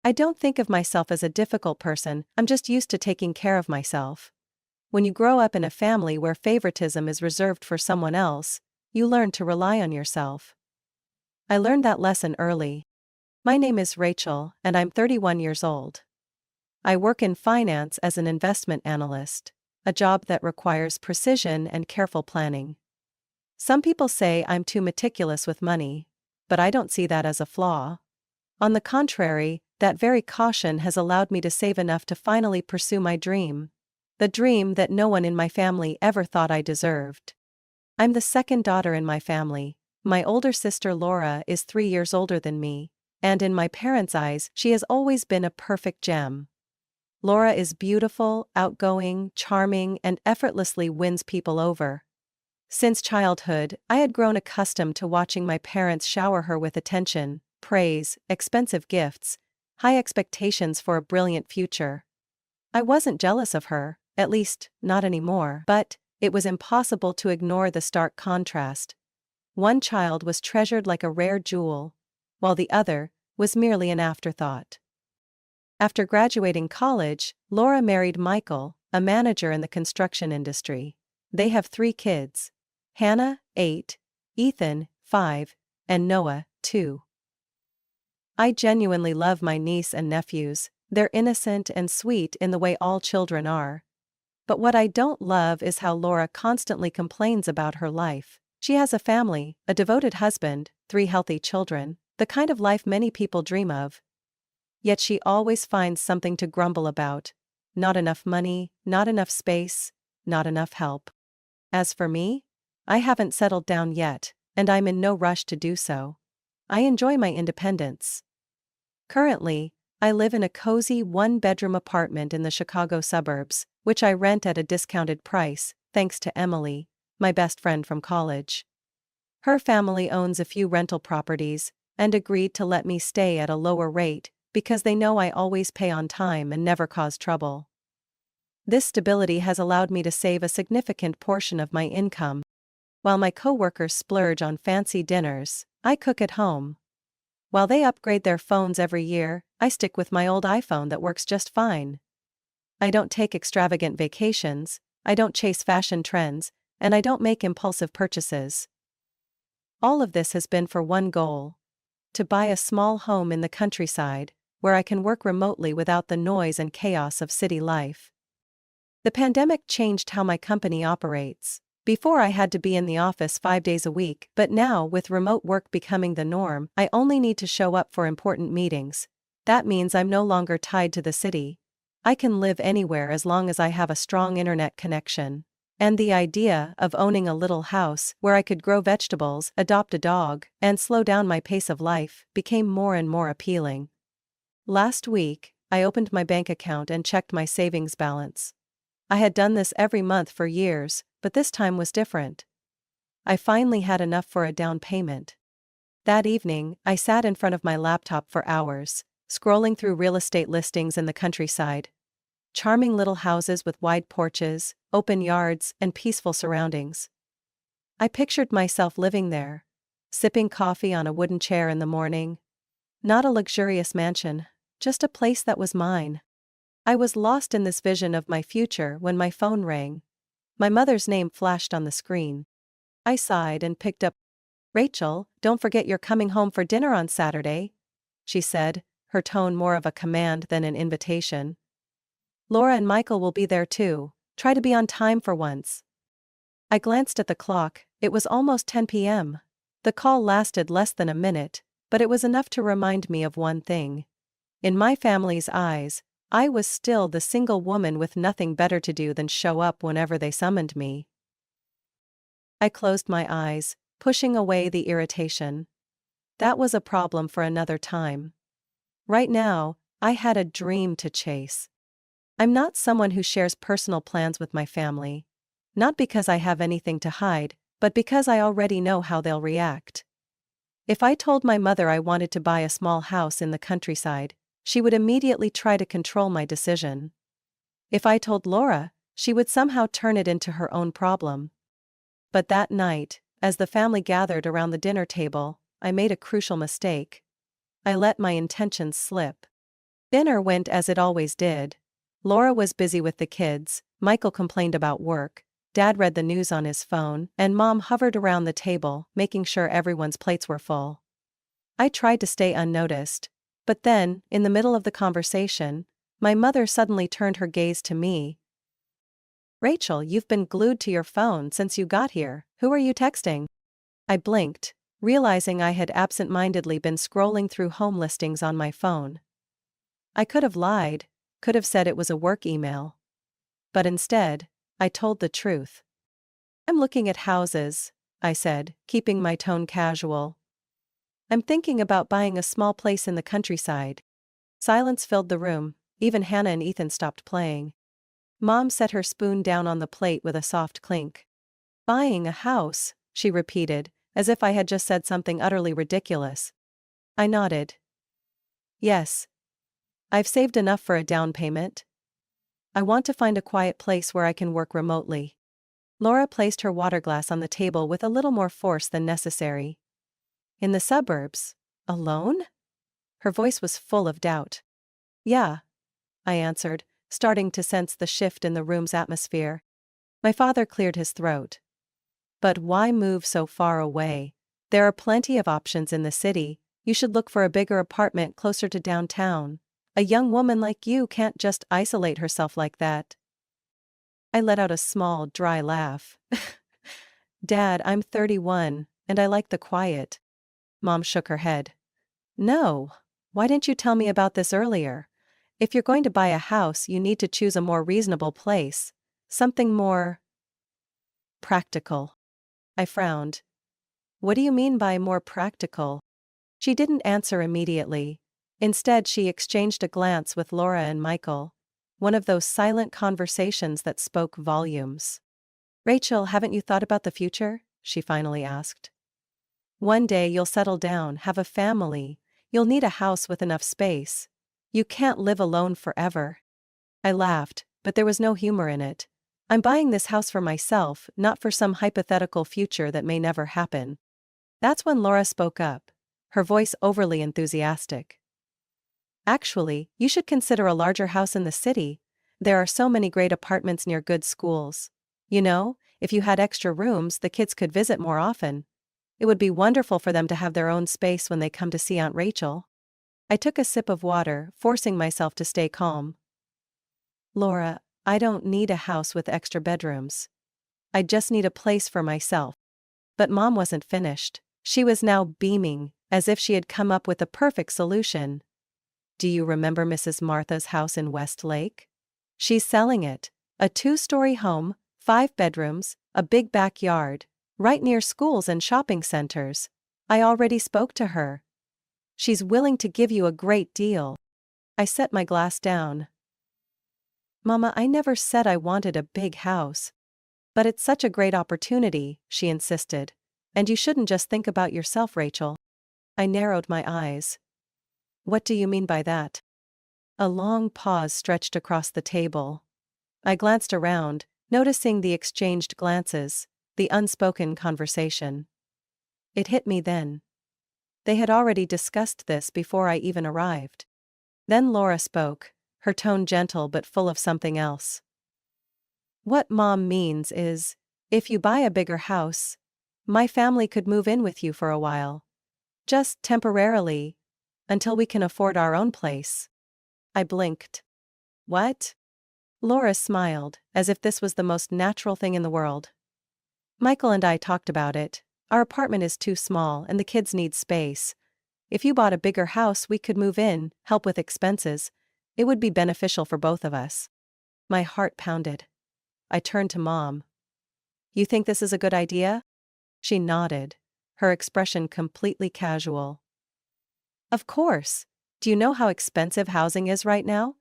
I don't think of myself as a difficult person, I'm just used to taking care of myself. When you grow up in a family where favoritism is reserved for someone else, you learn to rely on yourself. I learned that lesson early. My name is Rachel, and I'm 31 years old. I work in finance as an investment analyst, a job that requires precision and careful planning. Some people say I'm too meticulous with money, but I don't see that as a flaw. On the contrary, that very caution has allowed me to save enough to finally pursue my dream. The dream that no one in my family ever thought I deserved. I'm the second daughter in my family. My older sister Laura is 3 years older than me, and in my parents' eyes, she has always been a perfect gem. Laura is beautiful, outgoing, charming, and effortlessly wins people over. Since childhood, I had grown accustomed to watching my parents shower her with attention, praise, expensive gifts, high expectations for a brilliant future. I wasn't jealous of her, at least, not anymore, but it was impossible to ignore the stark contrast. One child was treasured like a rare jewel, while the other was merely an afterthought. After graduating college, Laura married Michael, a manager in the construction industry. They have 3 kids: Hannah, 8, Ethan, 5, and Noah, 2. I genuinely love my niece and nephews. They're innocent and sweet in the way all children are. But what I don't love is how Laura constantly complains about her life. She has a family, a devoted husband, 3 healthy children, the kind of life many people dream of. Yet she always finds something to grumble about. Not enough money, not enough space, not enough help. As for me, I haven't settled down yet, and I'm in no rush to do so. I enjoy my independence. Currently, I live in a cozy 1-bedroom apartment in the Chicago suburbs, which I rent at a discounted price, thanks to Emily, my best friend from college. Her family owns a few rental properties, and agreed to let me stay at a lower rate, because they know I always pay on time and never cause trouble. This stability has allowed me to save a significant portion of my income. While my coworkers splurge on fancy dinners, I cook at home. While they upgrade their phones every year, I stick with my old iPhone that works just fine. I don't take extravagant vacations, I don't chase fashion trends, and I don't make impulsive purchases. All of this has been for one goal: to buy a small home in the countryside, where I can work remotely without the noise and chaos of city life. The pandemic changed how my company operates. Before I had to be in the office 5 days a week, but now, with remote work becoming the norm, I only need to show up for important meetings. That means I'm no longer tied to the city. I can live anywhere as long as I have a strong internet connection. And the idea of owning a little house where I could grow vegetables, adopt a dog, and slow down my pace of life became more and more appealing. Last week, I opened my bank account and checked my savings balance. I had done this every month for years, but this time was different. I finally had enough for a down payment. That evening, I sat in front of my laptop for hours, scrolling through real estate listings in the countryside. Charming little houses with wide porches, open yards, and peaceful surroundings. I pictured myself living there, sipping coffee on a wooden chair in the morning. Not a luxurious mansion, just a place that was mine. I was lost in this vision of my future when my phone rang. My mother's name flashed on the screen. I sighed and picked up. "Rachel, don't forget you're coming home for dinner on Saturday," she said, her tone more of a command than an invitation. "Laura and Michael will be there too. Try to be on time for once." I glanced at the clock. It was almost 10 p.m. The call lasted less than a minute, but it was enough to remind me of one thing. In my family's eyes, I was still the single woman with nothing better to do than show up whenever they summoned me. I closed my eyes, pushing away the irritation. That was a problem for another time. Right now, I had a dream to chase. I'm not someone who shares personal plans with my family. Not because I have anything to hide, but because I already know how they'll react. If I told my mother I wanted to buy a small house in the countryside, she would immediately try to control my decision. If I told Laura, she would somehow turn it into her own problem. But that night, as the family gathered around the dinner table, I made a crucial mistake. I let my intentions slip. Dinner went as it always did. Laura was busy with the kids, Michael complained about work, Dad read the news on his phone, and Mom hovered around the table, making sure everyone's plates were full. I tried to stay unnoticed. But then, in the middle of the conversation, my mother suddenly turned her gaze to me. "Rachel, you've been glued to your phone since you got here. Who are you texting?" I blinked, realizing I had absent-mindedly been scrolling through home listings on my phone. I could have lied, could have said it was a work email. But instead, I told the truth. "I'm looking at houses," I said, keeping my tone casual. "I'm thinking about buying a small place in the countryside." Silence filled the room, even Hannah and Ethan stopped playing. Mom set her spoon down on the plate with a soft clink. "Buying a house," she repeated, as if I had just said something utterly ridiculous. I nodded. "Yes. I've saved enough for a down payment. I want to find a quiet place where I can work remotely." Laura placed her water glass on the table with a little more force than necessary. "In the suburbs? Alone?" Her voice was full of doubt. "Yeah," I answered, starting to sense the shift in the room's atmosphere. My father cleared his throat. "But why move so far away? There are plenty of options in the city. You should look for a bigger apartment closer to downtown. A young woman like you can't just isolate herself like that." I let out a small, dry laugh. "Dad, I'm 31, and I like the quiet." Mom shook her head. "No. Why didn't you tell me about this earlier? If you're going to buy a house, you need to choose a more reasonable place. Something more practical." I frowned. "What do you mean by more practical?" She didn't answer immediately. Instead, she exchanged a glance with Laura and Michael. One of those silent conversations that spoke volumes. "Rachel, haven't you thought about the future?" she finally asked. "One day you'll settle down, have a family. You'll need a house with enough space. You can't live alone forever." I laughed, but there was no humor in it. "I'm buying this house for myself, not for some hypothetical future that may never happen." That's when Laura spoke up, her voice overly enthusiastic. "Actually, you should consider a larger house in the city. There are so many great apartments near good schools. You know, if you had extra rooms, the kids could visit more often. It would be wonderful for them to have their own space when they come to see Aunt Rachel." I took a sip of water, forcing myself to stay calm. "Laura, I don't need a house with extra bedrooms. I just need a place for myself." But Mom wasn't finished. She was now beaming, as if she had come up with a perfect solution. "Do you remember Mrs. Martha's house in Westlake? She's selling it. A 2-story home, 5 bedrooms, a big backyard, right near schools and shopping centers. I already spoke to her. She's willing to give you a great deal." I set my glass down. "Mama, I never said I wanted a big house." "But it's such a great opportunity," she insisted. "And you shouldn't just think about yourself, Rachel." I narrowed my eyes. "What do you mean by that?" A long pause stretched across the table. I glanced around, noticing the exchanged glances, the unspoken conversation. It hit me then. They had already discussed this before I even arrived. Then Laura spoke, her tone gentle but full of something else. "What Mom means is, if you buy a bigger house, my family could move in with you for a while. Just temporarily, until we can afford our own place." I blinked. "What?" Laura smiled, as if this was the most natural thing in the world. "Michael and I talked about it. Our apartment is too small and the kids need space. If you bought a bigger house, we could move in, help with expenses. It would be beneficial for both of us." My heart pounded. I turned to Mom. "You think this is a good idea?" She nodded, her expression completely casual. "Of course. Do you know how expensive housing is right now?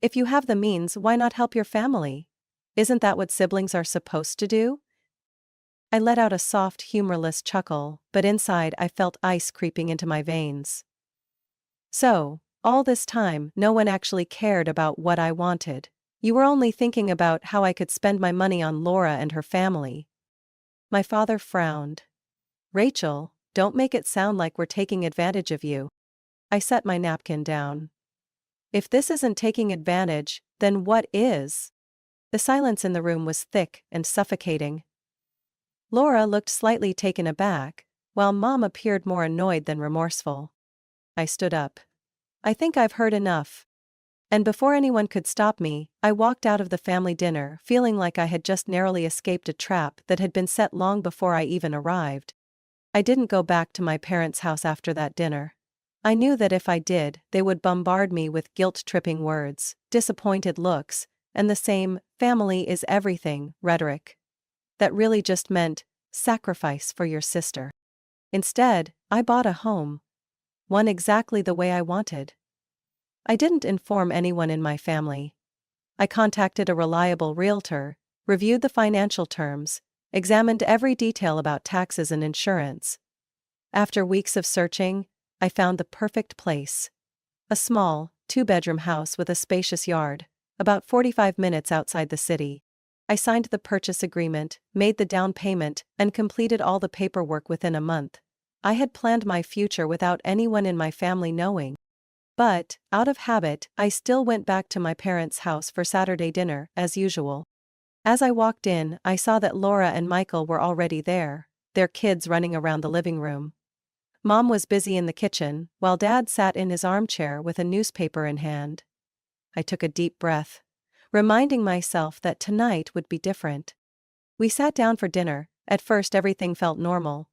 If you have the means, why not help your family? Isn't that what siblings are supposed to do?" I let out a soft, humorless chuckle, but inside I felt ice creeping into my veins. "So, all this time, no one actually cared about what I wanted. You were only thinking about how I could spend my money on Laura and her family." My father frowned. "Rachel, don't make it sound like we're taking advantage of you." I set my napkin down. If this isn't taking advantage, then what is? The silence in the room was thick and suffocating. Laura looked slightly taken aback, while Mom appeared more annoyed than remorseful. I stood up. I think I've heard enough. And before anyone could stop me, I walked out of the family dinner feeling like I had just narrowly escaped a trap that had been set long before I even arrived. I didn't go back to my parents' house after that dinner. I knew that if I did, they would bombard me with guilt-tripping words, disappointed looks, and the same "family is everything" rhetoric. That really just meant sacrifice for your sister. Instead, I bought a home. One exactly the way I wanted. I didn't inform anyone in my family. I contacted a reliable realtor, reviewed the financial terms, examined every detail about taxes and insurance. After weeks of searching, I found the perfect place. A small, two-bedroom house with a spacious yard, about 45 minutes outside the city. I signed the purchase agreement, made the down payment, and completed all the paperwork within a month. I had planned my future without anyone in my family knowing. But, out of habit, I still went back to my parents' house for Saturday dinner, as usual. As I walked in, I saw that Laura and Michael were already there, their kids running around the living room. Mom was busy in the kitchen, while Dad sat in his armchair with a newspaper in hand. I took a deep breath, reminding myself that tonight would be different. We sat down for dinner. At first everything felt normal.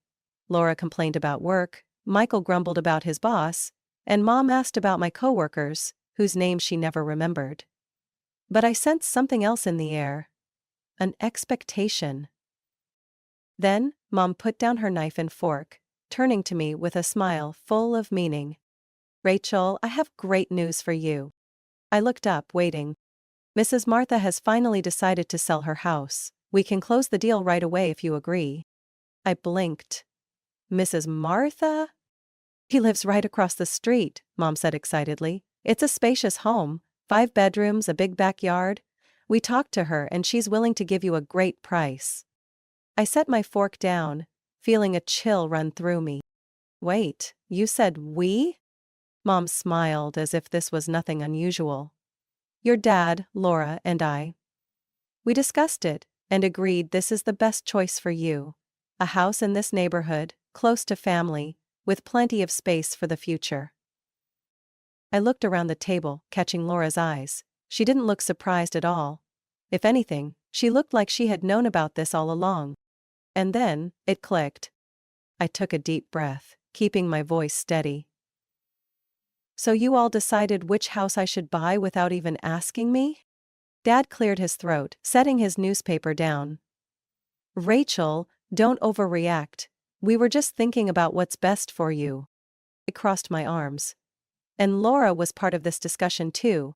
Laura complained about work, Michael grumbled about his boss, and Mom asked about my coworkers, whose names she never remembered. But I sensed something else in the air. An expectation. Then, Mom put down her knife and fork, turning to me with a smile full of meaning. "Rachel, I have great news for you." I looked up, waiting. "Mrs. Martha has finally decided to sell her house. We can close the deal right away if you agree." I blinked. "Mrs. Martha?" "He lives right across the street," Mom said excitedly. "It's a spacious home, 5 bedrooms, a big backyard. We talked to her and she's willing to give you a great price." I set my fork down, feeling a chill run through me. "Wait, you said we?" Mom smiled as if this was nothing unusual. "Your dad, Laura, and I. We discussed it and agreed this is the best choice for you. A house in this neighborhood, close to family, with plenty of space for the future." I looked around the table, catching Laura's eyes. She didn't look surprised at all. If anything, she looked like she had known about this all along. And then, it clicked. I took a deep breath, keeping my voice steady. "So you all decided which house I should buy without even asking me?" Dad cleared his throat, setting his newspaper down. "Rachel, don't overreact. We were just thinking about what's best for you." I crossed my arms. "And Laura was part of this discussion too."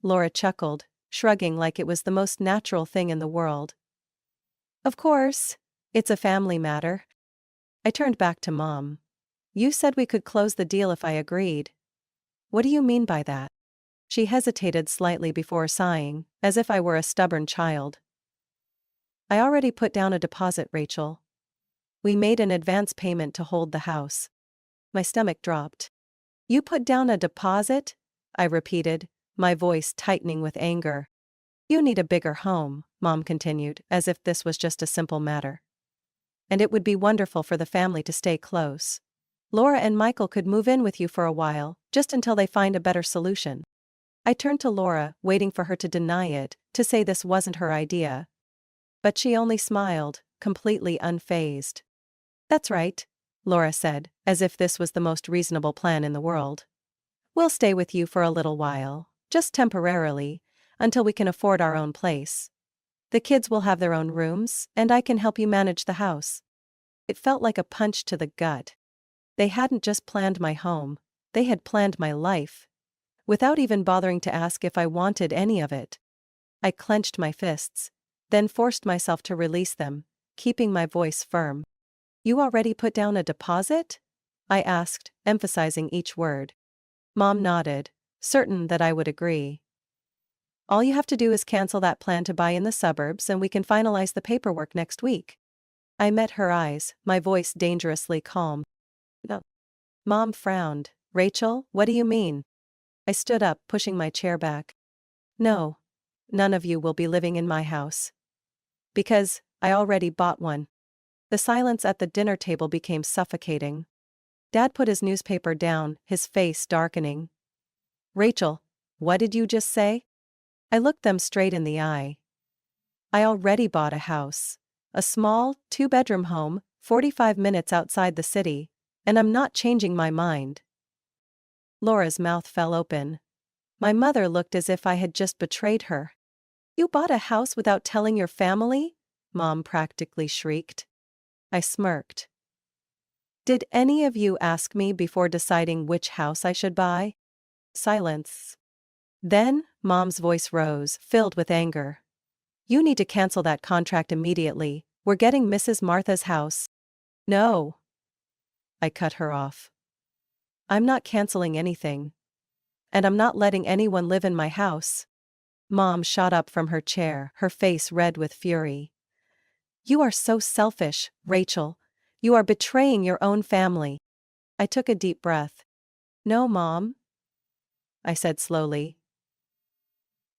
Laura chuckled, shrugging like it was the most natural thing in the world. "Of course. It's a family matter." I turned back to Mom. "You said we could close the deal if I agreed. What do you mean by that?" She hesitated slightly before sighing, as if I were a stubborn child. "I already put down a deposit, Rachel. We made an advance payment to hold the house." My stomach dropped. "You put down a deposit?" I repeated, my voice tightening with anger. "You need a bigger home," Mom continued, as if this was just a simple matter. "And it would be wonderful for the family to stay close. Laura and Michael could move in with you for a while, just until they find a better solution." I turned to Laura, waiting for her to deny it, to say this wasn't her idea. But she only smiled, completely unfazed. "That's right," Laura said, as if this was the most reasonable plan in the world. "We'll stay with you for a little while, just temporarily, until we can afford our own place. The kids will have their own rooms, and I can help you manage the house." It felt like a punch to the gut. They hadn't just planned my home, they had planned my life, without even bothering to ask if I wanted any of it. I clenched my fists, then forced myself to release them, keeping my voice firm. "You already put down a deposit?" I asked, emphasizing each word. Mom nodded, certain that I would agree. "All you have to do is cancel that plan to buy in the suburbs and we can finalize the paperwork next week." I met her eyes, my voice dangerously calm. "No." Mom frowned. "Rachel, what do you mean?" I stood up, pushing my chair back. No. None of you will be living in my house. Because I already bought one. The silence at the dinner table became suffocating. Dad put his newspaper down, his face darkening. Rachel, what did you just say? I looked them straight in the eye. I already bought a house. A small, 2-bedroom home, 45 minutes outside the city, and I'm not changing my mind. Laura's mouth fell open. My mother looked as if I had just betrayed her. You bought a house without telling your family? Mom practically shrieked. I smirked. Did any of you ask me before deciding which house I should buy? Silence. Then, Mom's voice rose, filled with anger. You need to cancel that contract immediately. We're getting Mrs. Martha's house. No. I cut her off. I'm not canceling anything. And I'm not letting anyone live in my house. Mom shot up from her chair, her face red with fury. You are so selfish, Rachel. You are betraying your own family. I took a deep breath. No, Mom, I said slowly.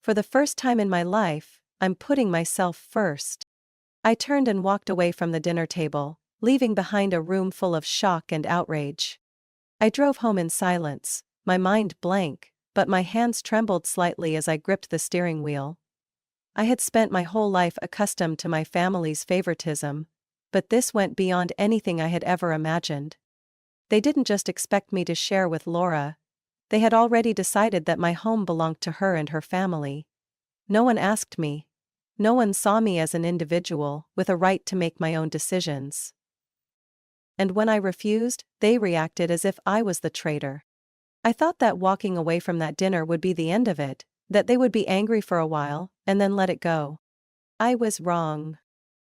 For the first time in my life, I'm putting myself first. I turned and walked away from the dinner table, leaving behind a room full of shock and outrage. I drove home in silence, my mind blank, but my hands trembled slightly as I gripped the steering wheel. I had spent my whole life accustomed to my family's favoritism, but this went beyond anything I had ever imagined. They didn't just expect me to share with Laura. They had already decided that my home belonged to her and her family. No one asked me. No one saw me as an individual, with a right to make my own decisions. And when I refused, they reacted as if I was the traitor. I thought that walking away from that dinner would be the end of it, that they would be angry for a while, and then let it go. I was wrong.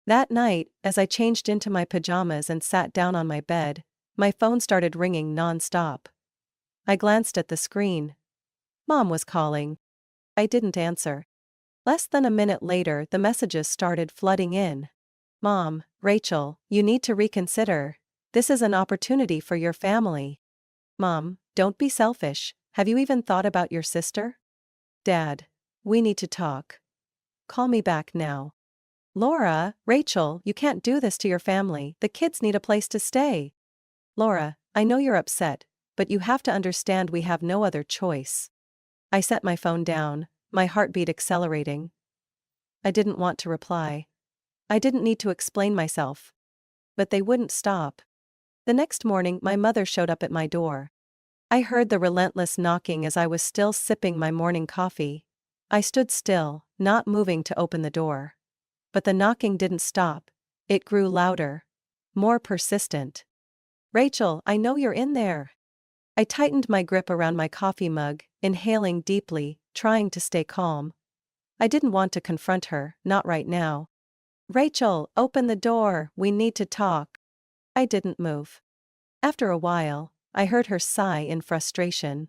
That night, as I changed into my pajamas and sat down on my bed, my phone started ringing non-stop. I glanced at the screen. Mom was calling. I didn't answer. Less than a minute later, the messages started flooding in. Mom, Rachel, you need to reconsider. This is an opportunity for your family. Mom, don't be selfish. Have you even thought about your sister? Dad, we need to talk. Call me back now. Laura, Rachel, you can't do this to your family. The kids need a place to stay. Laura, I know you're upset, but you have to understand we have no other choice. I set my phone down, my heartbeat accelerating. I didn't want to reply. I didn't need to explain myself. But they wouldn't stop. The next morning, my mother showed up at my door. I heard the relentless knocking as I was still sipping my morning coffee. I stood still, not moving to open the door. But the knocking didn't stop. It grew louder. More persistent. Rachel, I know you're in there. I tightened my grip around my coffee mug, inhaling deeply, trying to stay calm. I didn't want to confront her, not right now. Rachel, open the door, we need to talk. I didn't move. After a while, I heard her sigh in frustration.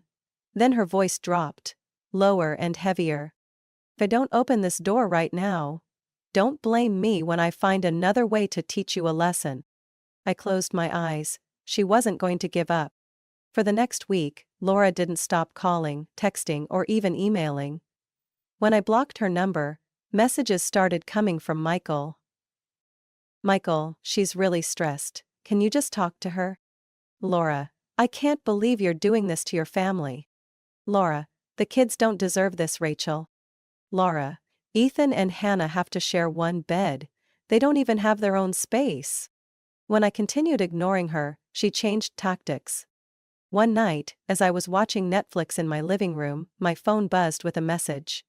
Then her voice dropped, lower and heavier. If I don't open this door right now, don't blame me when I find another way to teach you a lesson. I closed my eyes. She wasn't going to give up. For the next week, Laura didn't stop calling, texting, or even emailing. When I blocked her number, messages started coming from Michael. Michael, she's really stressed. Can you just talk to her? Laura, I can't believe you're doing this to your family. Laura, the kids don't deserve this, Rachel. Laura, Ethan and Hannah have to share one bed. They don't even have their own space. When I continued ignoring her, she changed tactics. One night, as I was watching Netflix in my living room, my phone buzzed with a message.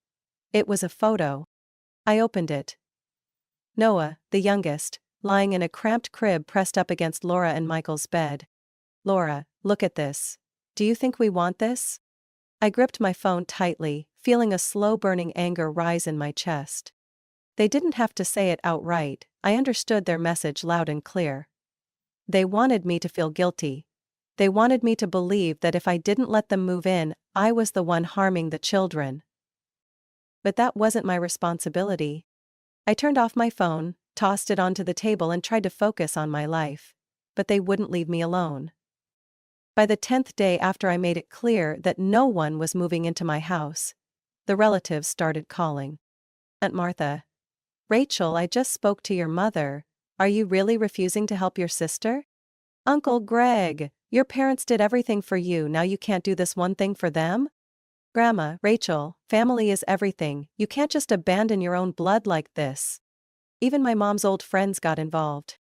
It was a photo. I opened it. Noah, the youngest, lying in a cramped crib pressed up against Laura and Michael's bed. Laura, look at this. Do you think we want this? I gripped my phone tightly, feeling a slow-burning anger rise in my chest. They didn't have to say it outright, I understood their message loud and clear. They wanted me to feel guilty. They wanted me to believe that if I didn't let them move in, I was the one harming the children. But that wasn't my responsibility. I turned off my phone, tossed it onto the table and tried to focus on my life. But they wouldn't leave me alone. By the 10th day after I made it clear that no one was moving into my house, the relatives started calling. Aunt Martha. Rachel, I just spoke to your mother. Are you really refusing to help your sister? Uncle Greg, your parents did everything for you, now you can't do this one thing for them? Grandma, Rachel, family is everything, you can't just abandon your own blood like this. Even my mom's old friends got involved.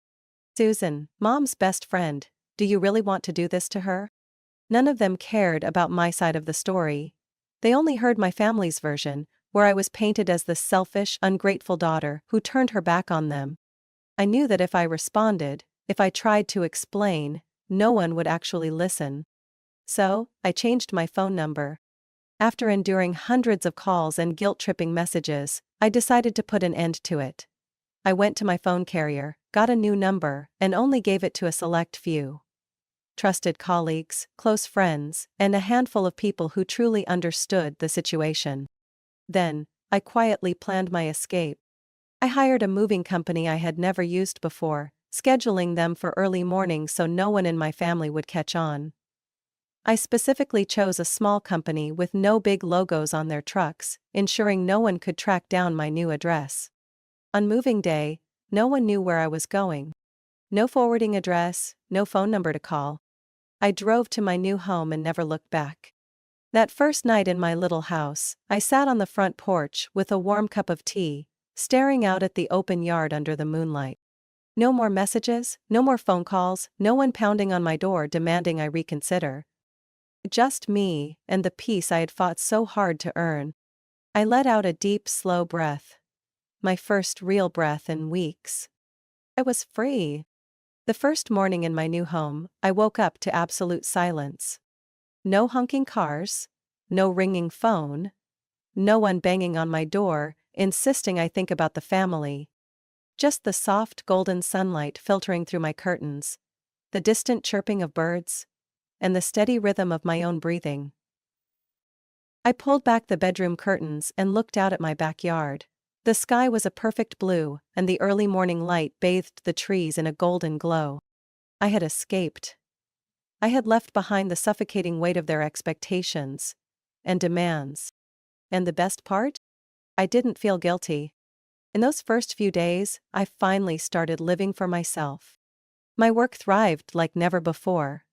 Susan, mom's best friend, do you really want to do this to her? None of them cared about my side of the story. They only heard my family's version, where I was painted as the selfish, ungrateful daughter who turned her back on them. I knew that if I responded, if I tried to explain, no one would actually listen. So, I changed my phone number. After enduring hundreds of calls and guilt-tripping messages, I decided to put an end to it. I went to my phone carrier, got a new number, and only gave it to a select few. Trusted colleagues, close friends, and a handful of people who truly understood the situation. Then, I quietly planned my escape. I hired a moving company I had never used before, scheduling them for early mornings so no one in my family would catch on. I specifically chose a small company with no big logos on their trucks, ensuring no one could track down my new address. On moving day, no one knew where I was going. No forwarding address, no phone number to call. I drove to my new home and never looked back. That first night in my little house, I sat on the front porch with a warm cup of tea, staring out at the open yard under the moonlight. No more messages, no more phone calls, no one pounding on my door demanding I reconsider. Just me, and the peace I had fought so hard to earn. I let out a deep, slow breath. My first real breath in weeks. I was free. The first morning in my new home, I woke up to absolute silence. No honking cars, no ringing phone, no one banging on my door, insisting I think about the family. Just the soft golden sunlight filtering through my curtains, the distant chirping of birds, and the steady rhythm of my own breathing. I pulled back the bedroom curtains and looked out at my backyard. The sky was a perfect blue, and the early morning light bathed the trees in a golden glow. I had escaped. I had left behind the suffocating weight of their expectations and demands. And the best part? I didn't feel guilty. In those first few days, I finally started living for myself. My work thrived like never before.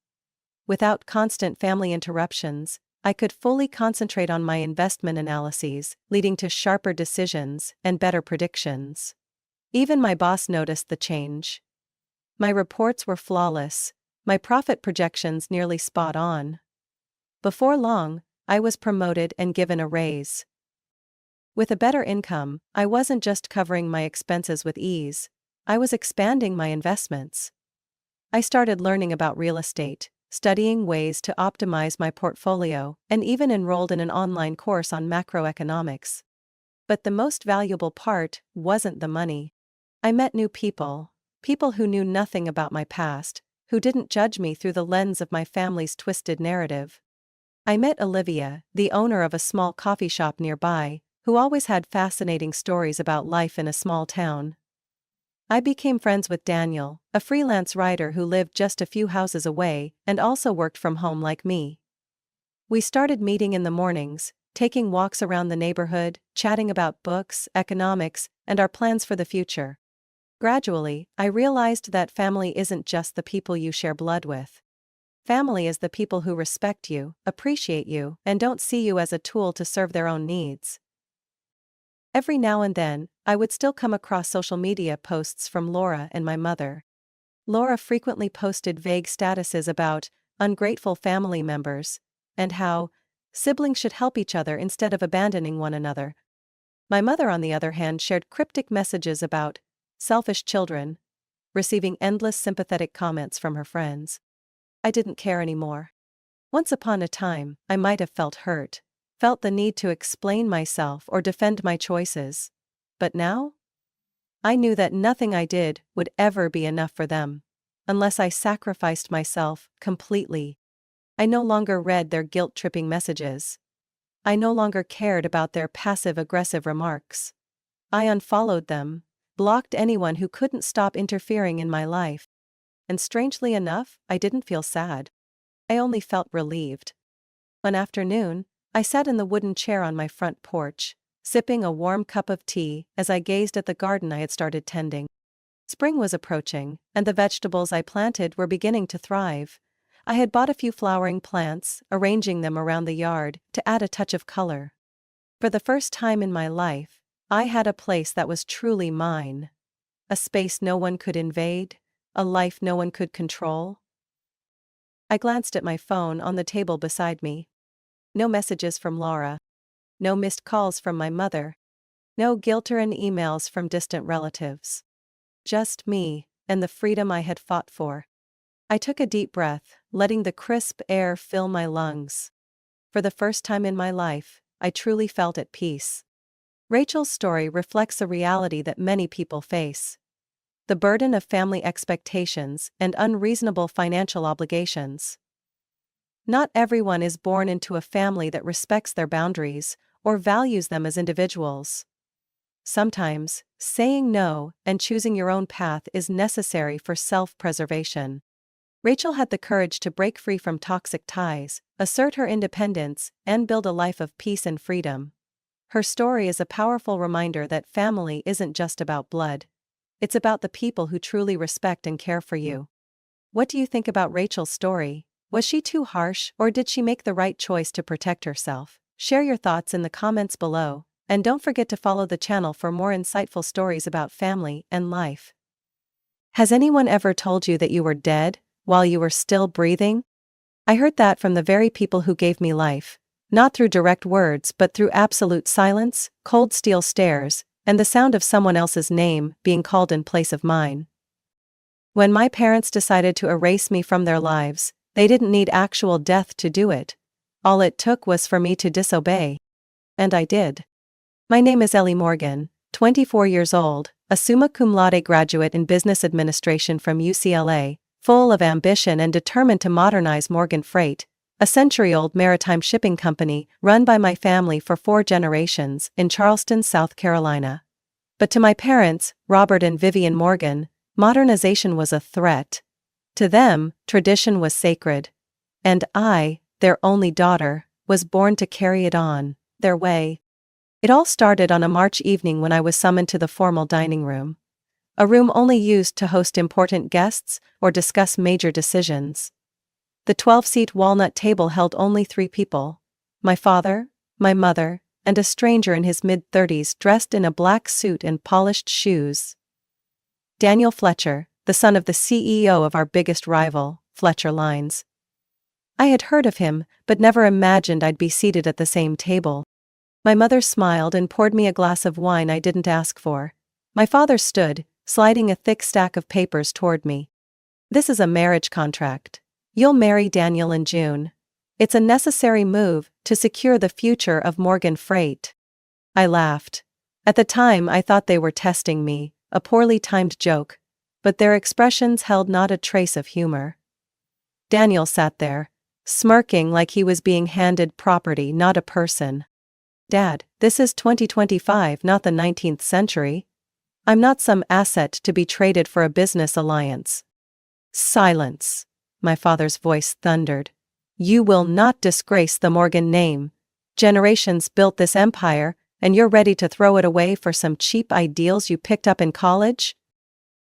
Without constant family interruptions, I could fully concentrate on my investment analyses, leading to sharper decisions and better predictions. Even my boss noticed the change. My reports were flawless, my profit projections nearly spot on. Before long, I was promoted and given a raise. With a better income, I wasn't just covering my expenses with ease, I was expanding my investments. I started learning about real estate, studying ways to optimize my portfolio, and even enrolled in an online course on macroeconomics. But the most valuable part wasn't the money. I met new people, people who knew nothing about my past, who didn't judge me through the lens of my family's twisted narrative. I met Olivia, the owner of a small coffee shop nearby, who always had fascinating stories about life in a small town. I became friends with Daniel, a freelance writer who lived just a few houses away and also worked from home like me. We started meeting in the mornings, taking walks around the neighborhood, chatting about books, economics, and our plans for the future. Gradually, I realized that family isn't just the people you share blood with. Family is the people who respect you, appreciate you, and don't see you as a tool to serve their own needs. Every now and then, I would still come across social media posts from Laura and my mother. Laura frequently posted vague statuses about ungrateful family members and how siblings should help each other instead of abandoning one another. My mother, on the other hand, shared cryptic messages about selfish children, receiving endless sympathetic comments from her friends. I didn't care anymore. Once upon a time, I might have felt hurt, felt the need to explain myself or defend my choices. But now? I knew that nothing I did would ever be enough for them, unless I sacrificed myself completely. I no longer read their guilt-tripping messages. I no longer cared about their passive-aggressive remarks. I unfollowed them, blocked anyone who couldn't stop interfering in my life. And strangely enough, I didn't feel sad. I only felt relieved. One afternoon, I sat in the wooden chair on my front porch, sipping a warm cup of tea as I gazed at the garden I had started tending. Spring was approaching, and the vegetables I planted were beginning to thrive. I had bought a few flowering plants, arranging them around the yard to add a touch of color. For the first time in my life, I had a place that was truly mine. A space no one could invade, a life no one could control. I glanced at my phone on the table beside me. No messages from Laura. No missed calls from my mother. No guilt-ridden emails from distant relatives. Just me, and the freedom I had fought for. I took a deep breath, letting the crisp air fill my lungs. For the first time in my life, I truly felt at peace. Rachel's story reflects a reality that many people face. The burden of family expectations and unreasonable financial obligations. Not everyone is born into a family that respects their boundaries or values them as individuals. Sometimes, saying no and choosing your own path is necessary for self-preservation. Rachel had the courage to break free from toxic ties, assert her independence, and build a life of peace and freedom. Her story is a powerful reminder that family isn't just about blood. It's about the people who truly respect and care for you. What do you think about Rachel's story? Was she too harsh, or did she make the right choice to protect herself? Share your thoughts in the comments below, and don't forget to follow the channel for more insightful stories about family and life. Has anyone ever told you that you were dead while you were still breathing? I heard that from the very people who gave me life, not through direct words but through absolute silence, cold steel stares, and the sound of someone else's name being called in place of mine. When my parents decided to erase me from their lives, they didn't need actual death to do it. All it took was for me to disobey. And I did. My name is Ellie Morgan, 24 years old, a summa cum laude graduate in business administration from UCLA, full of ambition and determined to modernize Morgan Freight, a century-old maritime shipping company run by my family for 4 generations in Charleston, South Carolina. But to my parents, Robert and Vivian Morgan, modernization was a threat. To them, tradition was sacred. And I, their only daughter, was born to carry it on, their way. It all started on a March evening when I was summoned to the formal dining room. A room only used to host important guests or discuss major decisions. The 12-seat walnut table held only 3 people: my father, my mother, and a stranger in his mid-30s dressed in a black suit and polished shoes. Daniel Fletcher, the son of the CEO of our biggest rival, Fletcher Lines. I had heard of him, but never imagined I'd be seated at the same table. My mother smiled and poured me a glass of wine I didn't ask for. My father stood, sliding a thick stack of papers toward me. "This is a marriage contract. You'll marry Daniel in June. It's a necessary move to secure the future of Morgan Freight." I laughed. At the time I thought they were testing me, a poorly timed joke, but their expressions held not a trace of humor. Daniel sat there, smirking like he was being handed property, not a person. "Dad, this is 2025, not the 19th century. I'm not some asset to be traded for a business alliance." "Silence," my father's voice thundered. "You will not disgrace the Morgan name. Generations built this empire, and you're ready to throw it away for some cheap ideals you picked up in college?"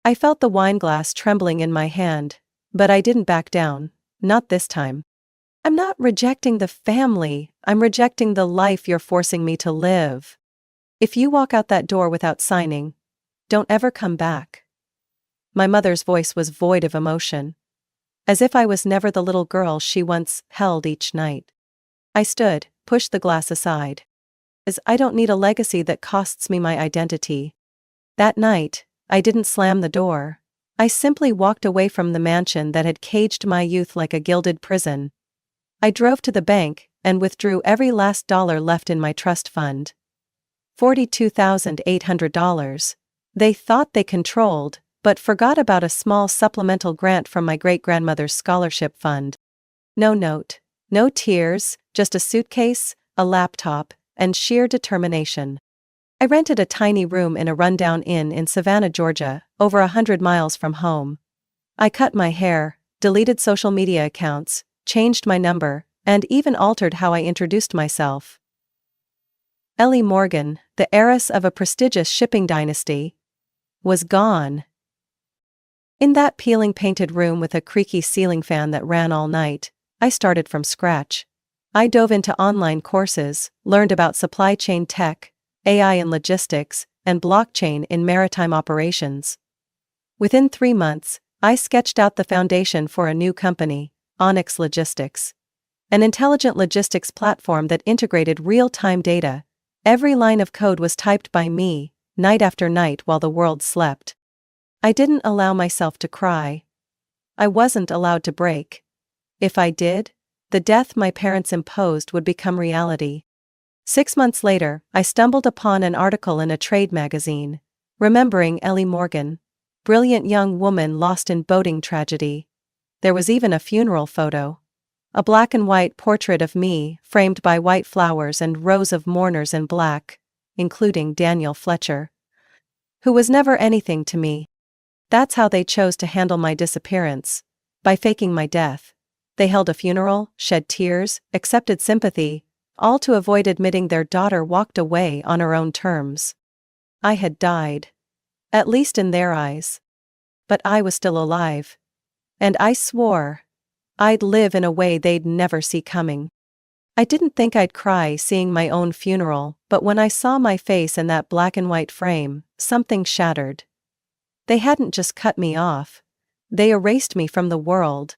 I felt the wineglass trembling in my hand, but I didn't back down, not this time. "I'm not rejecting the family, I'm rejecting the life you're forcing me to live. If you walk out that door without signing, don't ever come back." My mother's voice was void of emotion, as if I was never the little girl she once held each night. I stood, pushed the glass aside. As I don't need a legacy that costs me my identity. That night, I didn't slam the door. I simply walked away from the mansion that had caged my youth like a gilded prison. I drove to the bank and withdrew every last dollar left in my trust fund. $42,800. They thought they controlled, but forgot about a small supplemental grant from my great-grandmother's scholarship fund. No note, no tears, just a suitcase, a laptop, and sheer determination. I rented a tiny room in a rundown inn in Savannah, Georgia, over 100 miles from home. I cut my hair, deleted social media accounts, changed my number, and even altered how I introduced myself. Ellie Morgan, the heiress of a prestigious shipping dynasty, was gone. In that peeling painted room with a creaky ceiling fan that ran all night, I started from scratch. I dove into online courses, learned about supply chain tech, AI in logistics, and blockchain in maritime operations. Within 3 months, I sketched out the foundation for a new company, Onyx Logistics. An intelligent logistics platform that integrated real-time data. Every line of code was typed by me, night after night while the world slept. I didn't allow myself to cry. I wasn't allowed to break. If I did, the death my parents imposed would become reality. 6 months later, I stumbled upon an article in a trade magazine, remembering Ellie Morgan, brilliant young woman lost in boating tragedy. There was even a funeral photo. A black and white portrait of me, framed by white flowers and rows of mourners in black, including Daniel Fletcher, who was never anything to me. That's how they chose to handle my disappearance, by faking my death. They held a funeral, shed tears, accepted sympathy, all to avoid admitting their daughter walked away on her own terms. I had died. At least in their eyes. But I was still alive. And I swore I'd live in a way they'd never see coming. I didn't think I'd cry seeing my own funeral, but when I saw my face in that black and white frame, something shattered. They hadn't just cut me off. They erased me from the world.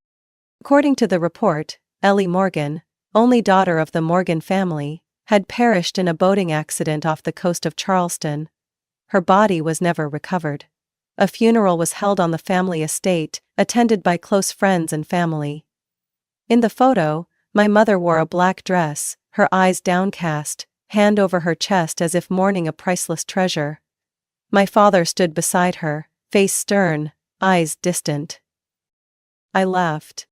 According to the report, Ellie Morgan, only daughter of the Morgan family, had perished in a boating accident off the coast of Charleston. Her body was never recovered. A funeral was held on the family estate, attended by close friends and family. In the photo, my mother wore a black dress, her eyes downcast, hand over her chest as if mourning a priceless treasure. My father stood beside her, face stern, eyes distant. I laughed.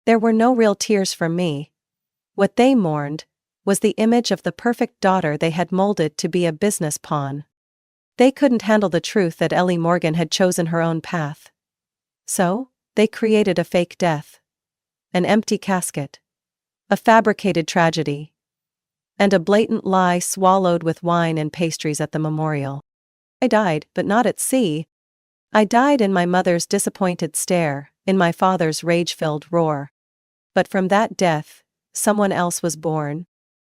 There were no real tears from me. What they mourned was the image of the perfect daughter they had molded to be a business pawn. They couldn't handle the truth that Ellie Morgan had chosen her own path. So, they created a fake death. An empty casket. A fabricated tragedy. And a blatant lie swallowed with wine and pastries at the memorial. I died, but not at sea. I died in my mother's disappointed stare, in my father's rage-filled roar. But from that death, someone else was born.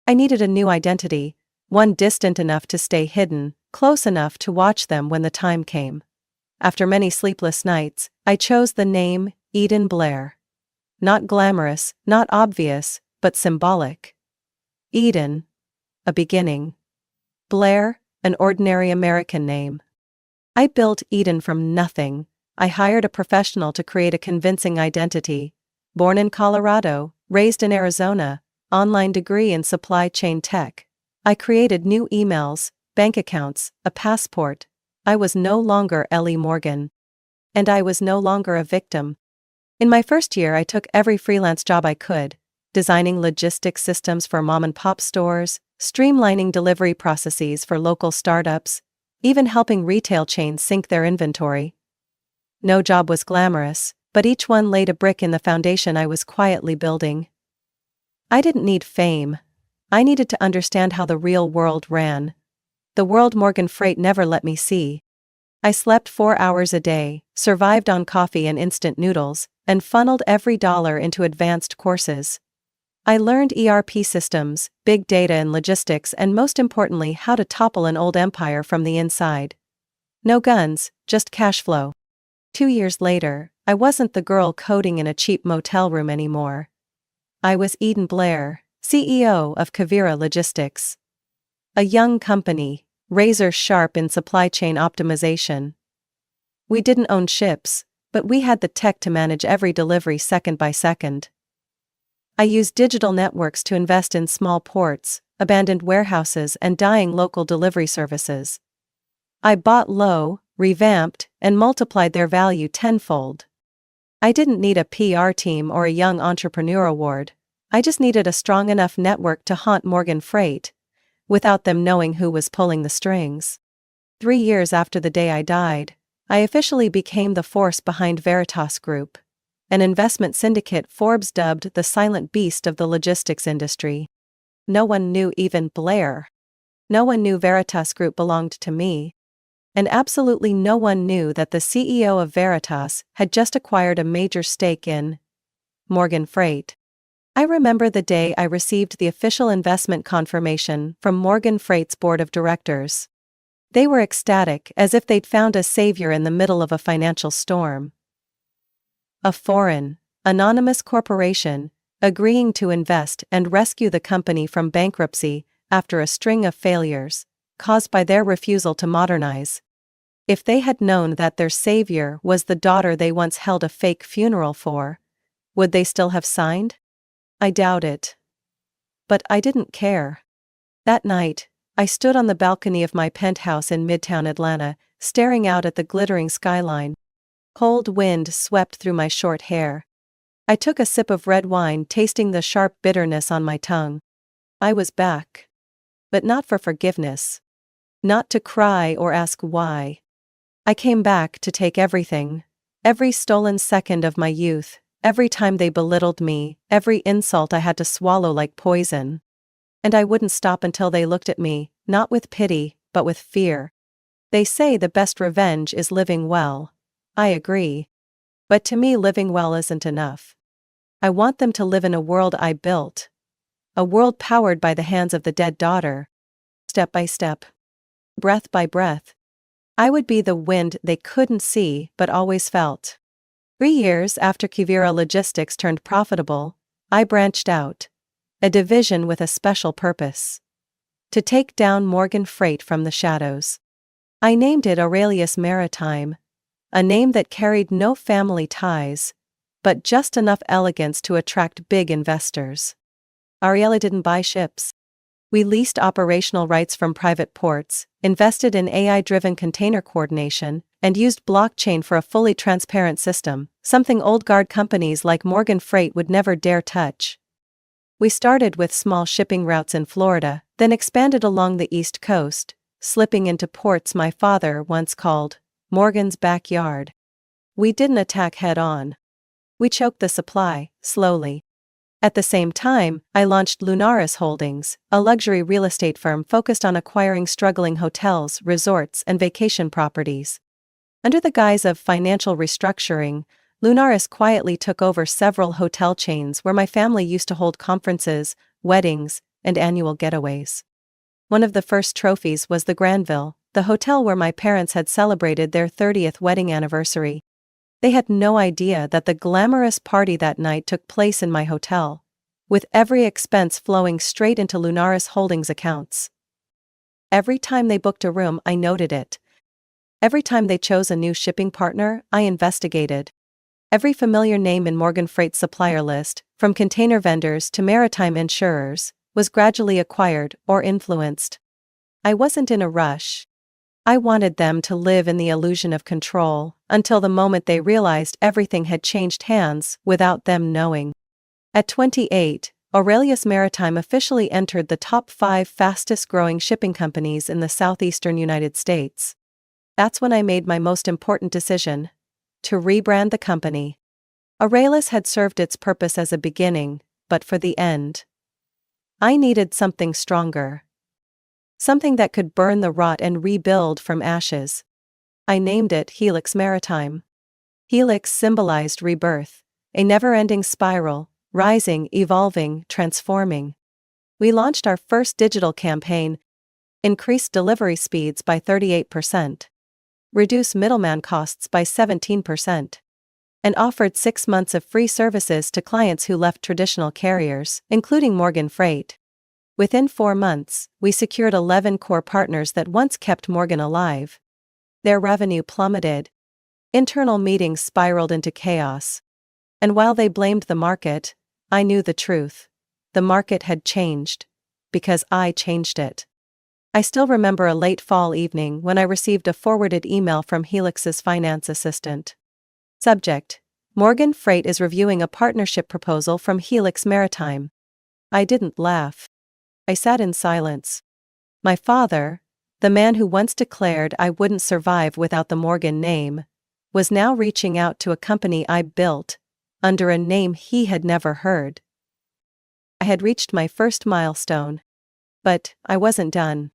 I needed a new identity, one distant enough to stay hidden, close enough to watch them when the time came. After many sleepless nights, I chose the name Eden Blair. Not glamorous, not obvious, but symbolic. Eden, a beginning. Blair, an ordinary American name. I built Eden from nothing. I hired a professional to create a convincing identity. Born in Colorado, raised in Arizona, online degree in supply chain tech. I created new emails, bank accounts, a passport. I was no longer Ellie Morgan. And I was no longer a victim. In my first year, I took every freelance job I could, designing logistics systems for mom-and-pop stores, streamlining delivery processes for local startups, even helping retail chains sync their inventory. No job was glamorous, but each one laid a brick in the foundation I was quietly building. I didn't need fame. I needed to understand how the real world ran. The world Morgan Freight never let me see. I slept 4 hours a day, survived on coffee and instant noodles, and funneled every dollar into advanced courses. I learned ERP systems, big data and logistics, and most importantly, how to topple an old empire from the inside. No guns, just cash flow. 2 years later, I wasn't the girl coding in a cheap motel room anymore. I was Eden Blair, CEO of Kavira Logistics. A young company, razor sharp in supply chain optimization. We didn't own ships, but we had the tech to manage every delivery second by second. I used digital networks to invest in small ports, abandoned warehouses, and dying local delivery services. I bought low, revamped, and multiplied their value tenfold. I didn't need a PR team or a young entrepreneur award. I just needed a strong enough network to haunt Morgan Freight, without them knowing who was pulling the strings. 3 years after the day I died, I officially became the force behind Veritas Group. an investment syndicate Forbes dubbed the silent beast of the logistics industry. No one knew even Blair. No one knew Veritas Group belonged to me. And absolutely no one knew that the CEO of Veritas had just acquired a major stake in Morgan Freight. I remember the day I received the official investment confirmation from Morgan Freight's board of directors. They were ecstatic, as if they'd found a savior in the middle of a financial storm. A foreign, anonymous corporation, agreeing to invest and rescue the company from bankruptcy after a string of failures, caused by their refusal to modernize. If they had known that their savior was the daughter they once held a fake funeral for, would they still have signed? I doubt it. But I didn't care. That night, I stood on the balcony of my penthouse in Midtown Atlanta, staring out at the glittering skyline. Cold wind swept through my short hair. I took a sip of red wine, tasting the sharp bitterness on my tongue. I was back. But not for forgiveness. Not to cry or ask why. I came back to take everything. Every stolen second of my youth, every time they belittled me, every insult I had to swallow like poison. And I wouldn't stop until they looked at me, not with pity, but with fear. They say the best revenge is living well. I agree. But to me, living well isn't enough. I want them to live in a world I built. A world powered by the hands of the dead daughter. Step by step. Breath by breath. I would be the wind they couldn't see but always felt. 3 years after Kivira Logistics turned profitable, I branched out. A division with a special purpose. To take down Morgan Freight from the shadows. I named it Aurelius Maritime. A name that carried no family ties, but just enough elegance to attract big investors. Ariella didn't buy ships. We leased operational rights from private ports, invested in AI-driven container coordination, and used blockchain for a fully transparent system, something old guard companies like Morgan Freight would never dare touch. We started with small shipping routes in Florida, then expanded along the East Coast, slipping into ports my father once called Morgan's backyard. We didn't attack head-on. We choked the supply, slowly. At the same time, I launched Lunaris Holdings, a luxury real estate firm focused on acquiring struggling hotels, resorts, and vacation properties. Under the guise of financial restructuring, Lunaris quietly took over several hotel chains where my family used to hold conferences, weddings, and annual getaways. One of the first trophies was the Granville, the hotel where my parents had celebrated their 30th wedding anniversary. They had no idea that the glamorous party that night took place in my hotel, with every expense flowing straight into Lunaris Holdings accounts. Every time they booked a room, I noted it. Every time they chose a new shipping partner, I investigated. Every familiar name in Morgan Freight's supplier list, from container vendors to maritime insurers, was gradually acquired or influenced. I wasn't in a rush. I wanted them to live in the illusion of control, until the moment they realized everything had changed hands without them knowing. At 28, Aurelius Maritime officially entered the top 5 fastest-growing shipping companies in the southeastern United States. That's when I made my most important decision: to rebrand the company. Aurelius had served its purpose as a beginning, but for the end, I needed something stronger. Something that could burn the rot and rebuild from ashes. I named it Helix Maritime. Helix symbolized rebirth, a never-ending spiral, rising, evolving, transforming. We launched our first digital campaign, increased delivery speeds by 38%, reduced middleman costs by 17%, and offered 6 months of free services to clients who left traditional carriers, including Morgan Freight. Within 4 months, we secured 11 core partners that once kept Morgan alive. Their revenue plummeted. Internal meetings spiraled into chaos. And while they blamed the market, I knew the truth. The market had changed. Because I changed it. I still remember a late fall evening when I received a forwarded email from Helix's finance assistant. Subject: Morgan Freight is reviewing a partnership proposal from Helix Maritime. I didn't laugh. I sat in silence. My father, the man who once declared I wouldn't survive without the Morgan name, was now reaching out to a company I built, under a name he had never heard. I had reached my first milestone. But I wasn't done.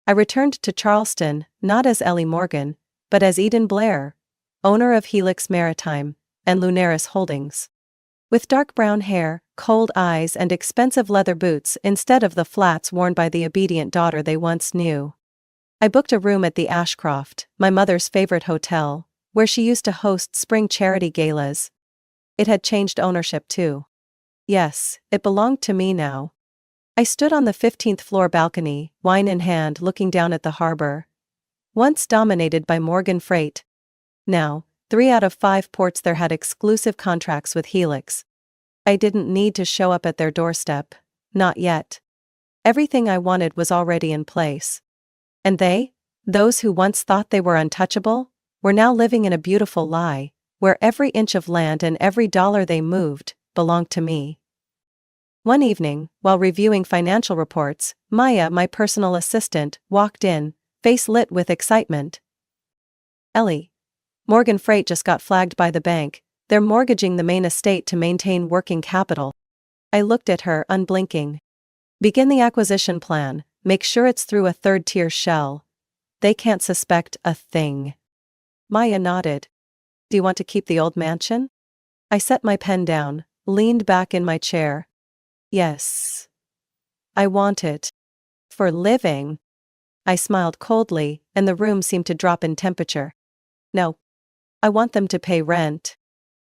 I returned to Charleston, not as Ellie Morgan, but as Eden Blair, owner of Helix Maritime and Lunaris Holdings. With dark brown hair, cold eyes and expensive leather boots instead of the flats worn by the obedient daughter they once knew. I booked a room at the Ashcroft, my mother's favorite hotel, where she used to host spring charity galas. It had changed ownership too. Yes, it belonged to me now. I stood on the 15th floor balcony, wine in hand, looking down at the harbor. Once dominated by Morgan Freight. Now, 3 out of 5 ports there had exclusive contracts with Helix. I didn't need to show up at their doorstep. Not yet. Everything I wanted was already in place. And they, those who once thought they were untouchable, were now living in a beautiful lie, where every inch of land and every dollar they moved belonged to me. One evening, while reviewing financial reports, Maya, my personal assistant, walked in, face lit with excitement. "Ellie, Morgan Freight just got flagged by the bank. They're mortgaging the main estate to maintain working capital." I looked at her, unblinking. "Begin the acquisition plan, make sure it's through a third-tier shell. They can't suspect a thing." Maya nodded. "Do you want to keep the old mansion?" I set my pen down, leaned back in my chair. "Yes. I want it. For living." I smiled coldly, and the room seemed to drop in temperature. "No. I want them to pay rent.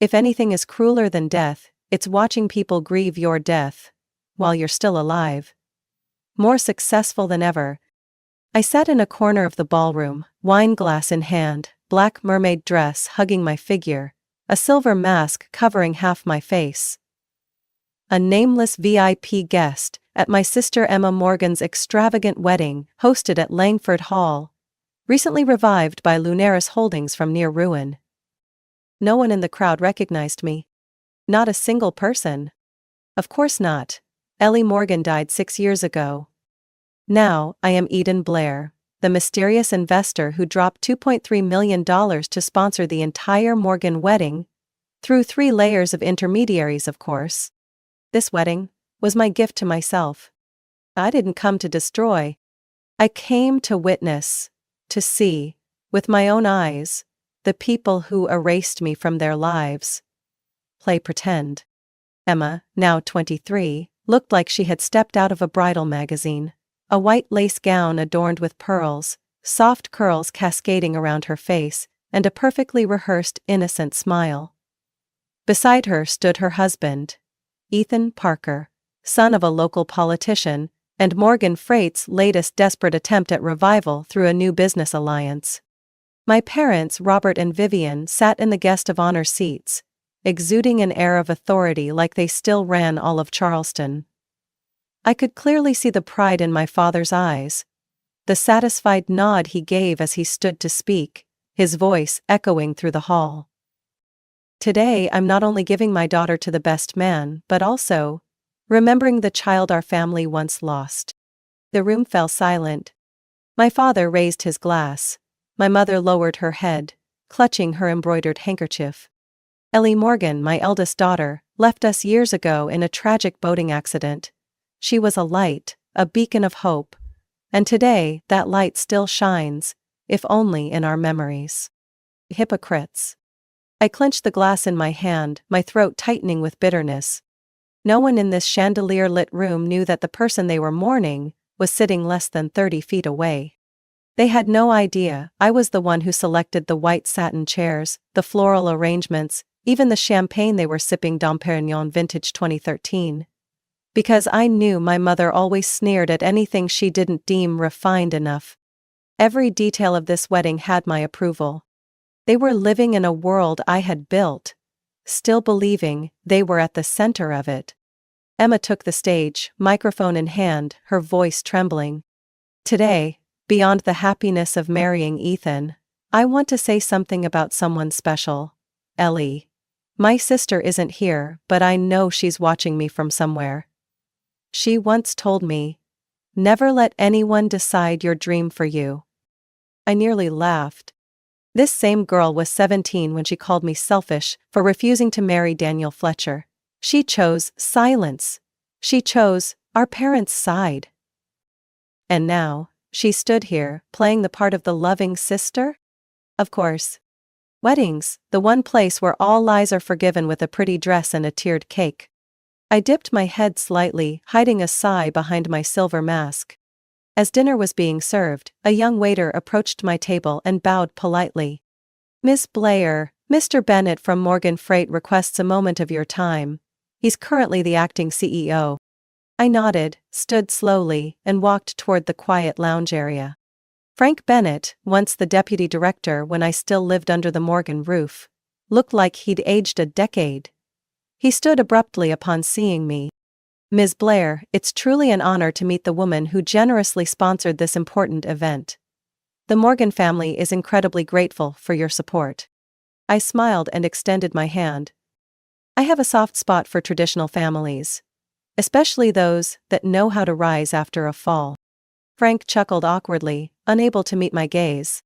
If anything is crueler than death, it's watching people grieve your death while you're still alive." More successful than ever. I sat in a corner of the ballroom, wine glass in hand, black mermaid dress hugging my figure, a silver mask covering half my face. A nameless VIP guest at my sister Emma Morgan's extravagant wedding, hosted at Langford Hall, recently revived by Lunaris Holdings from near ruin. No one in the crowd recognized me. Not a single person. Of course not. Ellie Morgan died 6 years ago. Now, I am Eden Blair, the mysterious investor who dropped $2.3 million to sponsor the entire Morgan wedding, through 3 layers of intermediaries, of course. This wedding was my gift to myself. I didn't come to destroy. I came to witness, to see, with my own eyes, the people who erased me from their lives. Play pretend. Emma, now 23, looked like she had stepped out of a bridal magazine. A white lace gown adorned with pearls, soft curls cascading around her face, and a perfectly rehearsed innocent smile. Beside her stood her husband, Ethan Parker, son of a local politician, and Morgan Freight's latest desperate attempt at revival through a new business alliance. My parents, Robert and Vivian, sat in the guest of honor seats, exuding an air of authority like they still ran all of Charleston. I could clearly see the pride in my father's eyes, the satisfied nod he gave as he stood to speak, his voice echoing through the hall. "Today I'm not only giving my daughter to the best man, but also remembering the child our family once lost." The room fell silent. My father raised his glass. My mother lowered her head, clutching her embroidered handkerchief. "Ellie Morgan, my eldest daughter, left us years ago in a tragic boating accident. She was a light, a beacon of hope. And today, that light still shines, if only in our memories." Hypocrites. I clenched the glass in my hand, my throat tightening with bitterness. No one in this chandelier-lit room knew that the person they were mourning was sitting less than 30 feet away. They had no idea I was the one who selected the white satin chairs, the floral arrangements, even the champagne they were sipping, Dom Perignon Vintage 2013. Because I knew my mother always sneered at anything she didn't deem refined enough. Every detail of this wedding had my approval. They were living in a world I had built, still believing they were at the center of it. Emma took the stage, microphone in hand, her voice trembling. "Today, beyond the happiness of marrying Ethan, I want to say something about someone special. Ellie. My sister isn't here, but I know she's watching me from somewhere. She once told me, 'Never let anyone decide your dream for you.'" I nearly laughed. This same girl was 17 when she called me selfish for refusing to marry Daniel Fletcher. She chose silence. She chose our parents' side. And now, she stood here, playing the part of the loving sister? Of course. Weddings, the one place where all lies are forgiven with a pretty dress and a tiered cake. I dipped my head slightly, hiding a sigh behind my silver mask. As dinner was being served, a young waiter approached my table and bowed politely. "Miss Blair, Mr. Bennett from Morgan Freight requests a moment of your time. He's currently the acting CEO." I nodded, stood slowly, and walked toward the quiet lounge area. Frank Bennett, once the deputy director when I still lived under the Morgan roof, looked like he'd aged a decade. He stood abruptly upon seeing me. "Ms. Blair, it's truly an honor to meet the woman who generously sponsored this important event. The Morgan family is incredibly grateful for your support." I smiled and extended my hand. I have a soft spot for traditional families, especially those that know how to rise after a fall. Frank chuckled awkwardly, unable to meet my gaze.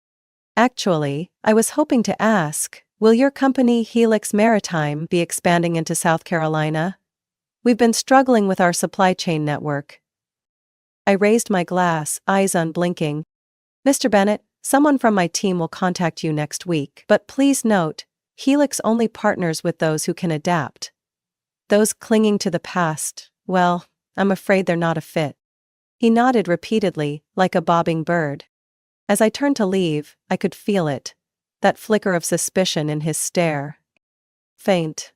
"Actually, I was hoping to ask, will your company Helix Maritime be expanding into South Carolina? We've been struggling with our supply chain network." I raised my glass, eyes unblinking. "Mr. Bennett, someone from my team will contact you next week, but please note, Helix only partners with those who can adapt. Those clinging to the past, well, I'm afraid they're not a fit." He nodded repeatedly, like a bobbing bird. As I turned to leave, I could feel it. That flicker of suspicion in his stare. Faint.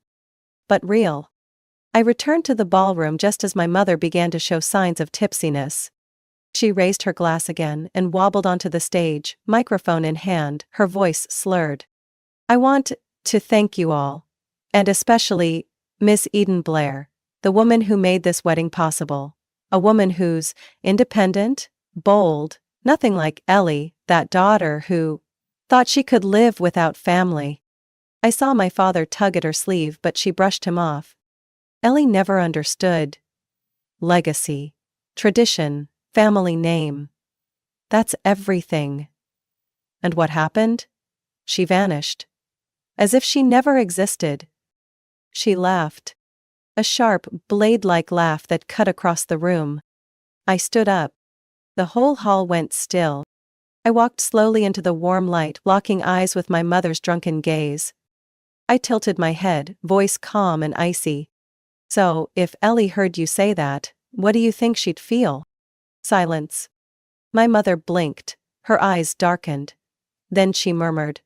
But real. I returned to the ballroom just as my mother began to show signs of tipsiness. She raised her glass again and wobbled onto the stage, microphone in hand, her voice slurred. "I want to thank you all. And especially, Miss Eden Blair, the woman who made this wedding possible. A woman who's independent, bold, nothing like Ellie, that daughter who thought she could live without family." I saw my father tug at her sleeve, but she brushed him off. "Ellie never understood legacy, tradition, family name. That's everything." "And what happened?" "She vanished. As if she never existed." She laughed. A sharp, blade-like laugh that cut across the room. I stood up. The whole hall went still. I walked slowly into the warm light, locking eyes with my mother's drunken gaze. I tilted my head, voice calm and icy. "So, if Ellie heard you say that, what do you think she'd feel?" Silence. My mother blinked, her eyes darkened. Then she murmured,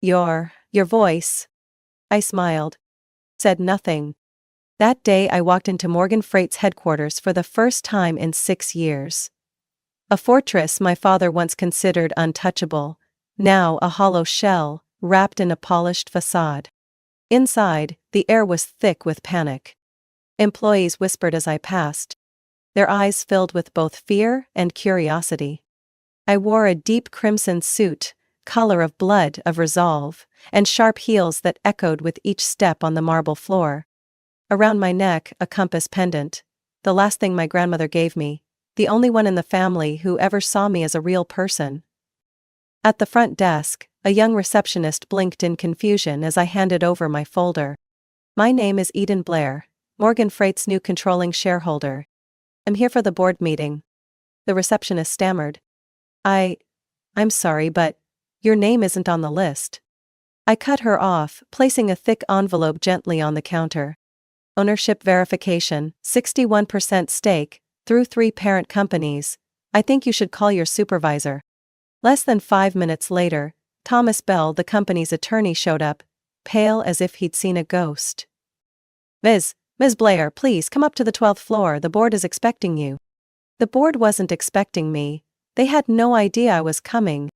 Your voice." I smiled. Said nothing. That day I walked into Morgan Freight's headquarters for the first time in 6 years. A fortress my father once considered untouchable, now a hollow shell, wrapped in a polished facade. Inside, the air was thick with panic. Employees whispered as I passed. Their eyes filled with both fear and curiosity. I wore a deep crimson suit, color of blood, of resolve, and sharp heels that echoed with each step on the marble floor. Around my neck, a compass pendant, the last thing my grandmother gave me, the only one in the family who ever saw me as a real person. At the front desk, a young receptionist blinked in confusion as I handed over my folder. "My name is Eden Blair, Morgan Freight's new controlling shareholder. I'm here for the board meeting." The receptionist stammered. I'm sorry, but your name isn't on the list." I cut her off, placing a thick envelope gently on the counter. "Ownership verification, 61% stake, through 3 parent companies. I think you should call your supervisor." Less than 5 minutes later, Thomas Bell, the company's attorney, showed up, pale as if he'd seen a ghost. Ms. Blair, please come up to the 12th floor, the board is expecting you." The board wasn't expecting me. They had no idea I was coming.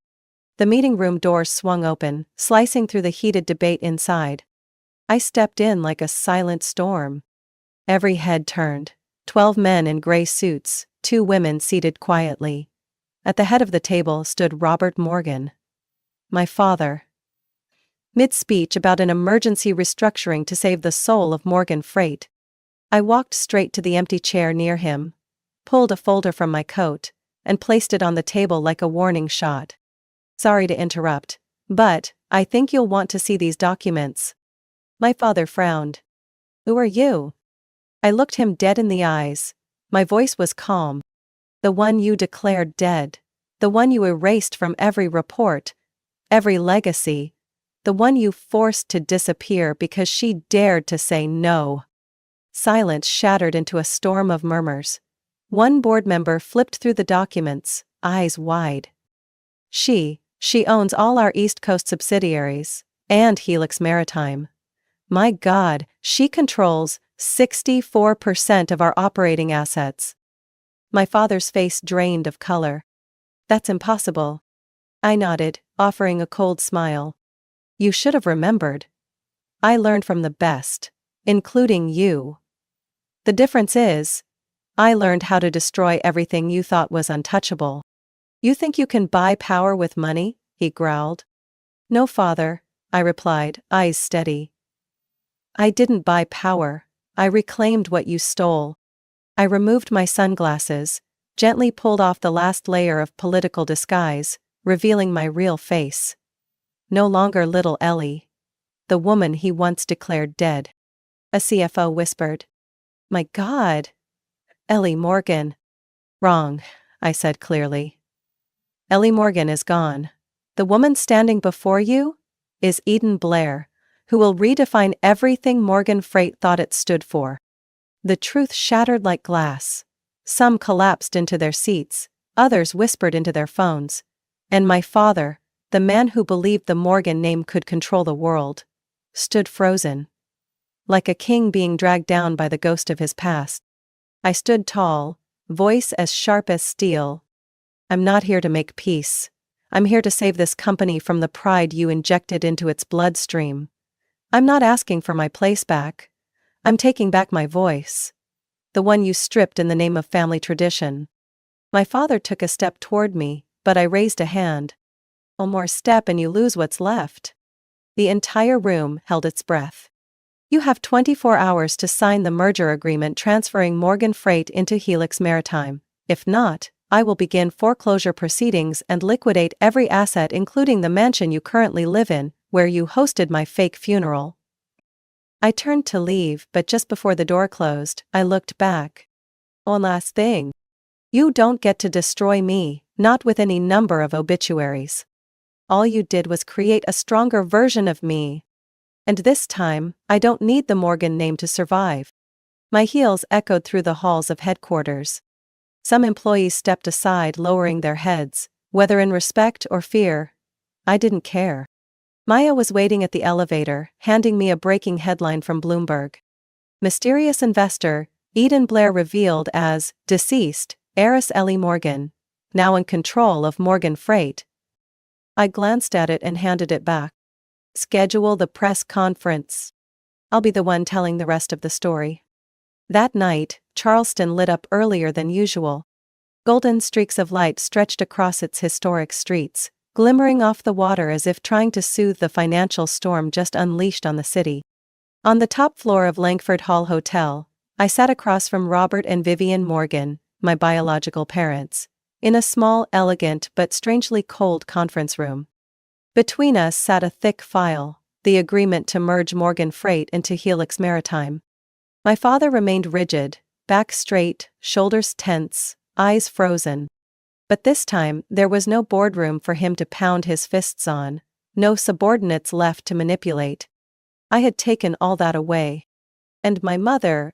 The meeting room doors swung open, slicing through the heated debate inside. I stepped in like a silent storm. Every head turned. 12 men in gray suits, 2 women seated quietly. At the head of the table stood Robert Morgan. My father. Mid-speech about an emergency restructuring to save the soul of Morgan Freight. I walked straight to the empty chair near him, pulled a folder from my coat, and placed it on the table like a warning shot. "Sorry to interrupt, But, I think you'll want to see these documents. My father frowned. Who are you? I looked him dead in the eyes. My voice was calm. The one you declared dead. The one you erased from every report, every legacy. The one you forced to disappear because she dared to say no. Silence shattered into a storm of murmurs. One board member flipped through the documents, eyes wide. She owns all our East Coast subsidiaries, and Helix Maritime. My God, she controls 64% of our operating assets. My father's face drained of color. That's impossible. I nodded, offering a cold smile. You should have remembered. I learned from the best, including you. The difference is, I learned how to destroy everything you thought was untouchable. You think you can buy power with money? He growled. No, father, I replied, eyes steady. I didn't buy power. I reclaimed what you stole. I removed my sunglasses, gently pulled off the last layer of political disguise, revealing my real face. No longer little Ellie. The woman he once declared dead. A CFO whispered. My God. Ellie Morgan. Wrong, I said clearly. Ellie Morgan is gone. The woman standing before you is Eden Blair, who will redefine everything Morgan Freight thought it stood for. The truth shattered like glass. Some collapsed into their seats, others whispered into their phones. And my father, the man who believed the Morgan name could control the world, stood frozen. Like a king being dragged down by the ghost of his past. I stood tall, voice as sharp as steel. I'm not here to make peace. I'm here to save this company from the pride you injected into its bloodstream. I'm not asking for my place back. I'm taking back my voice. The one you stripped in the name of family tradition. My father took a step toward me, but I raised a hand. One more step and you lose what's left. The entire room held its breath. You have 24 hours to sign the merger agreement transferring Morgan Freight into Helix Maritime. If not, I will begin foreclosure proceedings and liquidate every asset including the mansion you currently live in, where you hosted my fake funeral. I turned to leave, but just before the door closed, I looked back. One last thing. You don't get to destroy me, not with any number of obituaries. All you did was create a stronger version of me. And this time, I don't need the Morgan name to survive. My heels echoed through the halls of headquarters. Some employees stepped aside, lowering their heads, whether in respect or fear. I didn't care. Maya was waiting at the elevator, handing me a breaking headline from Bloomberg. Mysterious investor, Eden Blair revealed as deceased, heiress Ellie Morgan, now in control of Morgan Freight. I glanced at it and handed it back. Schedule the press conference. I'll be the one telling the rest of the story. That night, Charleston lit up earlier than usual. Golden streaks of light stretched across its historic streets, glimmering off the water as if trying to soothe the financial storm just unleashed on the city. On the top floor of Langford Hall Hotel, I sat across from Robert and Vivian Morgan, my biological parents, in a small, elegant but strangely cold conference room. Between us sat a thick file, the agreement to merge Morgan Freight into Helix Maritime. My father remained rigid, back straight, shoulders tense, eyes frozen. But this time, there was no boardroom for him to pound his fists on, no subordinates left to manipulate. I had taken all that away. And my mother,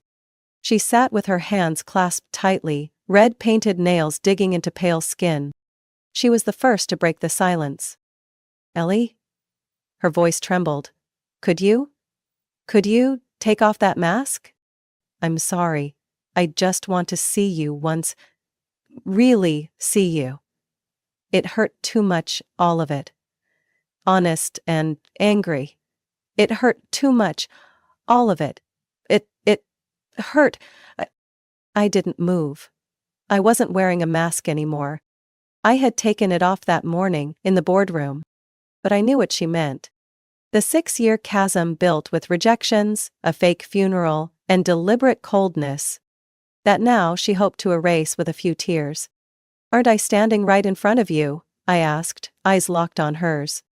she sat with her hands clasped tightly, red painted nails digging into pale skin. She was the first to break the silence. Ellie? Her voice trembled. Could you take off that mask? I'm sorry. I just want to see you once. Really see you. It hurt too much, all of it. Honest and angry. It hurt too much, all of it. It hurt. I didn't move. I wasn't wearing a mask anymore. I had taken it off that morning, in the boardroom. But I knew what she meant. The 6-year chasm built with rejections, a fake funeral, and deliberate coldness. That now she hoped to erase with a few tears. Aren't I standing right in front of you? I asked, eyes locked on hers.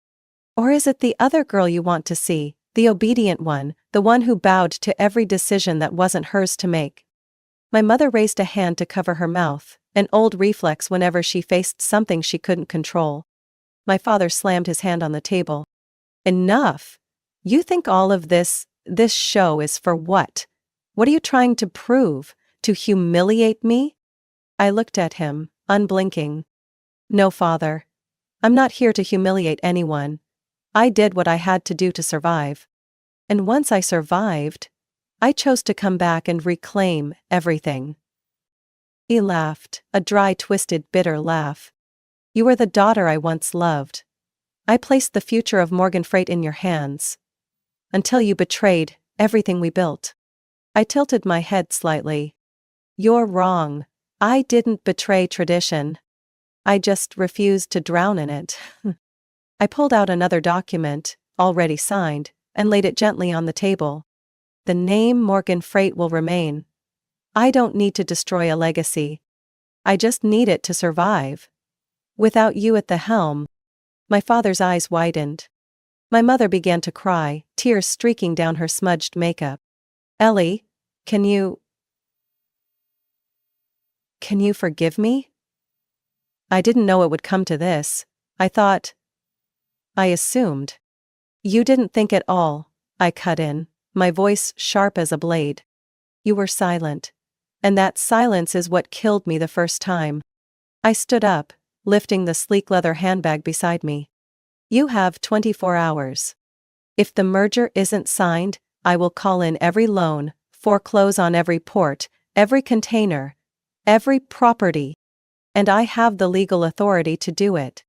Or is it the other girl you want to see, the obedient one, the one who bowed to every decision that wasn't hers to make? My mother raised a hand to cover her mouth, an old reflex whenever she faced something she couldn't control. My father slammed his hand on the table. Enough! You think all of this show is for what? What are you trying to prove? To humiliate me? I looked at him, unblinking. No, father. I'm not here to humiliate anyone. I did what I had to do to survive. And once I survived, I chose to come back and reclaim everything. He laughed, a dry, twisted, bitter laugh. You were the daughter I once loved. I placed the future of Morgan Freight in your hands. Until you betrayed everything we built. I tilted my head slightly. You're wrong. I didn't betray tradition. I just refused to drown in it. I pulled out another document, already signed, and laid it gently on the table. The name Morgan Freight will remain. I don't need to destroy a legacy. I just need it to survive. Without you at the helm. My father's eyes widened. My mother began to cry, tears streaking down her smudged makeup. Ellie, can you forgive me? I didn't know it would come to this. I assumed. You didn't think at all, I cut in, my voice sharp as a blade. You were silent. And that silence is what killed me the first time. I stood up, lifting the sleek leather handbag beside me. You have 24 hours. If the merger isn't signed, I will call in every loan, foreclose on every port, every container, every property. And I have the legal authority to do it.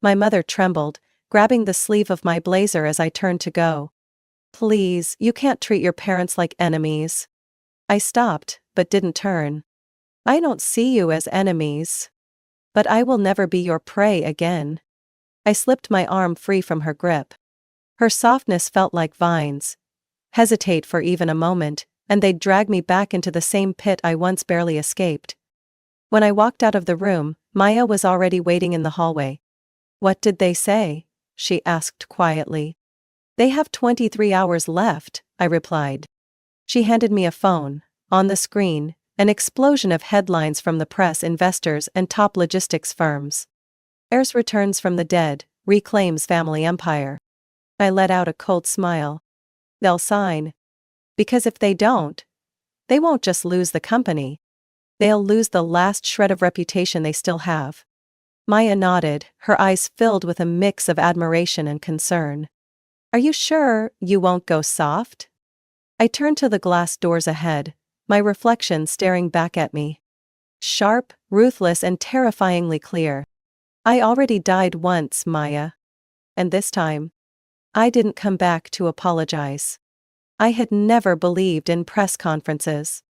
My mother trembled, grabbing the sleeve of my blazer as I turned to go. Please, you can't treat your parents like enemies. I stopped, but didn't turn. I don't see you as enemies. But I will never be your prey again. I slipped my arm free from her grip. Her softness felt like vines. Hesitate for even a moment, and they'd drag me back into the same pit I once barely escaped. When I walked out of the room, Maya was already waiting in the hallway. What did they say? She asked quietly. They have 23 hours left, I replied. She handed me a phone. On the screen, an explosion of headlines from the press, investors, and top logistics firms. Heirs returns from the dead, reclaims family empire. I let out a cold smile. They'll sign. Because if they don't, they won't just lose the company. They'll lose the last shred of reputation they still have. Maya nodded, her eyes filled with a mix of admiration and concern. Are you sure you won't go soft? I turned to the glass doors ahead, my reflection staring back at me. Sharp, ruthless, and terrifyingly clear. I already died once, Maya. And this time, I didn't come back to apologize. I had never believed in press conferences.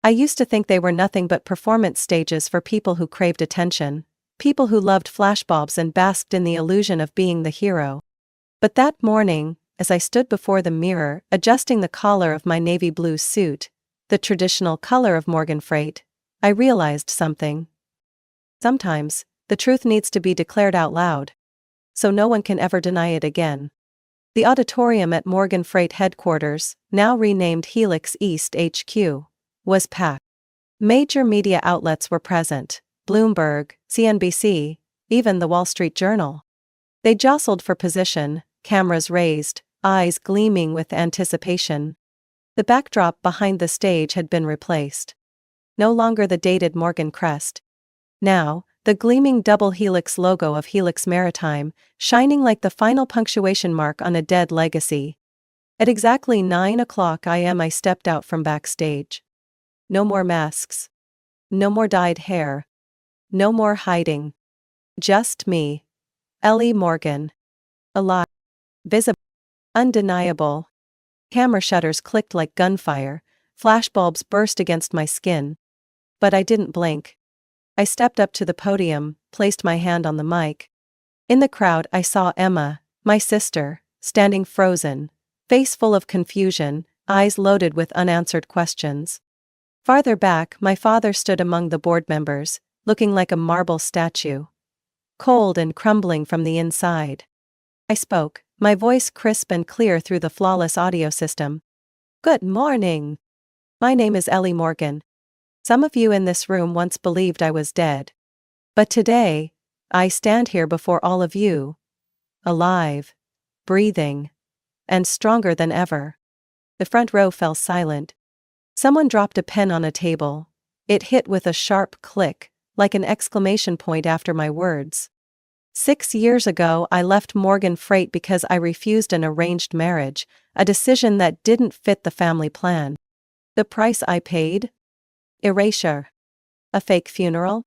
I used to think they were nothing but performance stages for people who craved attention, people who loved flashbulbs and basked in the illusion of being the hero. But that morning, as I stood before the mirror, adjusting the collar of my navy blue suit, the traditional color of Morgan Freight, I realized something. Sometimes, the truth needs to be declared out loud, so no one can ever deny it again. The auditorium at Morgan Freight headquarters, now renamed Helix East HQ, was packed. Major media outlets were present: Bloomberg, CNBC, even the Wall Street Journal. They jostled for position, cameras raised, eyes gleaming with anticipation. The backdrop behind the stage had been replaced. No longer the dated Morgan crest. Now, the gleaming double helix logo of Helix Maritime, shining like the final punctuation mark on a dead legacy. At exactly 9:00 a.m. I stepped out from backstage. No more masks. No more dyed hair. No more hiding. Just me. Ellie Morgan. Alive. Visible. Undeniable. Camera shutters clicked like gunfire, flashbulbs burst against my skin. But I didn't blink. I stepped up to the podium, placed my hand on the mic. In the crowd I saw Emma, my sister, standing frozen, face full of confusion, eyes loaded with unanswered questions. Farther back, my father stood among the board members, looking like a marble statue. Cold and crumbling from the inside. I spoke, my voice crisp and clear through the flawless audio system. Good morning. My name is Ellie Morgan. Some of you in this room once believed I was dead. But today, I stand here before all of you, alive, breathing, and stronger than ever. The front row fell silent. Someone dropped a pen on a table. It hit with a sharp click, like an exclamation point after my words. 6 years ago, I left Morgan Freight because I refused an arranged marriage, a decision that didn't fit the family plan. The price I paid? Erasure. A fake funeral?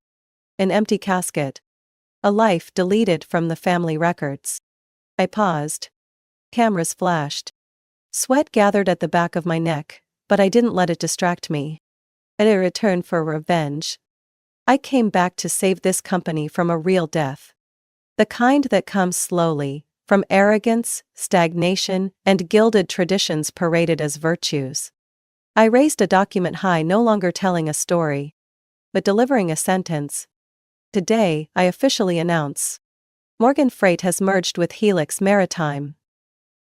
An empty casket. A life deleted from the family records. I paused. Cameras flashed. Sweat gathered at the back of my neck, but I didn't let it distract me. I returned for revenge. I came back to save this company from a real death. The kind that comes slowly, from arrogance, stagnation, and gilded traditions paraded as virtues. I raised a document high, no longer telling a story, but delivering a sentence. Today, I officially announce: Morgan Freight has merged with Helix Maritime.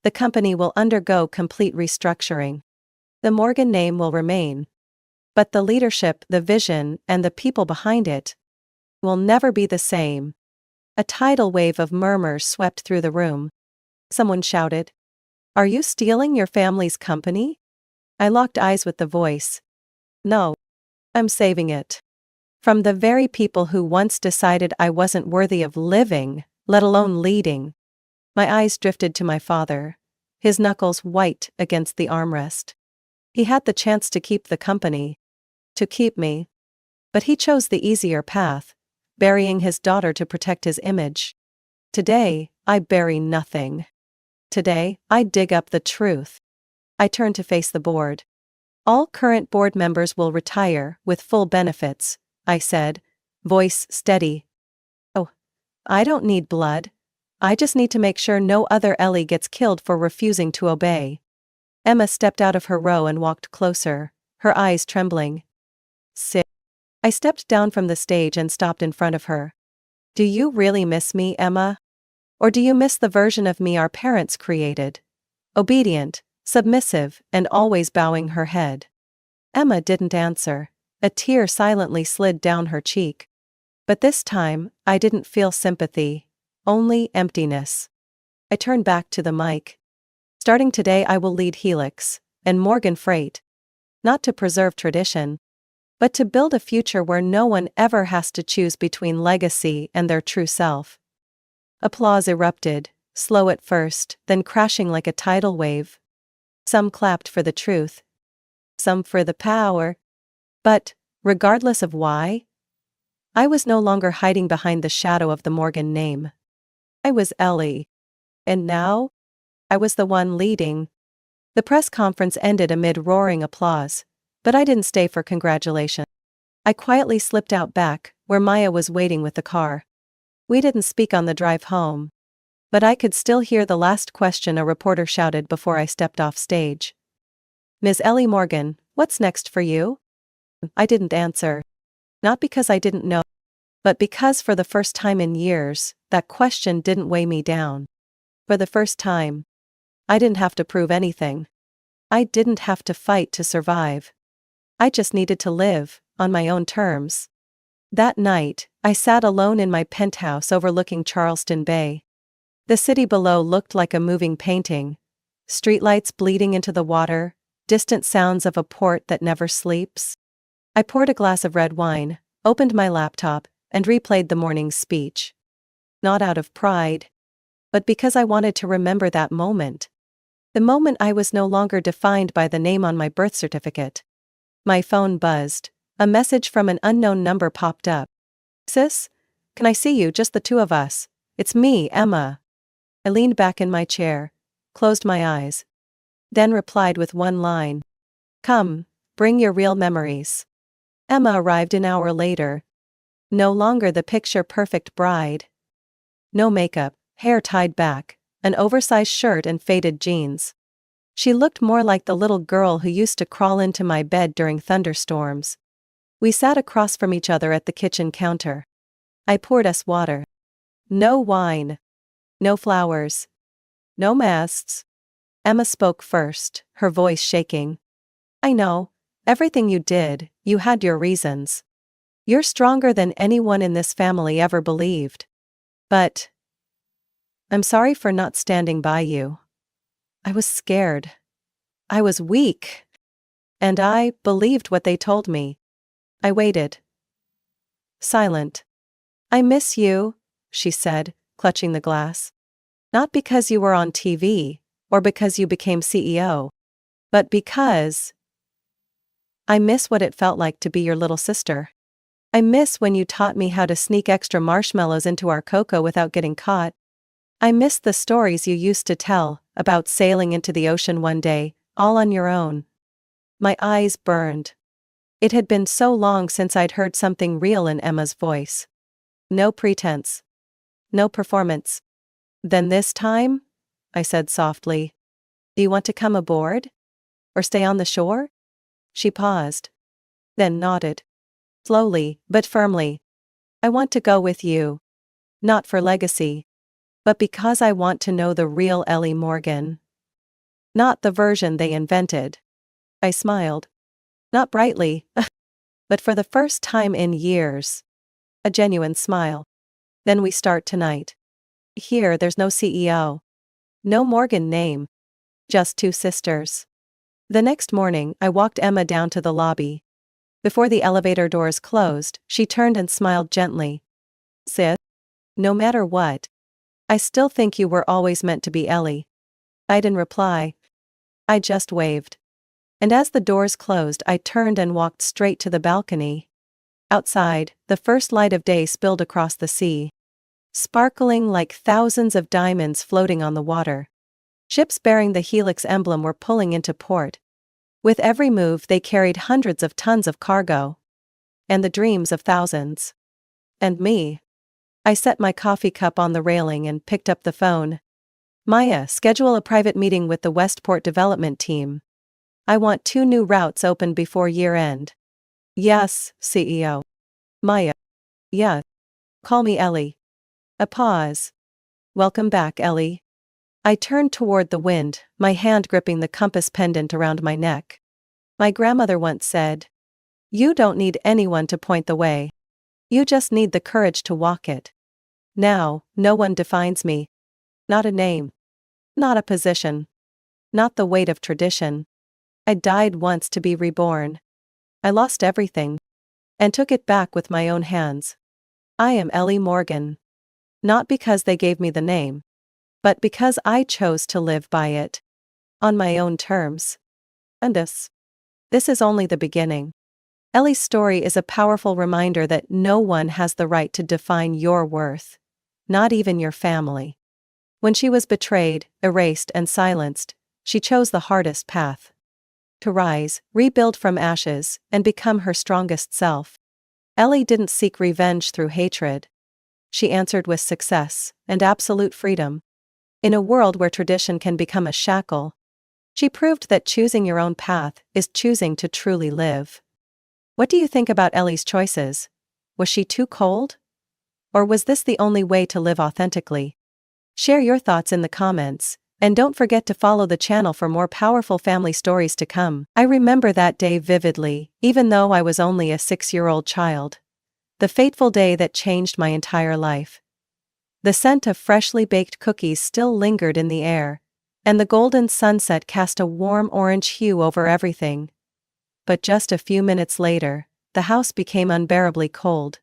The company will undergo complete restructuring. The Morgan name will remain, but the leadership, the vision, and the people behind it will never be the same. A tidal wave of murmurs swept through the room. Someone shouted, "Are you stealing your family's company?" I locked eyes with the voice. No, I'm saving it. From the very people who once decided I wasn't worthy of living, let alone leading. My eyes drifted to my father, his knuckles white against the armrest. He had the chance to keep the company, to keep me. But he chose the easier path, burying his daughter to protect his image. Today, I bury nothing. Today, I dig up the truth. I turned to face the board. All current board members will retire with full benefits, I said, voice steady. Oh, I don't need blood. I just need to make sure no other Ellie gets killed for refusing to obey. Emma stepped out of her row and walked closer, her eyes trembling. Sit. I stepped down from the stage and stopped in front of her. Do you really miss me, Emma? Or do you miss the version of me our parents created? Obedient, submissive, and always bowing her head. Emma didn't answer. A tear silently slid down her cheek. But this time, I didn't feel sympathy, only emptiness. I turned back to the mic. Starting today, I will lead Helix and Morgan Freight. Not to preserve tradition, but to build a future where no one ever has to choose between legacy and their true self. Applause erupted, slow at first, then crashing like a tidal wave. Some clapped for the truth, some for the power. But, regardless of why, I was no longer hiding behind the shadow of the Morgan name. I was Ellie. And now, I was the one leading. The press conference ended amid roaring applause, but I didn't stay for congratulations. I quietly slipped out back, where Maya was waiting with the car. We didn't speak on the drive home, but I could still hear the last question a reporter shouted before I stepped off stage. Ms. Ellie Morgan, what's next for you? I didn't answer. Not because I didn't know, but because for the first time in years, that question didn't weigh me down. For the first time, I didn't have to prove anything. I didn't have to fight to survive. I just needed to live, on my own terms. That night, I sat alone in my penthouse overlooking Charleston Bay. The city below looked like a moving painting. Streetlights bleeding into the water, distant sounds of a port that never sleeps. I poured a glass of red wine, opened my laptop, and replayed the morning's speech. Not out of pride, but because I wanted to remember that moment. The moment I was no longer defined by the name on my birth certificate. My phone buzzed. A message from an unknown number popped up. Sis? Can I see you, just the two of us? It's me, Emma. I leaned back in my chair, closed my eyes. Then replied with one line. Come, bring your real memories. Emma arrived an hour later. No longer the picture-perfect bride. No makeup, hair tied back, an oversized shirt and faded jeans. She looked more like the little girl who used to crawl into my bed during thunderstorms. We sat across from each other at the kitchen counter. I poured us water. No wine. No flowers. No masts. Emma spoke first, her voice shaking. I know. Everything you did, you had your reasons. You're stronger than anyone in this family ever believed. But I'm sorry for not standing by you. I was scared. I was weak. And I believed what they told me. I waited. Silent. I miss you, she said, clutching the glass. Not because you were on TV, or because you became CEO, but because I miss what it felt like to be your little sister. I miss when you taught me how to sneak extra marshmallows into our cocoa without getting caught. I miss the stories you used to tell about sailing into the ocean one day, all on your own. My eyes burned. It had been so long since I'd heard something real in Emma's voice. No pretense. No performance. Then this time? I said softly. Do you want to come aboard? Or stay on the shore? She paused. Then nodded. Slowly, but firmly. I want to go with you. Not for legacy. But because I want to know the real Ellie Morgan. Not the version they invented. I smiled. Not brightly, but for the first time in years. A genuine smile. Then we start tonight. Here there's no CEO. No Morgan name. Just two sisters. The next morning, I walked Emma down to the lobby. Before the elevator doors closed, she turned and smiled gently. Sis, no matter what, I still think you were always meant to be Ellie. I didn't reply. I just waved. And as the doors closed, I turned and walked straight to the balcony. Outside, the first light of day spilled across the sea, sparkling like thousands of diamonds floating on the water. Ships bearing the Helix emblem were pulling into port. With every move they carried hundreds of tons of cargo. And the dreams of thousands. And me. I set my coffee cup on the railing and picked up the phone. Maya, schedule a private meeting with the Westport development team. I want 2 new routes opened before year-end. Yes, CEO. Maya. Yes. Call me Ellie. A pause. Welcome back, Ellie. I turned toward the wind, my hand gripping the compass pendant around my neck. My grandmother once said, "You don't need anyone to point the way. You just need the courage to walk it." Now, no one defines me. Not a name. Not a position. Not the weight of tradition. I died once to be reborn. I lost everything. And took it back with my own hands. I am Ellie Morgan. Not because they gave me the name. But because I chose to live by it. On my own terms. And this is only the beginning. Ellie's story is a powerful reminder that no one has the right to define your worth. Not even your family. When she was betrayed, erased and silenced, she chose the hardest path. To rise, rebuild from ashes, and become her strongest self. Ellie didn't seek revenge through hatred. She answered with success and absolute freedom. In a world where tradition can become a shackle, she proved that choosing your own path is choosing to truly live. What do you think about Ellie's choices? Was she too cold? Or was this the only way to live authentically? Share your thoughts in the comments, and don't forget to follow the channel for more powerful family stories to come. I remember that day vividly, even though I was only a 6-year-old child. The fateful day that changed my entire life. The scent of freshly baked cookies still lingered in the air, and the golden sunset cast a warm orange hue over everything. But just a few minutes later, the house became unbearably cold.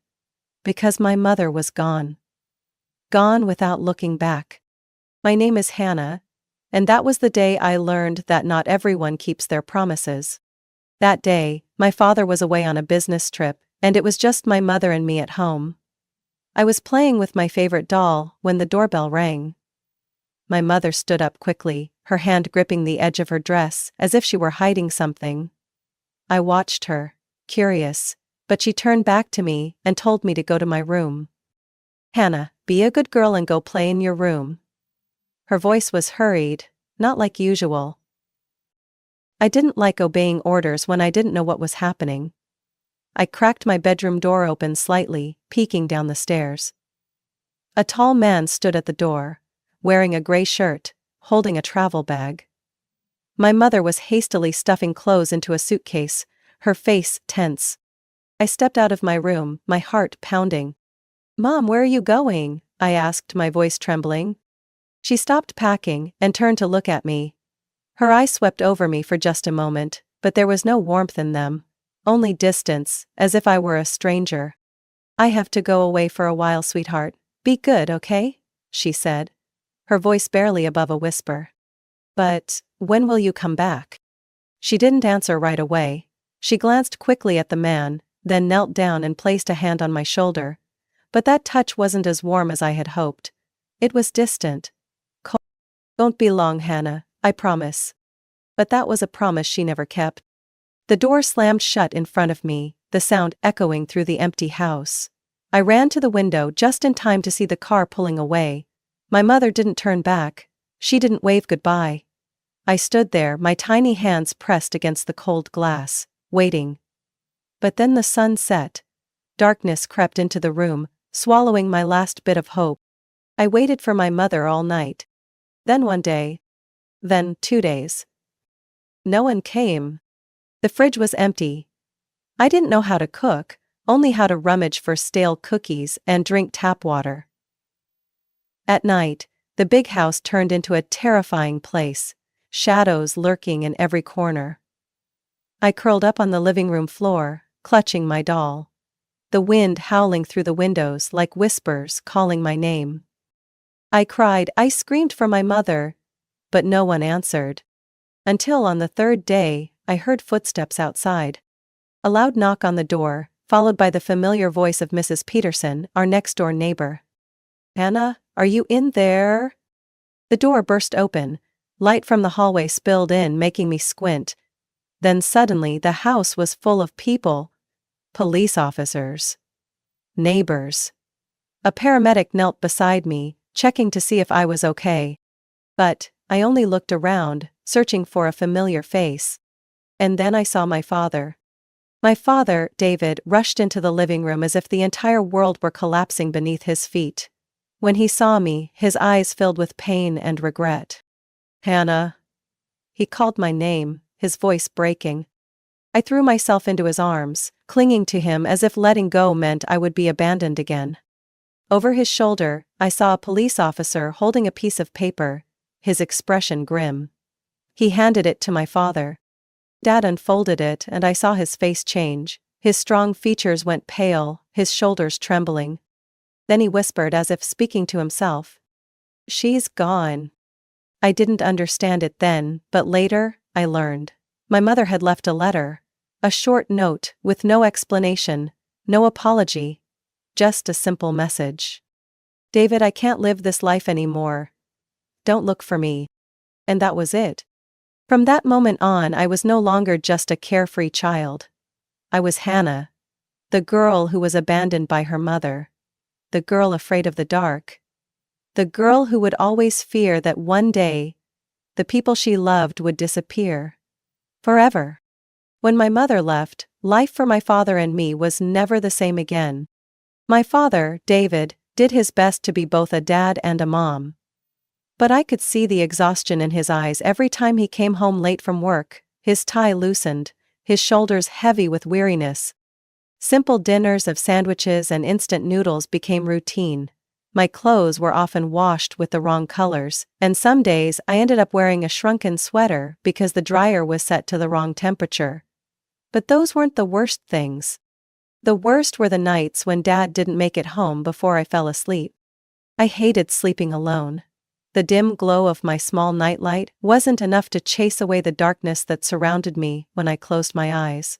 Because my mother was gone. Gone without looking back. My name is Hannah, and that was the day I learned that not everyone keeps their promises. That day, my father was away on a business trip, and it was just my mother and me at home. I was playing with my favorite doll when the doorbell rang. My mother stood up quickly, her hand gripping the edge of her dress as if she were hiding something. I watched her, curious, but she turned back to me and told me to go to my room. Hannah, be a good girl and go play in your room. Her voice was hurried, not like usual. I didn't like obeying orders when I didn't know what was happening. I cracked my bedroom door open slightly, peeking down the stairs. A tall man stood at the door, wearing a gray shirt, holding a travel bag. My mother was hastily stuffing clothes into a suitcase, her face tense. I stepped out of my room, my heart pounding. "Mom, where are you going?" I asked, my voice trembling. She stopped packing and turned to look at me. Her eyes swept over me for just a moment, but there was no warmth in them, only distance, as if I were a stranger. "I have to go away for a while, sweetheart. Be good, okay?" she said, her voice barely above a whisper. "But when will you come back?" She didn't answer right away. She glanced quickly at the man, then knelt down and placed a hand on my shoulder. But that touch wasn't as warm as I had hoped. It was distant. Cold. "Won't be long, Hannah, I promise." But that was a promise she never kept. The door slammed shut in front of me, the sound echoing through the empty house. I ran to the window just in time to see the car pulling away. My mother didn't turn back. She didn't wave goodbye. I stood there, my tiny hands pressed against the cold glass, waiting. But then the sun set. Darkness crept into the room, swallowing my last bit of hope. I waited for my mother all night. Then one day. Then 2 days. No one came. The fridge was empty. I didn't know how to cook, only how to rummage for stale cookies and drink tap water. At night, the big house turned into a terrifying place, shadows lurking in every corner. I curled up on the living room floor, clutching my doll. The wind howling through the windows like whispers calling my name. I cried, I screamed for my mother, but no one answered. Until on the 3rd day, I heard footsteps outside. A loud knock on the door, followed by the familiar voice of Mrs. Peterson, our next-door neighbor. "Hannah, are you in there?" The door burst open. Light from the hallway spilled in, making me squint. Then suddenly the house was full of people. Police officers. Neighbors. A paramedic knelt beside me, checking to see if I was okay. But I only looked around, searching for a familiar face. And then I saw my father. My father, David, rushed into the living room as if the entire world were collapsing beneath his feet. When he saw me, his eyes filled with pain and regret. "Hannah." He called my name, his voice breaking. I threw myself into his arms, clinging to him as if letting go meant I would be abandoned again. Over his shoulder, I saw a police officer holding a piece of paper, his expression grim. He handed it to my father. Dad unfolded it and I saw his face change. His strong features went pale, his shoulders trembling. Then he whispered as if speaking to himself. "She's gone." I didn't understand it then, but later, I learned. My mother had left a letter. A short note, with no explanation, no apology. Just a simple message. "David, I can't live this life anymore. Don't look for me." And that was it. From that moment on, I was no longer just a carefree child. I was Hannah. The girl who was abandoned by her mother. The girl afraid of the dark. The girl who would always fear that one day, the people she loved would disappear. Forever. When my mother left, life for my father and me was never the same again. My father, David, did his best to be both a dad and a mom. But I could see the exhaustion in his eyes every time he came home late from work, his tie loosened, his shoulders heavy with weariness. Simple dinners of sandwiches and instant noodles became routine. My clothes were often washed with the wrong colors, and some days I ended up wearing a shrunken sweater because the dryer was set to the wrong temperature. But those weren't the worst things. The worst were the nights when Dad didn't make it home before I fell asleep. I hated sleeping alone. The dim glow of my small nightlight wasn't enough to chase away the darkness that surrounded me when I closed my eyes.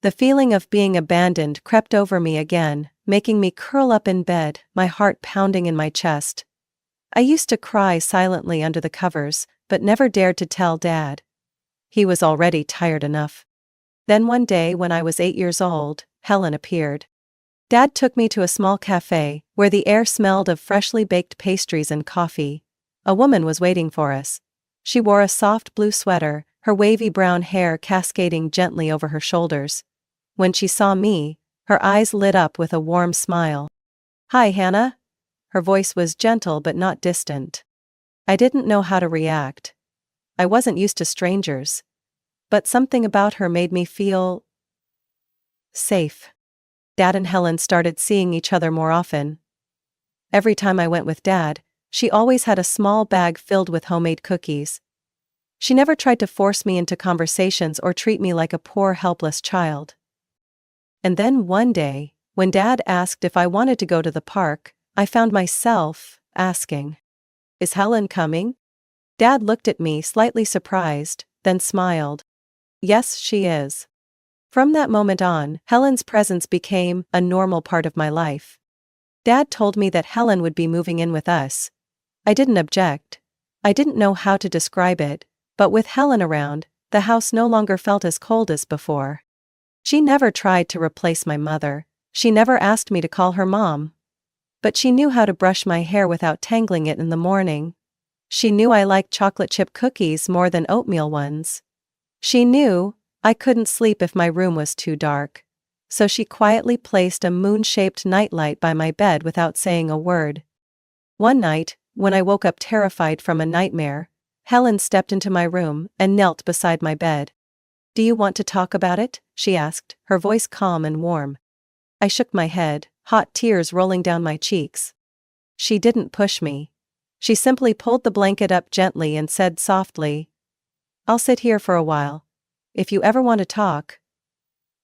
The feeling of being abandoned crept over me again, making me curl up in bed, my heart pounding in my chest. I used to cry silently under the covers, but never dared to tell Dad. He was already tired enough. Then one day when I was 8 years old, Helen appeared. Dad took me to a small cafe, where the air smelled of freshly baked pastries and coffee. A woman was waiting for us. She wore a soft blue sweater, her wavy brown hair cascading gently over her shoulders. When she saw me, her eyes lit up with a warm smile. "Hi, Hannah." Her voice was gentle but not distant. I didn't know how to react. I wasn't used to strangers. But something about her made me feel safe. Dad and Helen started seeing each other more often. Every time I went with Dad, she always had a small bag filled with homemade cookies. She never tried to force me into conversations or treat me like a poor, helpless child. And then one day, when Dad asked if I wanted to go to the park, I found myself asking, "Is Helen coming?" Dad looked at me slightly surprised, then smiled. "Yes, she is." From that moment on, Helen's presence became a normal part of my life. Dad told me that Helen would be moving in with us. I didn't object. I didn't know how to describe it, but with Helen around, the house no longer felt as cold as before. She never tried to replace my mother. She never asked me to call her mom. But she knew how to brush my hair without tangling it in the morning. She knew I liked chocolate chip cookies more than oatmeal ones. She knew I couldn't sleep if my room was too dark. So she quietly placed a moon-shaped nightlight by my bed without saying a word. One night, when I woke up terrified from a nightmare, Helen stepped into my room and knelt beside my bed. "Do you want to talk about it?" she asked, her voice calm and warm. I shook my head, hot tears rolling down my cheeks. She didn't push me. She simply pulled the blanket up gently and said softly, "I'll sit here for a while. If you ever want to talk,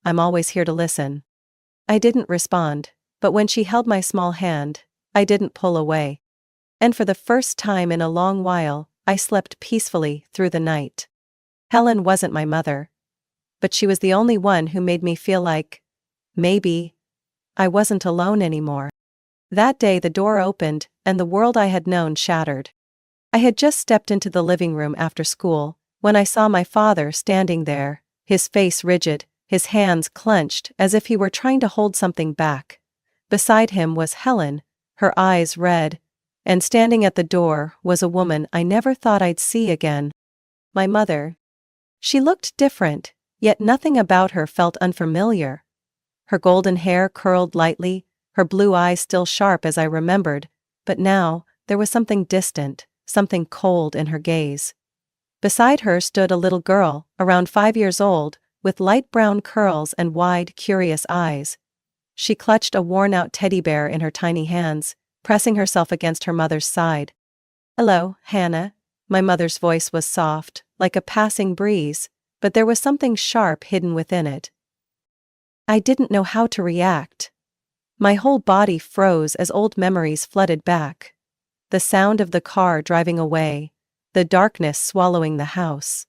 I'm always here to listen." I didn't respond, but when she held my small hand, I didn't pull away. And for the first time in a long while, I slept peacefully through the night. Helen wasn't my mother. But she was the only one who made me feel like, maybe, I wasn't alone anymore. That day the door opened, and the world I had known shattered. I had just stepped into the living room after school, when I saw my father standing there, his face rigid, his hands clenched as if he were trying to hold something back. Beside him was Helen, her eyes red, and standing at the door was a woman I never thought I'd see again. My mother. She looked different, yet nothing about her felt unfamiliar. Her golden hair curled lightly, her blue eyes still sharp as I remembered, but now, there was something distant, something cold in her gaze. Beside her stood a little girl, around 5 years old, with light brown curls and wide, curious eyes. She clutched a worn-out teddy bear in her tiny hands, pressing herself against her mother's side. "Hello, Hannah." My mother's voice was soft, like a passing breeze, but there was something sharp hidden within it. I didn't know how to react. My whole body froze as old memories flooded back. The sound of the car driving away, the darkness swallowing the house,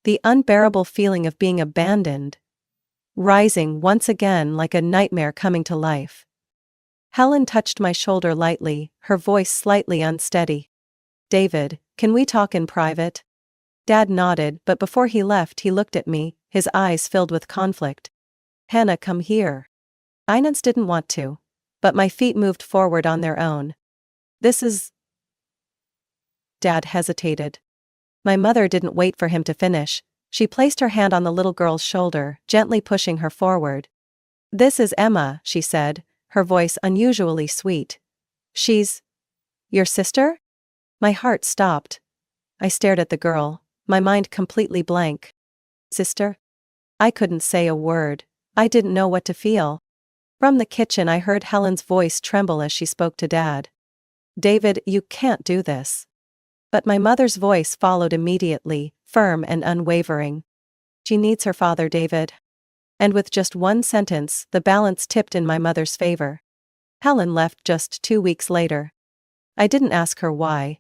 the unbearable feeling of being abandoned, rising once again like a nightmare coming to life. Helen touched my shoulder lightly, her voice slightly unsteady. "David, can we talk in private?" Dad nodded, but before he left he looked at me, his eyes filled with conflict. "Hannah, come here." Inans didn't want to, but my feet moved forward on their own. "This is..." Dad hesitated. My mother didn't wait for him to finish. She placed her hand on the little girl's shoulder, gently pushing her forward. "This is Emma," she said, her voice unusually sweet. "She's... your sister?" My heart stopped. I stared at the girl, my mind completely blank. "Sister?" I couldn't say a word. I didn't know what to feel. From the kitchen I heard Helen's voice tremble as she spoke to Dad. "David, you can't do this." But my mother's voice followed immediately, firm and unwavering. "She needs her father, David." And with just one sentence, the balance tipped in my mother's favor. Helen left just 2 weeks later. I didn't ask her why.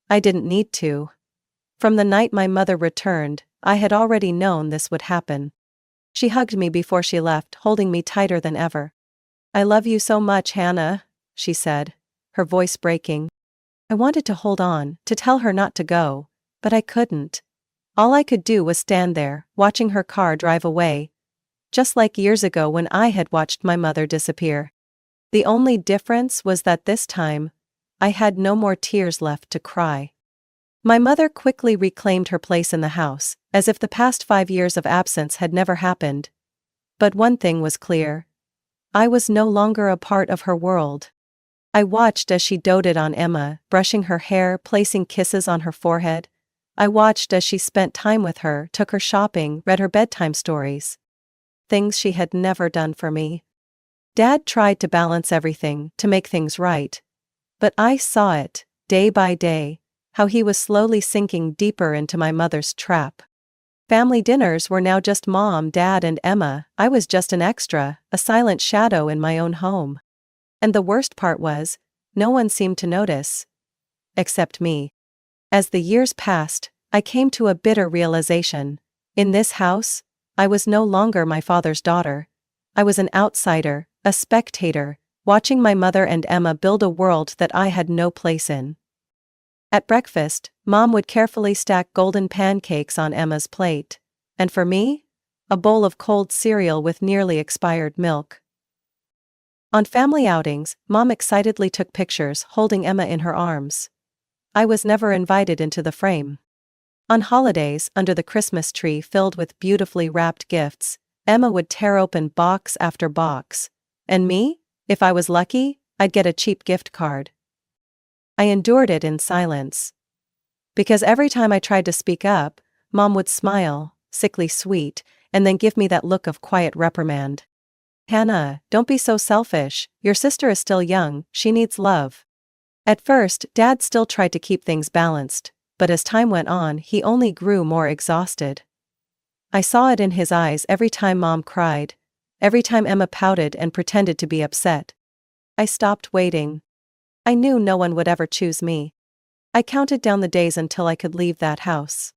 I didn't need to. From the night my mother returned, I had already known this would happen. She hugged me before she left, holding me tighter than ever. "I love you so much, Hannah," she said, her voice breaking. I wanted to hold on, to tell her not to go, but I couldn't. All I could do was stand there, watching her car drive away. Just like years ago when I had watched my mother disappear. The only difference was that this time, I had no more tears left to cry. My mother quickly reclaimed her place in the house, as if the past 5 years of absence had never happened. But one thing was clear. I was no longer a part of her world. I watched as she doted on Emma, brushing her hair, placing kisses on her forehead. I watched as she spent time with her, took her shopping, read her bedtime stories. Things she had never done for me. Dad tried to balance everything, to make things right. But I saw it, day by day, how he was slowly sinking deeper into my mother's trap. Family dinners were now just Mom, Dad, and Emma. I was just an extra, a silent shadow in my own home. And the worst part was, no one seemed to notice. Except me. As the years passed, I came to a bitter realization. In this house, I was no longer my father's daughter. I was an outsider, a spectator, watching my mother and Emma build a world that I had no place in. At breakfast, Mom would carefully stack golden pancakes on Emma's plate. And for me? A bowl of cold cereal with nearly expired milk. On family outings, Mom excitedly took pictures, holding Emma in her arms. I was never invited into the frame. On holidays, under the Christmas tree filled with beautifully wrapped gifts, Emma would tear open box after box. And me? If I was lucky, I'd get a cheap gift card. I endured it in silence. Because every time I tried to speak up, Mom would smile, sickly sweet, and then give me that look of quiet reprimand. Hannah, don't be so selfish, your sister is still young, she needs love. At first, Dad still tried to keep things balanced, but as time went on, he only grew more exhausted. I saw it in his eyes every time Mom cried, every time Emma pouted and pretended to be upset. I stopped waiting. I knew no one would ever choose me. I counted down the days until I could leave that house.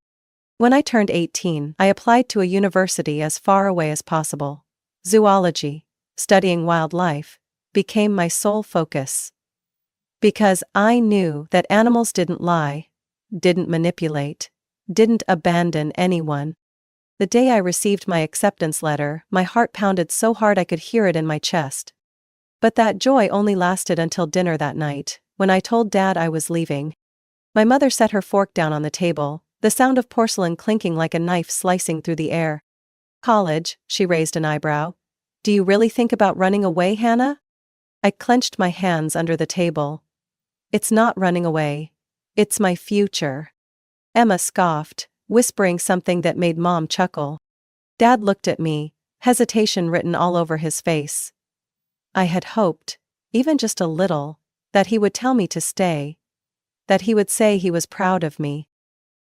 When I turned 18, I applied to a university as far away as possible. Zoology, studying wildlife, became my sole focus. Because I knew that animals didn't lie, didn't manipulate, didn't abandon anyone. The day I received my acceptance letter, my heart pounded so hard I could hear it in my chest. But that joy only lasted until dinner that night, when I told Dad I was leaving. My mother set her fork down on the table, the sound of porcelain clinking like a knife slicing through the air. College, she raised an eyebrow. Do you really think about running away, Hannah? I clenched my hands under the table. It's not running away. It's my future. Emma scoffed, whispering something that made Mom chuckle. Dad looked at me, hesitation written all over his face. I had hoped, even just a little, that he would tell me to stay. That he would say he was proud of me.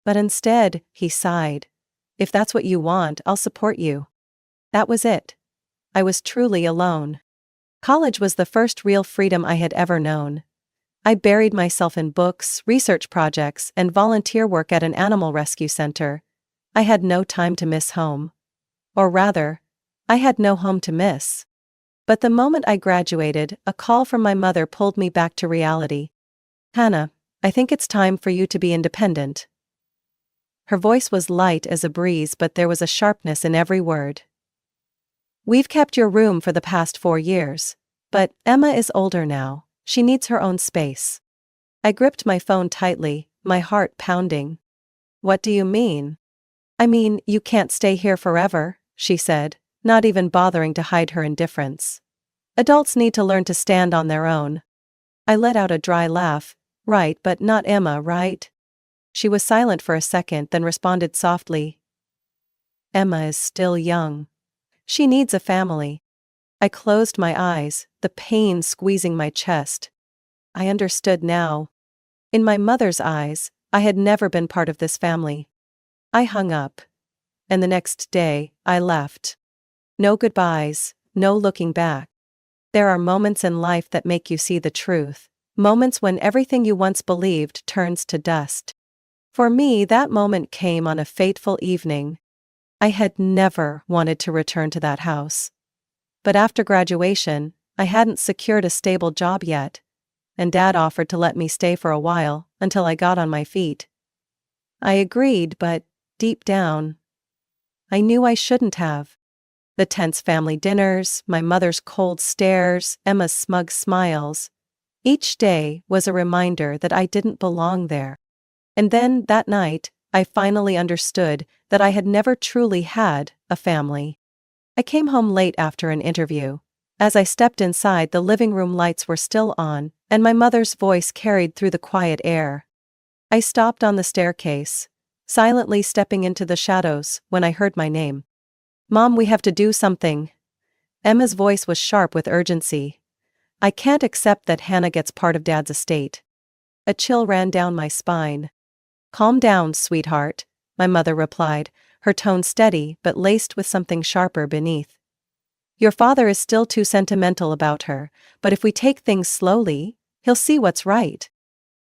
But instead, he sighed. If that's what you want, I'll support you. That was it. I was truly alone. College was the first real freedom I had ever known. I buried myself in books, research projects, and volunteer work at an animal rescue center. I had no time to miss home. Or rather, I had no home to miss. But the moment I graduated, a call from my mother pulled me back to reality. Hannah, I think it's time for you to be independent. Her voice was light as a breeze, but there was a sharpness in every word. We've kept your room for the past 4 years. But Emma is older now. She needs her own space. I gripped my phone tightly, my heart pounding. What do you mean? I mean, you can't stay here forever, she said, not even bothering to hide her indifference. Adults need to learn to stand on their own. I let out a dry laugh. Right, but not Emma, right? She was silent for a second, then responded softly. Emma is still young. She needs a family. I closed my eyes, the pain squeezing my chest. I understood now. In my mother's eyes, I had never been part of this family. I hung up. And the next day, I left. No goodbyes, no looking back. There are moments in life that make you see the truth. Moments when everything you once believed turns to dust. For me, that moment came on a fateful evening. I had never wanted to return to that house. But after graduation, I hadn't secured a stable job yet, and Dad offered to let me stay for a while, until I got on my feet. I agreed, but, deep down, I knew I shouldn't have. The tense family dinners, my mother's cold stares, Emma's smug smiles. Each day was a reminder that I didn't belong there. And then, that night, I finally understood that I had never truly had a family. I came home late after an interview. As I stepped inside, the living room lights were still on, and my mother's voice carried through the quiet air. I stopped on the staircase, silently stepping into the shadows, when I heard my name. "Mom, we have to do something." Emma's voice was sharp with urgency. "I can't accept that Hannah gets part of Dad's estate." A chill ran down my spine. "Calm down, sweetheart," my mother replied, her tone steady but laced with something sharper beneath. "Your father is still too sentimental about her, but if we take things slowly, he'll see what's right.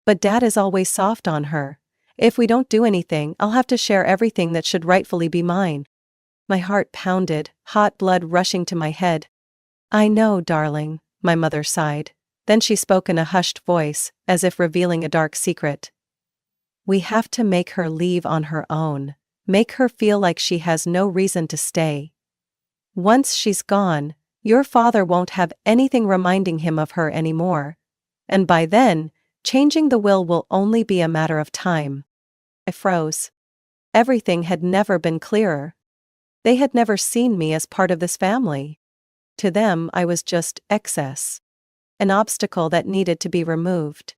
But Dad is always soft on her. If we don't do anything, I'll have to share everything that should rightfully be mine." My heart pounded, hot blood rushing to my head. "I know, darling," my mother sighed. Then she spoke in a hushed voice, as if revealing a dark secret. "We have to make her leave on her own. Make her feel like she has no reason to stay. Once she's gone, your father won't have anything reminding him of her anymore. And by then, changing the will only be a matter of time." I froze. Everything had never been clearer. They had never seen me as part of this family. To them, I was just excess. An obstacle that needed to be removed.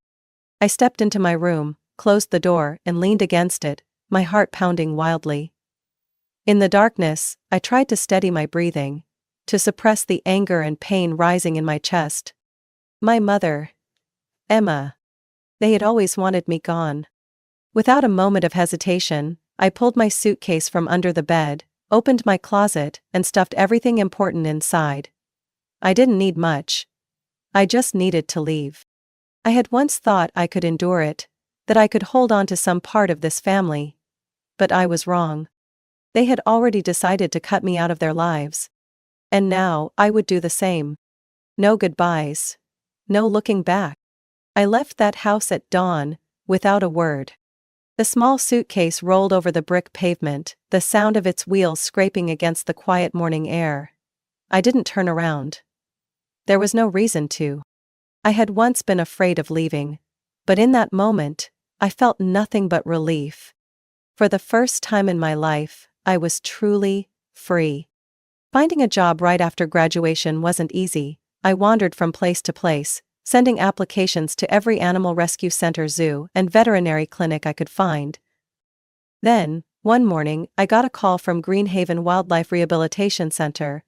I stepped into my room, closed the door, and leaned against it, my heart pounding wildly. In the darkness, I tried to steady my breathing, to suppress the anger and pain rising in my chest. My mother, Emma. They had always wanted me gone. Without a moment of hesitation, I pulled my suitcase from under the bed, opened my closet, and stuffed everything important inside. I didn't need much. I just needed to leave. I had once thought I could endure it, that I could hold on to some part of this family. But I was wrong. They had already decided to cut me out of their lives. And now, I would do the same. No goodbyes. No looking back. I left that house at dawn, without a word. The small suitcase rolled over the brick pavement, the sound of its wheels scraping against the quiet morning air. I didn't turn around. There was no reason to. I had once been afraid of leaving. But in that moment, I felt nothing but relief. For the first time in my life, I was truly free. Finding a job right after graduation wasn't easy. I wandered from place to place, sending applications to every animal rescue center, zoo, and veterinary clinic I could find. Then, one morning, I got a call from Greenhaven Wildlife Rehabilitation Center.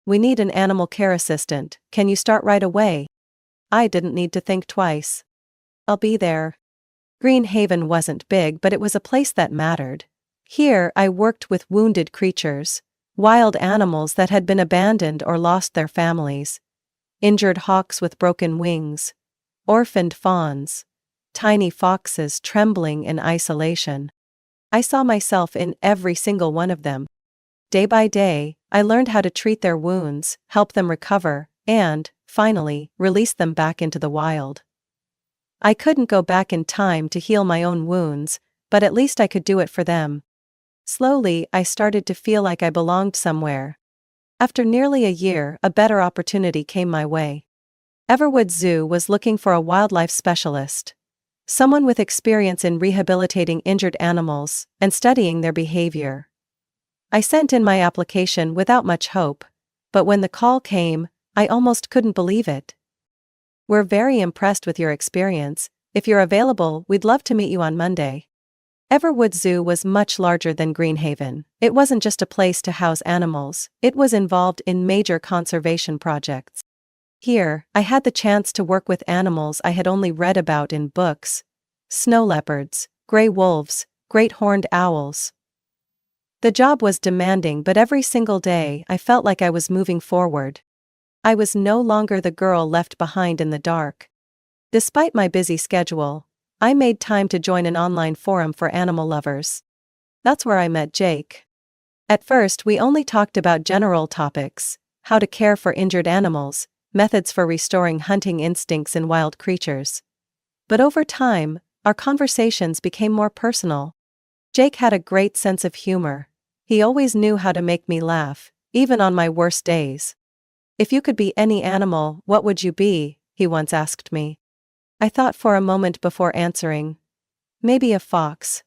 "We need an animal care assistant. Can you start right away?" I didn't need to think twice. "I'll be there." Greenhaven wasn't big, but it was a place that mattered. Here, I worked with wounded creatures, wild animals that had been abandoned or lost their families, injured hawks with broken wings, orphaned fawns, tiny foxes trembling in isolation. I saw myself in every single one of them. Day by day, I learned how to treat their wounds, help them recover, and, finally, release them back into the wild. I couldn't go back in time to heal my own wounds, but at least I could do it for them. Slowly, I started to feel like I belonged somewhere. After nearly a year, a better opportunity came my way. Everwood Zoo was looking for a wildlife specialist. Someone with experience in rehabilitating injured animals and studying their behavior. I sent in my application without much hope, but when the call came, I almost couldn't believe it. "We're very impressed with your experience. If you're available, we'd love to meet you on Monday." Everwood Zoo was much larger than Greenhaven. It wasn't just a place to house animals, it was involved in major conservation projects. Here, I had the chance to work with animals I had only read about in books: snow leopards, gray wolves, great horned owls. The job was demanding, but every single day I felt like I was moving forward. I was no longer the girl left behind in the dark. Despite my busy schedule, I made time to join an online forum for animal lovers. That's where I met Jake. At first, we only talked about general topics: how to care for injured animals, methods for restoring hunting instincts in wild creatures. But over time, our conversations became more personal. Jake had a great sense of humor. He always knew how to make me laugh, even on my worst days. "If you could be any animal, what would you be?" he once asked me. I thought for a moment before answering. Maybe a fox.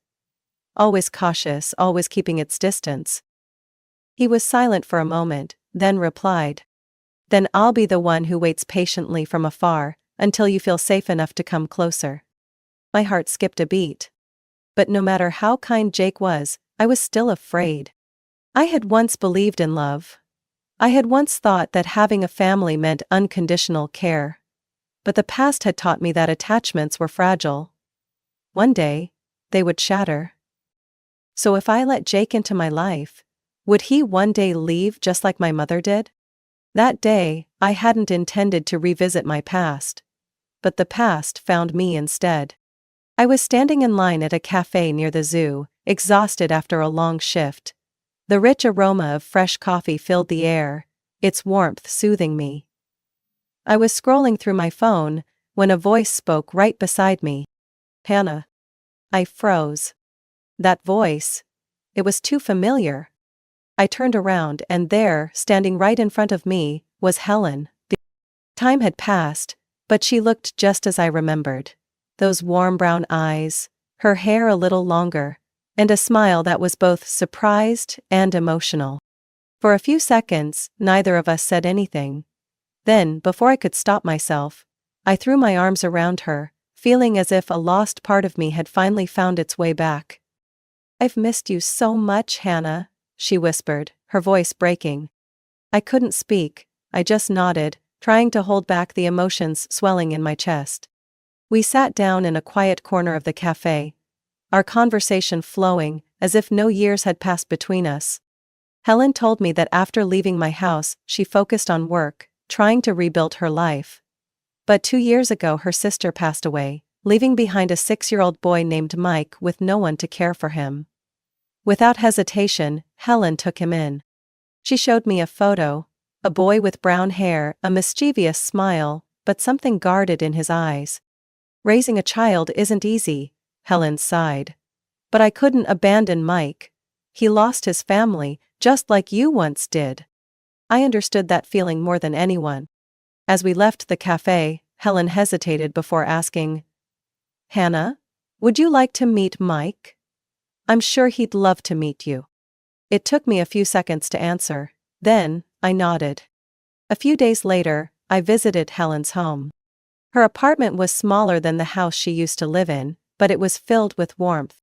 Always cautious, always keeping its distance. He was silent for a moment, then replied, Then I'll be the one who waits patiently from afar, until you feel safe enough to come closer. My heart skipped a beat. But no matter how kind Jake was, I was still afraid. I had once believed in love. I had once thought that having a family meant unconditional care. But the past had taught me that attachments were fragile. One day, they would shatter. So if I let Jake into my life, would he one day leave just like my mother did? That day, I hadn't intended to revisit my past. But the past found me instead. I was standing in line at a cafe near the zoo, exhausted after a long shift. The rich aroma of fresh coffee filled the air, its warmth soothing me. I was scrolling through my phone, when a voice spoke right beside me. Hannah. I froze. That voice. It was too familiar. I turned around and there, standing right in front of me, was Helen. Time had passed, but she looked just as I remembered. Those warm brown eyes, her hair a little longer, and a smile that was both surprised and emotional. For a few seconds, neither of us said anything. Then, before I could stop myself, I threw my arms around her, feeling as if a lost part of me had finally found its way back. "I've missed you so much, Hannah," she whispered, her voice breaking. I couldn't speak, I just nodded, trying to hold back the emotions swelling in my chest. We sat down in a quiet corner of the cafe, our conversation flowing, as if no years had passed between us. Helen told me that after leaving my house, she focused on work, trying to rebuild her life. But 2 years ago her sister passed away, leaving behind a 6-year-old boy named Mike with no one to care for him. Without hesitation, Helen took him in. She showed me a photo, a boy with brown hair, a mischievous smile, but something guarded in his eyes. "Raising a child isn't easy," Helen sighed. "But I couldn't abandon Mike. He lost his family, just like you once did." I understood that feeling more than anyone. As we left the cafe, Helen hesitated before asking, "Hannah, would you like to meet Mike? I'm sure he'd love to meet you." It took me a few seconds to answer. Then, I nodded. A few days later, I visited Helen's home. Her apartment was smaller than the house she used to live in, but it was filled with warmth.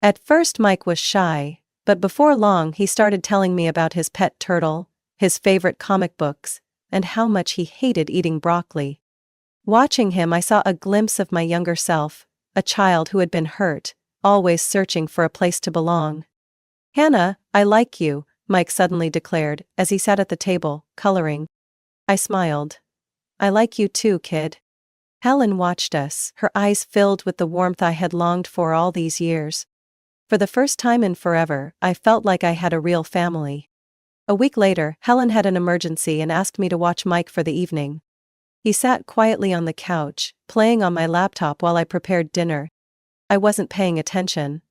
At first Mike was shy, but before long he started telling me about his pet turtle, his favorite comic books, and how much he hated eating broccoli. Watching him I saw a glimpse of my younger self, a child who had been hurt, always searching for a place to belong. "Hannah, I like you," Mike suddenly declared, as he sat at the table, coloring. I smiled. "I like you too, kid." Helen watched us, her eyes filled with the warmth I had longed for all these years. For the first time in forever, I felt like I had a real family. A week later, Helen had an emergency and asked me to watch Mike for the evening. He sat quietly on the couch, playing on my laptop while I prepared dinner. I wasn't paying attention.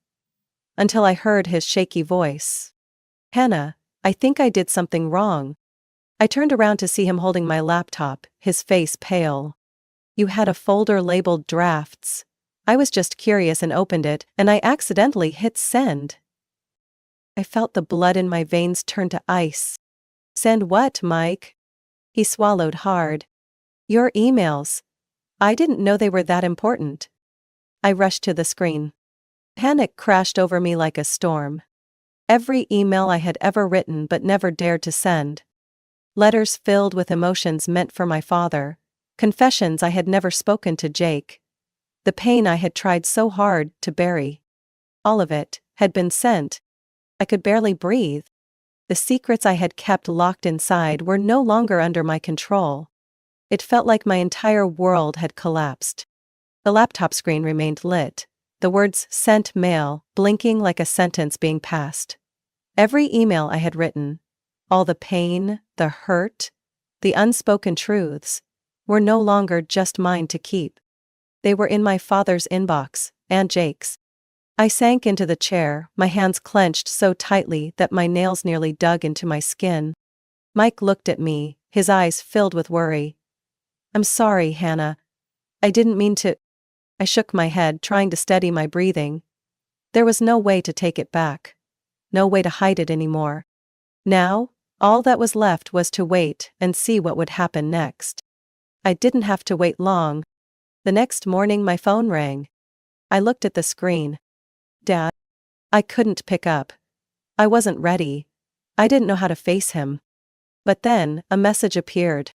Until I heard his shaky voice. "Hannah, I think I did something wrong." I turned around to see him holding my laptop, his face pale. "You had a folder labeled drafts. I was just curious and opened it, and I accidentally hit send." I felt the blood in my veins turn to ice. "Send what, Mike?" He swallowed hard. "Your emails. I didn't know they were that important." I rushed to the screen. Panic crashed over me like a storm. Every email I had ever written but never dared to send. Letters filled with emotions meant for my father. Confessions I had never spoken to Jake. The pain I had tried so hard to bury. All of it had been sent. I could barely breathe. The secrets I had kept locked inside were no longer under my control. It felt like my entire world had collapsed. The laptop screen remained lit, the words "sent mail" blinking like a sentence being passed. Every email I had written, all the pain, the hurt, the unspoken truths, were no longer just mine to keep. They were in my father's inbox, and Jake's. I sank into the chair, my hands clenched so tightly that my nails nearly dug into my skin. Mike looked at me, his eyes filled with worry. "I'm sorry, Hannah. I didn't mean to." I shook my head, trying to steady my breathing. There was no way to take it back. No way to hide it anymore. Now, All that was left was to wait and see what would happen next. I didn't have to wait long. The next morning my phone rang. I looked at the screen. Dad? I couldn't pick up. I wasn't ready. I didn't know how to face him. But then, a message appeared.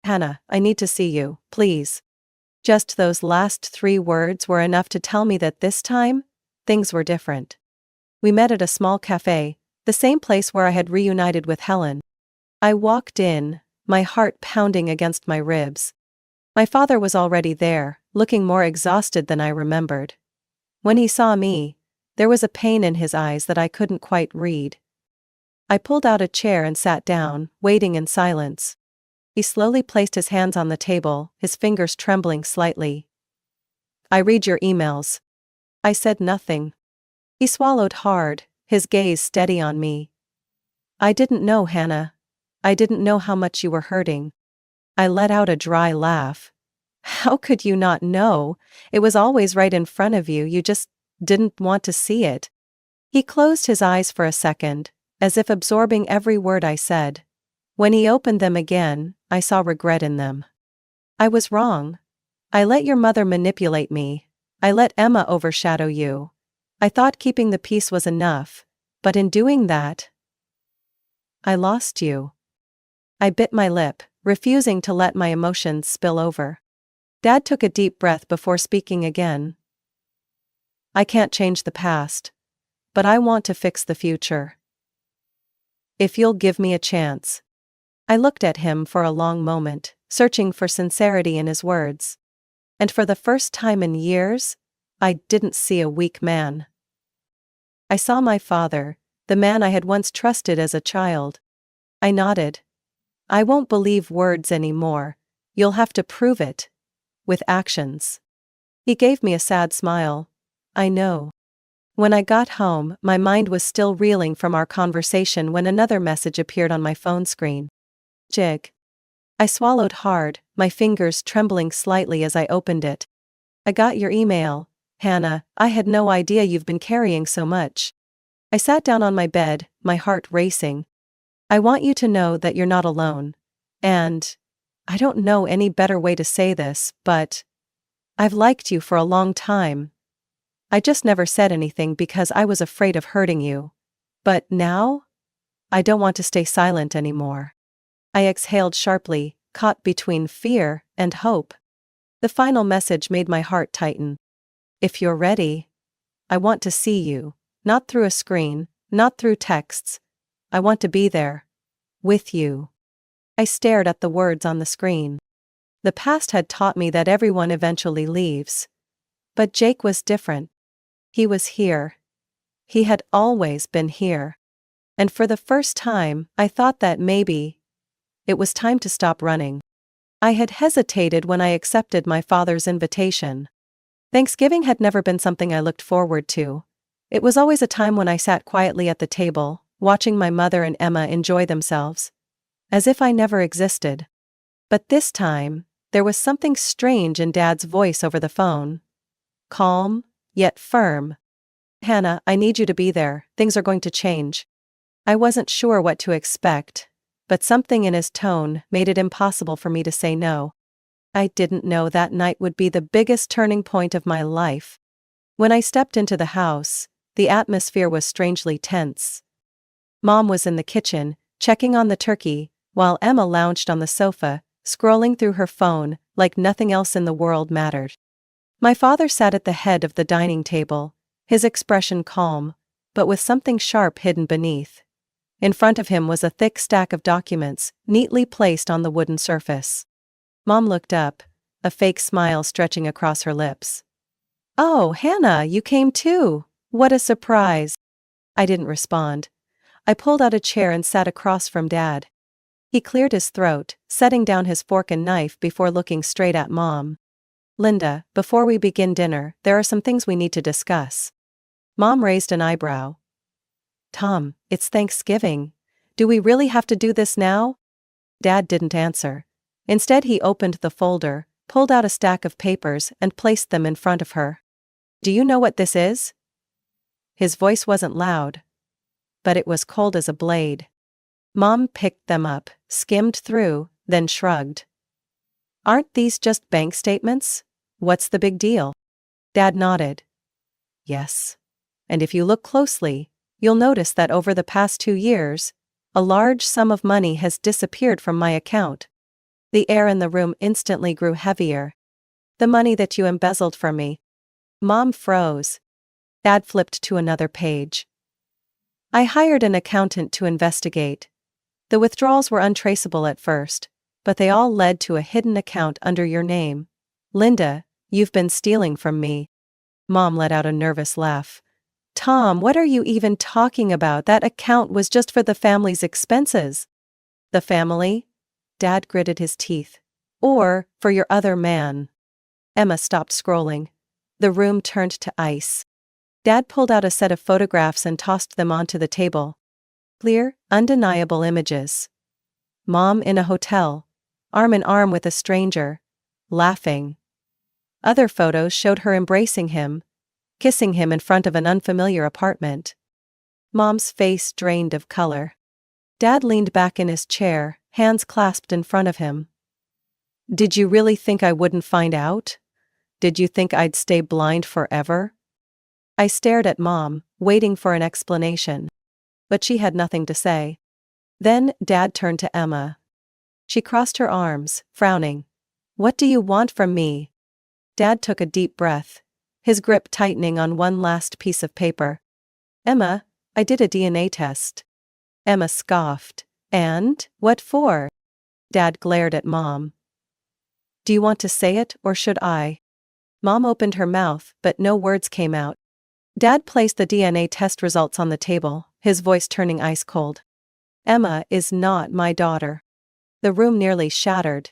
Hannah, I need to see you, please. Just those last 3 words were enough to tell me that this time, things were different. We met at a small cafe, the same place where I had reunited with Helen. I walked in, my heart pounding against my ribs. My father was already there, looking more exhausted than I remembered. When he saw me, there was a pain in his eyes that I couldn't quite read. I pulled out a chair and sat down, waiting in silence. He slowly placed his hands on the table, his fingers trembling slightly. I read your emails. I said nothing. He swallowed hard, his gaze steady on me. I didn't know, Hannah. I didn't know how much you were hurting. I let out a dry laugh. How could you not know? It was always right in front of you, you just didn't want to see it. He closed his eyes for a second, as if absorbing every word I said. When he opened them again, I saw regret in them. I was wrong. I let your mother manipulate me. I let Emma overshadow you. I thought keeping the peace was enough, but in doing that, I lost you. I bit my lip, refusing to let my emotions spill over. Dad took a deep breath before speaking again. I can't change the past, but I want to fix the future. If you'll give me a chance. I looked at him for a long moment, searching for sincerity in his words. And for the first time in years, I didn't see a weak man. I saw my father, the man I had once trusted as a child. I nodded. I won't believe words anymore. You'll have to prove it. With actions. He gave me a sad smile. I know. When I got home, my mind was still reeling from our conversation when another message appeared on my phone screen. Jig. I swallowed hard, my fingers trembling slightly as I opened it. I got your email, Hannah. I had no idea you've been carrying so much. I sat down on my bed, my heart racing. I want you to know that you're not alone. And I don't know any better way to say this, but I've liked you for a long time. I just never said anything because I was afraid of hurting you. But now, I don't want to stay silent anymore. I exhaled sharply, caught between fear and hope. The final message made my heart tighten. If you're ready, I want to see you, not through a screen, not through texts. I want to be there. With you. I stared at the words on the screen. The past had taught me that everyone eventually leaves. But Jake was different. He was here. He had always been here. And for the first time, I thought that maybe it was time to stop running. I had hesitated when I accepted my father's invitation. Thanksgiving had never been something I looked forward to. It was always a time when I sat quietly at the table, watching my mother and Emma enjoy themselves. As if I never existed. But this time, there was something strange in Dad's voice over the phone. Calm, yet firm. Hannah, I need you to be there, things are going to change. I wasn't sure what to expect, but something in his tone made it impossible for me to say no. I didn't know that night would be the biggest turning point of my life. When I stepped into the house, the atmosphere was strangely tense. Mom was in the kitchen, checking on the turkey, while Emma lounged on the sofa, scrolling through her phone, like nothing else in the world mattered. My father sat at the head of the dining table, his expression calm, but with something sharp hidden beneath. In front of him was a thick stack of documents, neatly placed on the wooden surface. Mom looked up, a fake smile stretching across her lips. Oh, Hannah, you came too! What a surprise! I didn't respond. I pulled out a chair and sat across from Dad. He cleared his throat, setting down his fork and knife before looking straight at Mom. Linda, before we begin dinner, there are some things we need to discuss. Mom raised an eyebrow. Tom, it's Thanksgiving. Do we really have to do this now? Dad didn't answer. Instead, he opened the folder, pulled out a stack of papers, and placed them in front of her. Do you know what this is? His voice wasn't loud, but it was cold as a blade. Mom picked them up, skimmed through, then shrugged. Aren't these just bank statements? What's the big deal? Dad nodded. Yes. And if you look closely, you'll notice that over the past 2 years, a large sum of money has disappeared from my account. The air in the room instantly grew heavier. The money that you embezzled from me. Mom froze. Dad flipped to another page. I hired an accountant to investigate. The withdrawals were untraceable at first, but they all led to a hidden account under your name. Linda, you've been stealing from me. Mom let out a nervous laugh. Tom, what are you even talking about? That account was just for the family's expenses. The family? Dad gritted his teeth. Or for your other man. Emma stopped scrolling. The room turned to ice. Dad pulled out a set of photographs and tossed them onto the table. Clear, undeniable images. Mom in a hotel, arm in arm with a stranger, laughing. Other photos showed her embracing him, kissing him in front of an unfamiliar apartment. Mom's face drained of color. Dad leaned back in his chair, hands clasped in front of him. Did you really think I wouldn't find out? Did you think I'd stay blind forever? I stared at Mom, waiting for an explanation. But she had nothing to say. Then Dad turned to Emma. She crossed her arms, frowning. What do you want from me? Dad took a deep breath, his grip tightening on one last piece of paper. Emma, I did a DNA test. Emma scoffed. And? What for? Dad glared at Mom. Do you want to say it, or should I? Mom opened her mouth, but no words came out. Dad placed the DNA test results on the table, his voice turning ice cold. Emma is not my daughter. The room nearly shattered.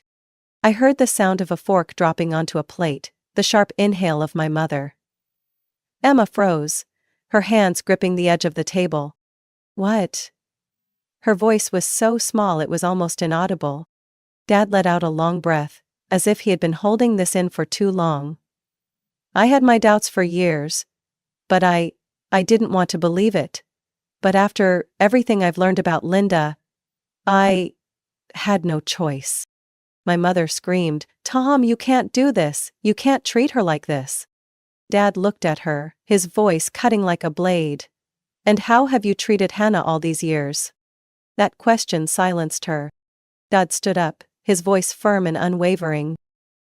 I heard the sound of a fork dropping onto a plate, the sharp inhale of my mother. Emma froze, her hands gripping the edge of the table. What? Her voice was so small it was almost inaudible. Dad let out a long breath, as if he had been holding this in for too long. I had my doubts for years, but I didn't want to believe it. But after everything I've learned about Linda, I had no choice. My mother screamed, Tom, you can't do this, you can't treat her like this. Dad looked at her, his voice cutting like a blade. And how have you treated Hannah all these years? That question silenced her. Dad stood up, his voice firm and unwavering.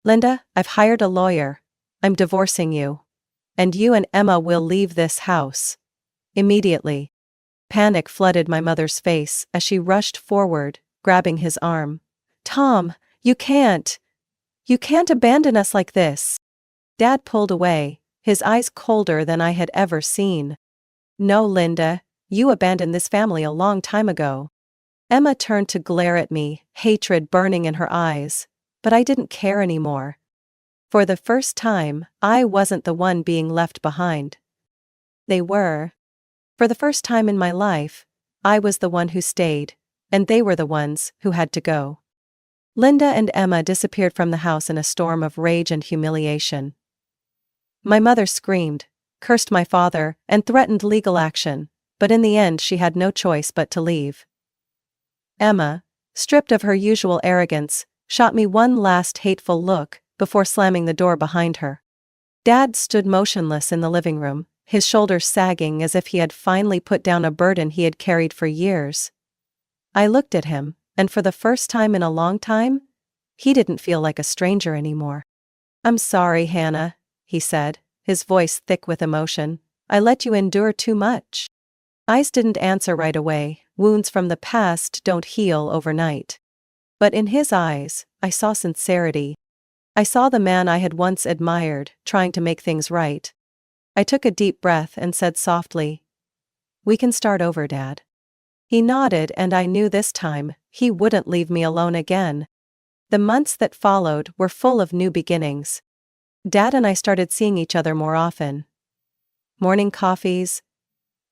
Linda, I've hired a lawyer. I'm divorcing you. And you and Emma will leave this house. Immediately. Panic flooded my mother's face as she rushed forward, grabbing his arm. Tom, you can't abandon us like this. Dad pulled away, his eyes colder than I had ever seen. No, Linda, you abandoned this family a long time ago. Emma turned to glare at me, hatred burning in her eyes, but I didn't care anymore. For the first time, I wasn't the one being left behind. They were. For the first time in my life, I was the one who stayed, and they were the ones who had to go. Linda and Emma disappeared from the house in a storm of rage and humiliation. My mother screamed, cursed my father, and threatened legal action, but in the end she had no choice but to leave. Emma, stripped of her usual arrogance, shot me one last hateful look before slamming the door behind her. Dad stood motionless in the living room, his shoulders sagging as if he had finally put down a burden he had carried for years. I looked at him, and for the first time in a long time, he didn't feel like a stranger anymore. I'm sorry, Hannah, he said, his voice thick with emotion. I let you endure too much. Eyes didn't answer right away. Wounds from the past don't heal overnight. But in his eyes, I saw sincerity. I saw the man I had once admired, trying to make things right. I took a deep breath and said softly, "We can start over, Dad." He nodded, and I knew this time, he wouldn't leave me alone again. The months that followed were full of new beginnings. Dad and I started seeing each other more often. Morning coffees,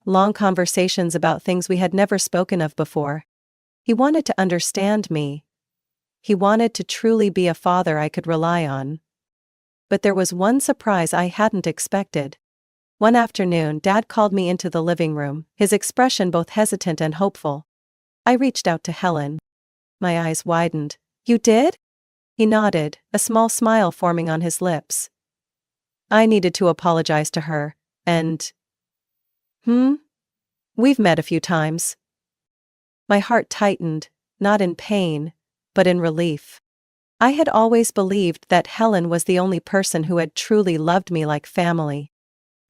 long conversations about things we had never spoken of before. He wanted to understand me. He wanted to truly be a father I could rely on. But there was one surprise I hadn't expected. One afternoon, Dad called me into the living room, his expression both hesitant and hopeful. I reached out to Helen. My eyes widened. You did? He nodded, a small smile forming on his lips. I needed to apologize to her, and… We've met a few times. My heart tightened, not in pain, but in relief. I had always believed that Helen was the only person who had truly loved me like family.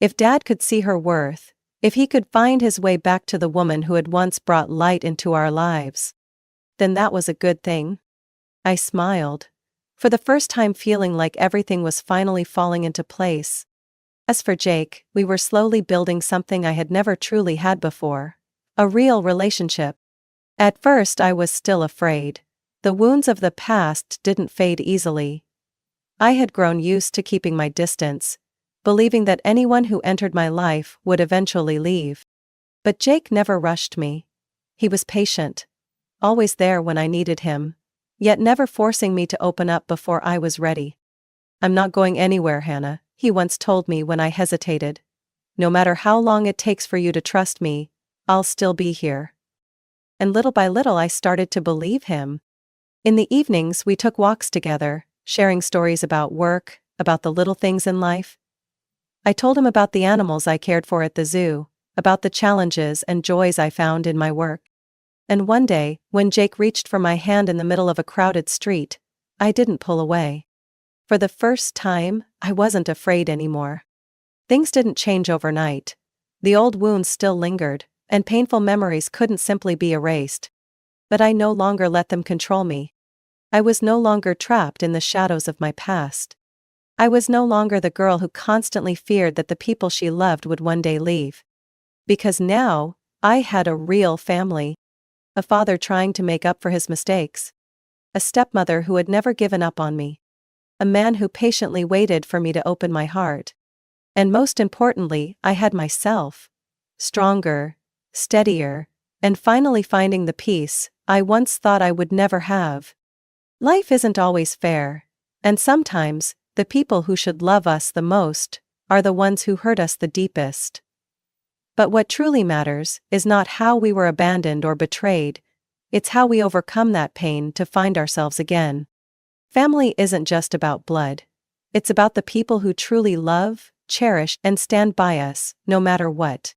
If Dad could see her worth, if he could find his way back to the woman who had once brought light into our lives, then that was a good thing. I smiled, for the first time feeling like everything was finally falling into place. As for Jake, we were slowly building something I had never truly had before. A real relationship. At first I was still afraid. The wounds of the past didn't fade easily. I had grown used to keeping my distance, believing that anyone who entered my life would eventually leave. But Jake never rushed me. He was patient, always there when I needed him, yet never forcing me to open up before I was ready. I'm not going anywhere, Hannah, he once told me when I hesitated. No matter how long it takes for you to trust me, I'll still be here. And little by little I started to believe him. In the evenings we took walks together, sharing stories about work, about the little things in life. I told him about the animals I cared for at the zoo, about the challenges and joys I found in my work. And one day, when Jake reached for my hand in the middle of a crowded street, I didn't pull away. For the first time, I wasn't afraid anymore. Things didn't change overnight. The old wounds still lingered, and painful memories couldn't simply be erased. But I no longer let them control me. I was no longer trapped in the shadows of my past. I was no longer the girl who constantly feared that the people she loved would one day leave. Because now, I had a real family. A father trying to make up for his mistakes. A stepmother who had never given up on me. A man who patiently waited for me to open my heart. And most importantly, I had myself. Stronger, steadier, and finally finding the peace I once thought I would never have. Life isn't always fair, and sometimes, the people who should love us the most are the ones who hurt us the deepest. But what truly matters is not how we were abandoned or betrayed, it's how we overcome that pain to find ourselves again. Family isn't just about blood. It's about the people who truly love, cherish, and stand by us, no matter what.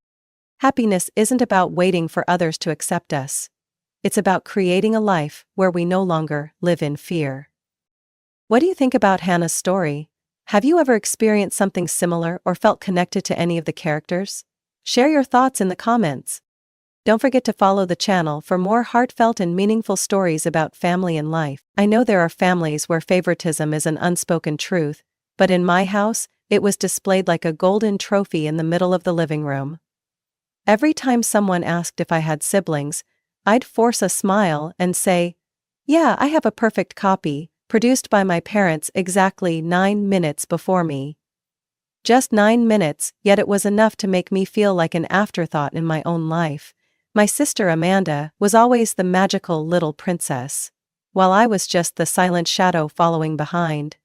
Happiness isn't about waiting for others to accept us. It's about creating a life where we no longer live in fear. What do you think about Hannah's story? Have you ever experienced something similar or felt connected to any of the characters? Share your thoughts in the comments. Don't forget to follow the channel for more heartfelt and meaningful stories about family and life. I know there are families where favoritism is an unspoken truth, but in my house, it was displayed like a golden trophy in the middle of the living room. Every time someone asked if I had siblings, I'd force a smile and say, "Yeah, I have a perfect copy, produced by my parents exactly 9 minutes before me." Just 9 minutes, yet it was enough to make me feel like an afterthought in my own life. My sister Amanda was always the magical little princess, while I was just the silent shadow following behind.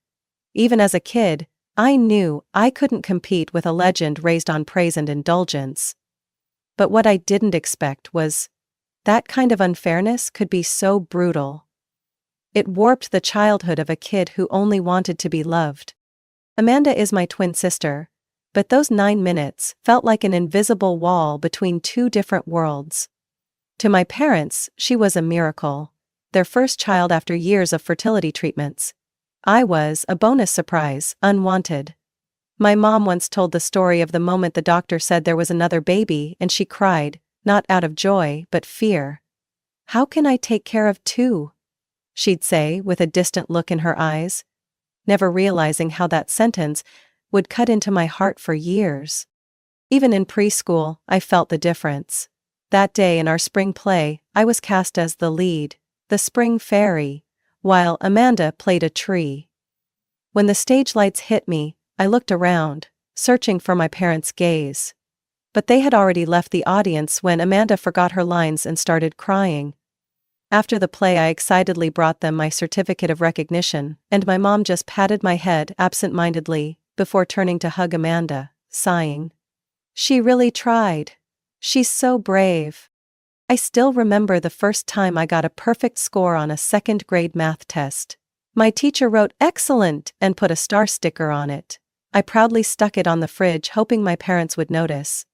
Even as a kid, I knew I couldn't compete with a legend raised on praise and indulgence. But what I didn't expect was that kind of unfairness could be so brutal. It warped the childhood of a kid who only wanted to be loved. Amanda is my twin sister, but those 9 minutes felt like an invisible wall between two different worlds. To my parents, she was a miracle, their first child after years of fertility treatments. I was a bonus surprise, unwanted. My mom once told the story of the moment the doctor said there was another baby and she cried, not out of joy but fear. "How can I take care of two?" she'd say with a distant look in her eyes, never realizing how that sentence would cut into my heart for years. Even in preschool, I felt the difference. That day in our spring play, I was cast as the lead, the spring fairy, while Amanda played a tree. When the stage lights hit me, I looked around, searching for my parents' gaze. But they had already left the audience when Amanda forgot her lines and started crying. After the play, I excitedly brought them my certificate of recognition, and my mom just patted my head absent-mindedly before turning to hug Amanda, sighing. "She really tried. She's so brave." I still remember the first time I got a perfect score on a second-grade math test. My teacher wrote "excellent" and put a star sticker on it. I proudly stuck it on the fridge hoping my parents would notice.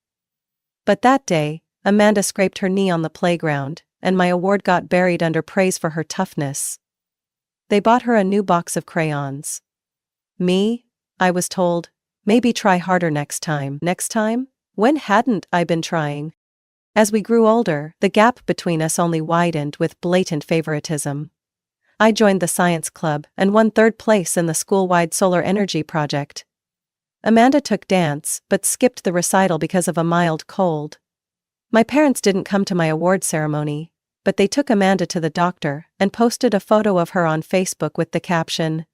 But that day, Amanda scraped her knee on the playground, and my award got buried under praise for her toughness. They bought her a new box of crayons. Me, I was told, maybe try harder next time. Next time? When hadn't I been trying? As we grew older, the gap between us only widened with blatant favoritism. I joined the science club and won third place in the school-wide solar energy project. Amanda took dance but skipped the recital because of a mild cold. My parents didn't come to my award ceremony, but they took Amanda to the doctor and posted a photo of her on Facebook with the caption,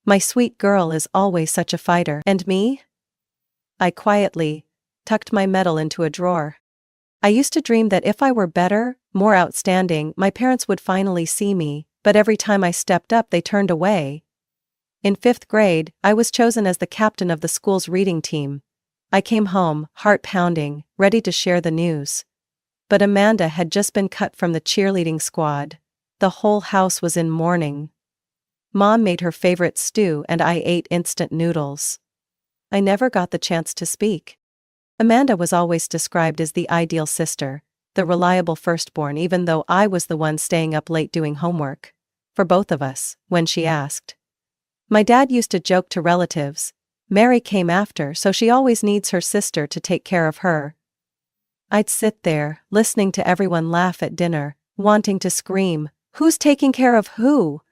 "My sweet girl is always such a fighter." And me? I quietly tucked my medal into a drawer. I used to dream that if I were better, more outstanding, my parents would finally see me, but every time I stepped up they turned away. In 5th grade, I was chosen as the captain of the school's reading team. I came home, heart pounding, ready to share the news. But Amanda had just been cut from the cheerleading squad. The whole house was in mourning. Mom made her favorite stew and I ate instant noodles. I never got the chance to speak. Amanda was always described as the ideal sister, the reliable firstborn, even though I was the one staying up late doing homework. For both of us, when she asked. My dad used to joke to relatives, Mary came after, so she always needs her sister to take care of her. I'd sit there, listening to everyone laugh at dinner, wanting to scream, "Who's taking care of who?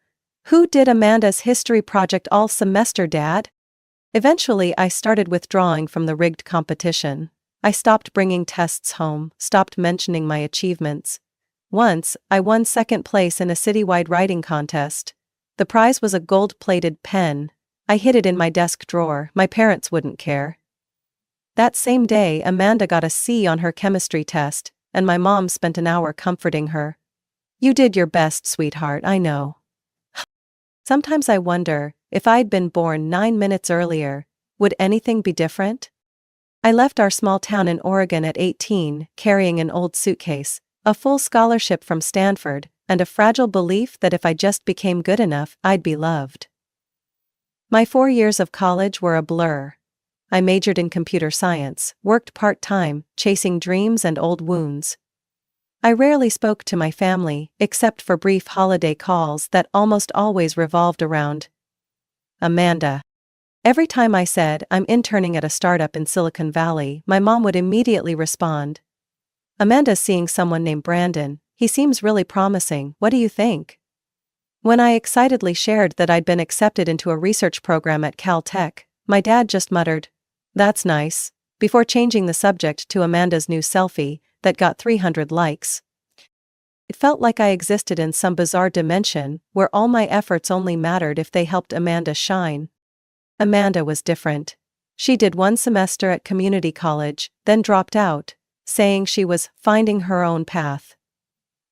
Who did Amanda's history project all semester, Dad?" Eventually I started withdrawing from the rigged competition. I stopped bringing tests home, stopped mentioning my achievements. Once, I won second place in a citywide writing contest. The prize was a gold-plated pen. I hid it in my desk drawer, my parents wouldn't care. That same day Amanda got a C on her chemistry test, and my mom spent an hour comforting her. "You did your best, sweetheart, I know." Sometimes I wonder, if I'd been born 9 minutes earlier, would anything be different? I left our small town in Oregon at 18, carrying an old suitcase, a full scholarship from Stanford, and a fragile belief that if I just became good enough, I'd be loved. My 4 years of college were a blur. I majored in computer science, worked part-time, chasing dreams and old wounds. I rarely spoke to my family, except for brief holiday calls that almost always revolved around Amanda. Every time I said I'm interning at a startup in Silicon Valley, my mom would immediately respond, "Amanda's seeing someone named Brandon. He seems really promising, what do you think?" When I excitedly shared that I'd been accepted into a research program at Caltech, my dad just muttered, "That's nice," before changing the subject to Amanda's new selfie that got 300 likes. It felt like I existed in some bizarre dimension where all my efforts only mattered if they helped Amanda shine. Amanda was different. She did 1 semester at community college, then dropped out, saying she was finding her own path.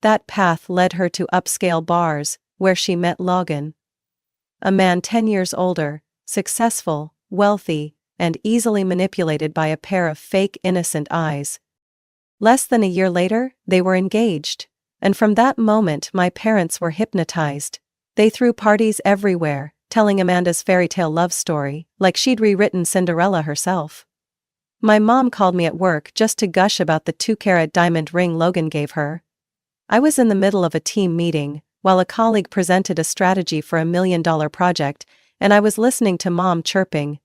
That path led her to upscale bars, where she met Logan. A man 10 years older, successful, wealthy, and easily manipulated by a pair of fake innocent eyes. Less than a year later, they were engaged. And from that moment my parents were hypnotized. They threw parties everywhere, telling Amanda's fairytale love story, like she'd rewritten Cinderella herself. My mom called me at work just to gush about the 2-carat diamond ring Logan gave her. I was in the middle of a team meeting, while a colleague presented a strategy for $1 million project, and I was listening to Mom chirping,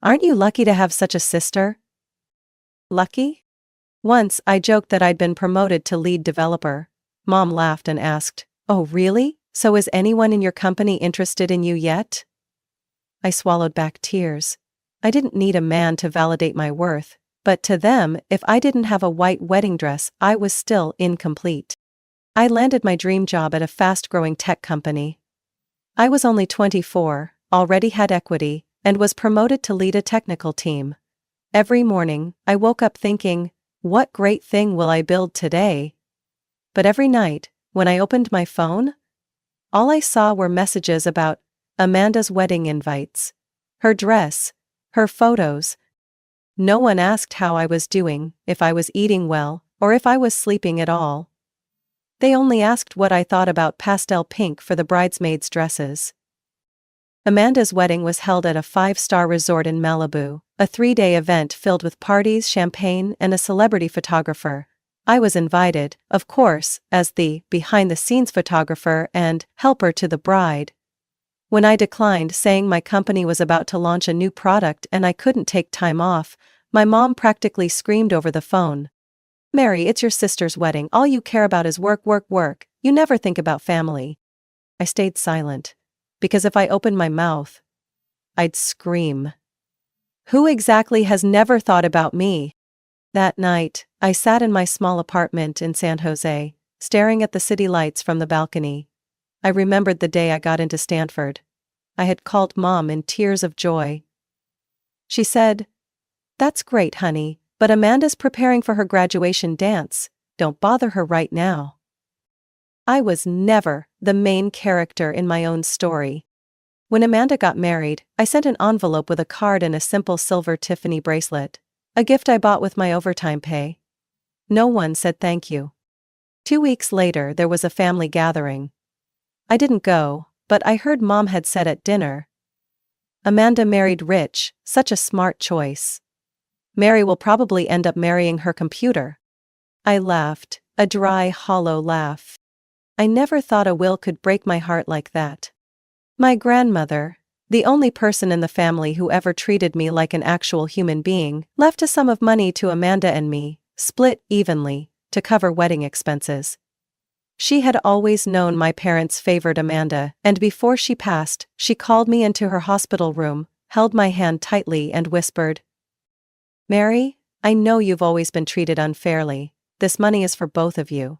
"Aren't you lucky to have such a sister?" Lucky? Once I joked that I'd been promoted to lead developer. Mom laughed and asked, "Oh really? So is anyone in your company interested in you yet?" I swallowed back tears. I didn't need a man to validate my worth, but to them, if I didn't have a white wedding dress, I was still incomplete. I landed my dream job at a fast-growing tech company. I was only 24, already had equity, and was promoted to lead a technical team. Every morning, I woke up thinking, what great thing will I build today? But every night, when I opened my phone, all I saw were messages about Amanda's wedding invites, her dress, her photos. No one asked how I was doing, if I was eating well, or if I was sleeping at all. They only asked what I thought about pastel pink for the bridesmaids' dresses. Amanda's wedding was held at a 5-star resort in Malibu, a 3-day event filled with parties, champagne, and a celebrity photographer. I was invited, of course, as the behind-the-scenes photographer and helper to the bride. When I declined, saying my company was about to launch a new product and I couldn't take time off, my mom practically screamed over the phone. "Mary, it's your sister's wedding. All you care about is work, work, work. You never think about family." I stayed silent, because if I opened my mouth, I'd scream. Who exactly has never thought about me? That night, I sat in my small apartment in San Jose, staring at the city lights from the balcony. I remembered the day I got into Stanford. I had called Mom in tears of joy. She said, "That's great, honey, but Amanda's preparing for her graduation dance. Don't bother her right now." I was never the main character in my own story. When Amanda got married, I sent an envelope with a card and a simple silver Tiffany bracelet, a gift I bought with my overtime pay. No one said thank you. 2 weeks later, there was a family gathering. I didn't go, but I heard Mom had said at dinner, "Amanda married rich, such a smart choice. Mary will probably end up marrying her computer." I laughed, a dry, hollow laugh. I never thought a will could break my heart like that. My grandmother, the only person in the family who ever treated me like an actual human being, left a sum of money to Amanda and me, split evenly, to cover wedding expenses. She had always known my parents favored Amanda, and before she passed, she called me into her hospital room, held my hand tightly and whispered, "Mary, I know you've always been treated unfairly. This money is for both of you.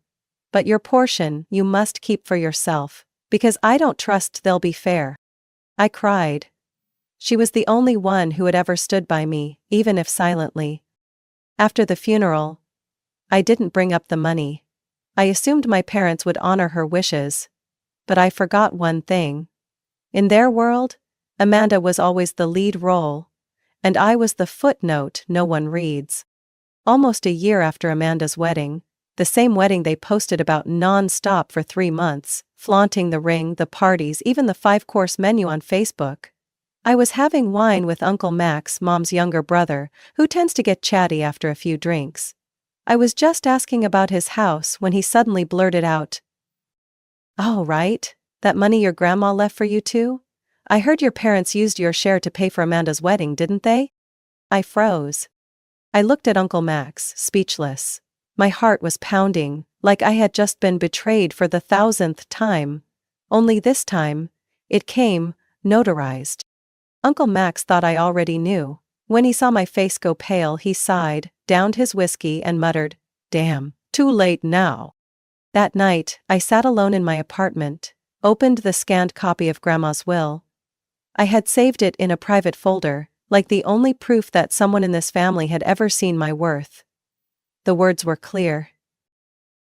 But your portion you must keep for yourself, because I don't trust they'll be fair." I cried. She was the only one who had ever stood by me, even if silently. After the funeral, I didn't bring up the money. I assumed my parents would honor her wishes. But I forgot one thing. In their world, Amanda was always the lead role, and I was the footnote no one reads. Almost a year after Amanda's wedding, the same wedding they posted about non-stop for 3 months, flaunting the ring, the parties, even the 5-course menu on Facebook, I was having wine with Uncle Max, Mom's younger brother, who tends to get chatty after a few drinks. I was just asking about his house when he suddenly blurted out, "Oh, right, that money your grandma left for you too? I heard your parents used your share to pay for Amanda's wedding, didn't they?" I froze. I looked at Uncle Max, speechless. My heart was pounding, like I had just been betrayed for the 1,000th time. Only this time, it came, notarized. Uncle Max thought I already knew. When he saw my face go pale, he sighed, downed his whiskey and muttered, "Damn, too late now." That night, I sat alone in my apartment, opened the scanned copy of Grandma's will. I had saved it in a private folder, like the only proof that someone in this family had ever seen my worth. The words were clear.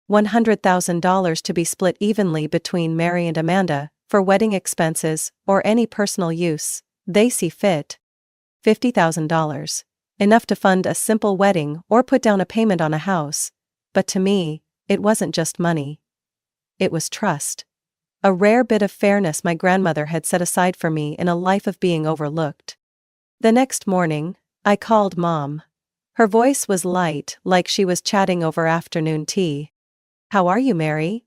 $100,000 to be split evenly between Mary and Amanda, for wedding expenses, or any personal use they see fit. $50,000. Enough to fund a simple wedding or put down a payment on a house. But to me, it wasn't just money. It was trust. A rare bit of fairness my grandmother had set aside for me in a life of being overlooked. The next morning, I called Mom. Her voice was light, like she was chatting over afternoon tea. "How are you, Mary?"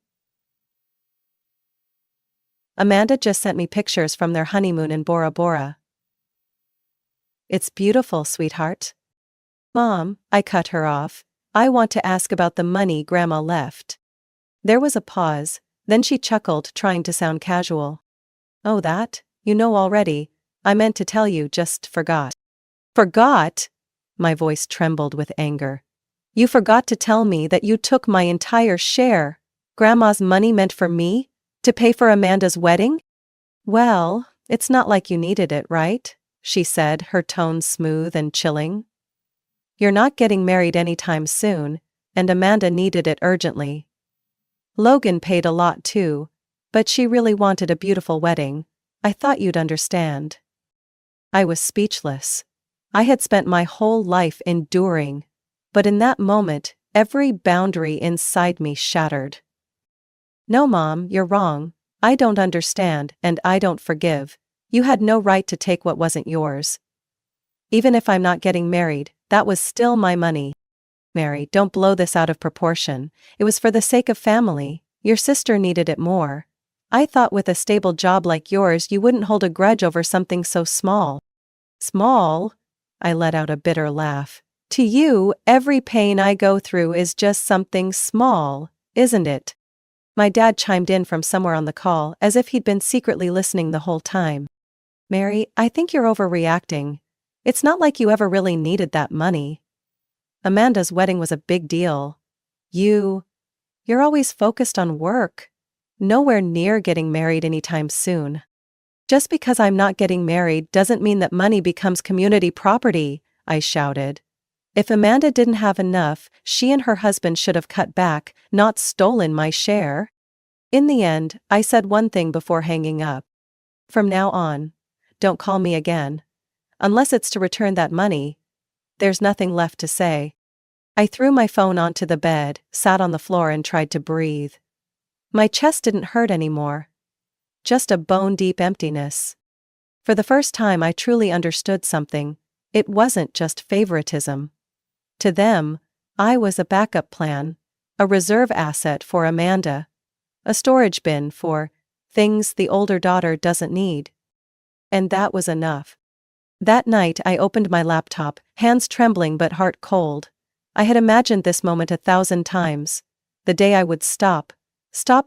"Amanda just sent me pictures from their honeymoon in Bora Bora." "It's beautiful, sweetheart." "Mom," I cut her off, "I want to ask about the money Grandma left." There was a pause, then she chuckled, trying to sound casual. "Oh, that? You know already. I meant to tell you, just forgot." "Forgot?" My voice trembled with anger. "You forgot to tell me that you took my entire share, Grandma's money meant for me, to pay for Amanda's wedding?" "Well, it's not like you needed it, right?" she said, her tone smooth and chilling. "You're not getting married anytime soon, and Amanda needed it urgently. Logan paid a lot too, but she really wanted a beautiful wedding. I thought you'd understand." I was speechless. I had spent my whole life enduring, but in that moment, every boundary inside me shattered. No, Mom, you're wrong. I don't understand, and I don't forgive. You had no right to take what wasn't yours. Even if I'm not getting married, that was still my money. Mary, don't blow this out of proportion. It was for the sake of family. Your sister needed it more. I thought with a stable job like yours you wouldn't hold a grudge over something so small. Small? I let out a bitter laugh. To you, every pain I go through is just something small, isn't it? My dad chimed in from somewhere on the call, as if he'd been secretly listening the whole time. Mary, I think you're overreacting. It's not like you ever really needed that money. Amanda's wedding was a big deal. You're always focused on work. Nowhere near getting married anytime soon. Just because I'm not getting married doesn't mean that money becomes community property, I shouted. If Amanda didn't have enough, she and her husband should have cut back, not stolen my share. In the end, I said one thing before hanging up. From now on, don't call me again. Unless it's to return that money. There's nothing left to say. I threw my phone onto the bed, sat on the floor and tried to breathe. My chest didn't hurt anymore. Just a bone-deep emptiness. For the first time I truly understood something. It wasn't just favoritism. To them, I was a backup plan, a reserve asset for Amanda, a storage bin for things the older daughter doesn't need. And that was enough. That night I opened my laptop, hands trembling but heart cold. I had imagined this moment 1,000 times. The day I would stop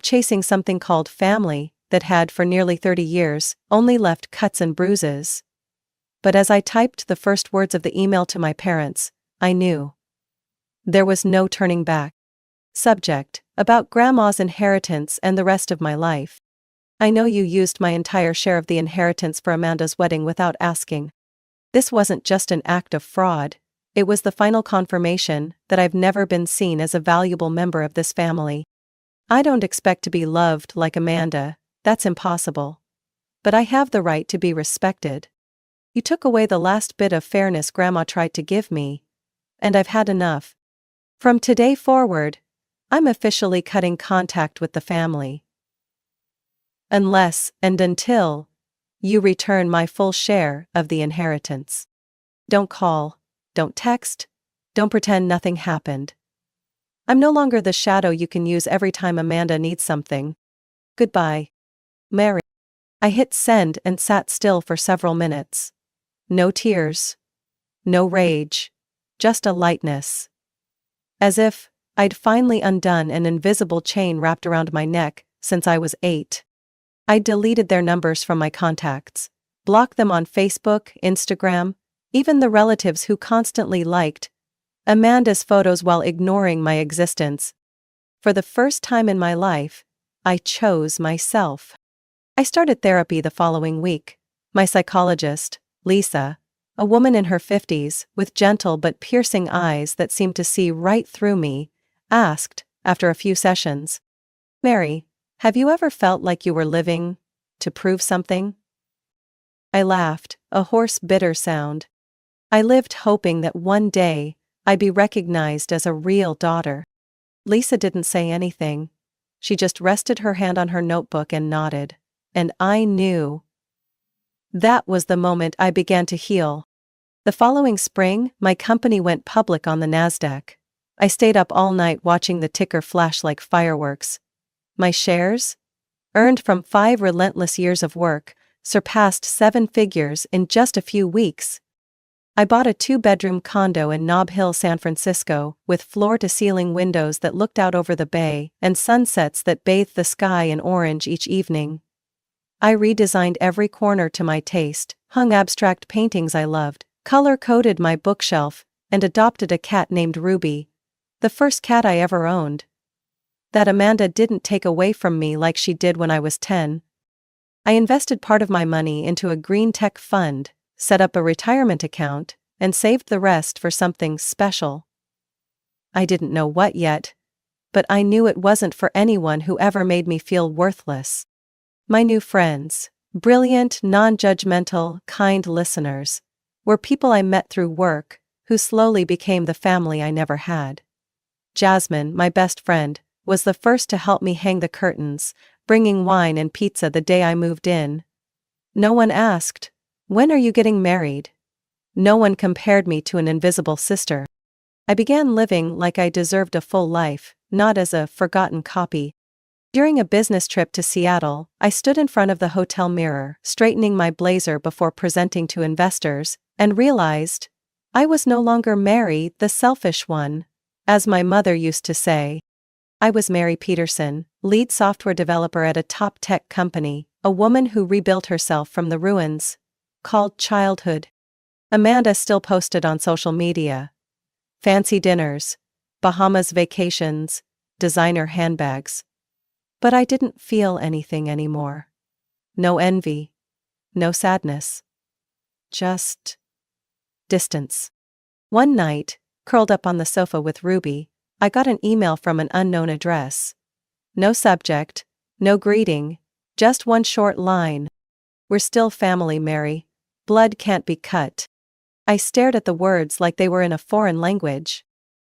chasing something called family that had for nearly 30 years only left cuts and bruises. But as I typed the first words of the email to my parents, I knew. There was no turning back. Subject: about Grandma's inheritance and the rest of my life. I know you used my entire share of the inheritance for Amanda's wedding without asking. This wasn't just an act of fraud. It was the final confirmation that I've never been seen as a valuable member of this family. I don't expect to be loved like Amanda, that's impossible. But I have the right to be respected. You took away the last bit of fairness Grandma tried to give me. And I've had enough. From today forward, I'm officially cutting contact with the family. Unless and until you return my full share of the inheritance. Don't call, don't text, don't pretend nothing happened. I'm no longer the shadow you can use every time Amanda needs something. Goodbye. Mary. I hit send and sat still for several minutes. No tears. No rage. Just a lightness. As if I'd finally undone an invisible chain wrapped around my neck since I was 8. I deleted their numbers from my contacts, blocked them on Facebook, Instagram, even the relatives who constantly liked Amanda's photos while ignoring my existence. For the first time in my life, I chose myself. I started therapy the following week. My psychologist, Lisa, a woman in her 50s, with gentle but piercing eyes that seemed to see right through me, asked, after a few sessions, Mary, have you ever felt like you were living to prove something? I laughed, a hoarse, bitter sound. I lived hoping that one day I'd be recognized as a real daughter. Lisa didn't say anything. She just rested her hand on her notebook and nodded. And I knew. That was the moment I began to heal. The following spring, my company went public on the NASDAQ. I stayed up all night watching the ticker flash like fireworks. My shares, earned from 5 relentless years of work, surpassed 7 figures in just a few weeks. I bought a 2-bedroom condo in Nob Hill, San Francisco, with floor-to-ceiling windows that looked out over the bay and sunsets that bathed the sky in orange each evening. I redesigned every corner to my taste, hung abstract paintings I loved, color-coded my bookshelf, and adopted a cat named Ruby, the first cat I ever owned. That Amanda didn't take away from me like she did when I was 10. I invested part of my money into a green tech fund, set up a retirement account, and saved the rest for something special. I didn't know what yet, but I knew it wasn't for anyone who ever made me feel worthless. My new friends, brilliant, non-judgmental, kind listeners, were people I met through work, who slowly became the family I never had. Jasmine, my best friend, was the first to help me hang the curtains, bringing wine and pizza the day I moved in. No one asked, "When are you getting married?" No one compared me to an invisible sister. I began living like I deserved a full life, not as a forgotten copy. During a business trip to Seattle, I stood in front of the hotel mirror, straightening my blazer before presenting to investors, and realized I was no longer Mary, the selfish one. As my mother used to say, I was Mary Peterson, lead software developer at a top tech company, a woman who rebuilt herself from the ruins called childhood. Amanda still posted on social media. Fancy dinners, Bahamas vacations, designer handbags. But I didn't feel anything anymore. No envy. No sadness. Just distance. One night, curled up on the sofa with Ruby, I got an email from an unknown address. No subject, no greeting, just one short line. "We're still family, Mary. Blood can't be cut." I stared at the words like they were in a foreign language.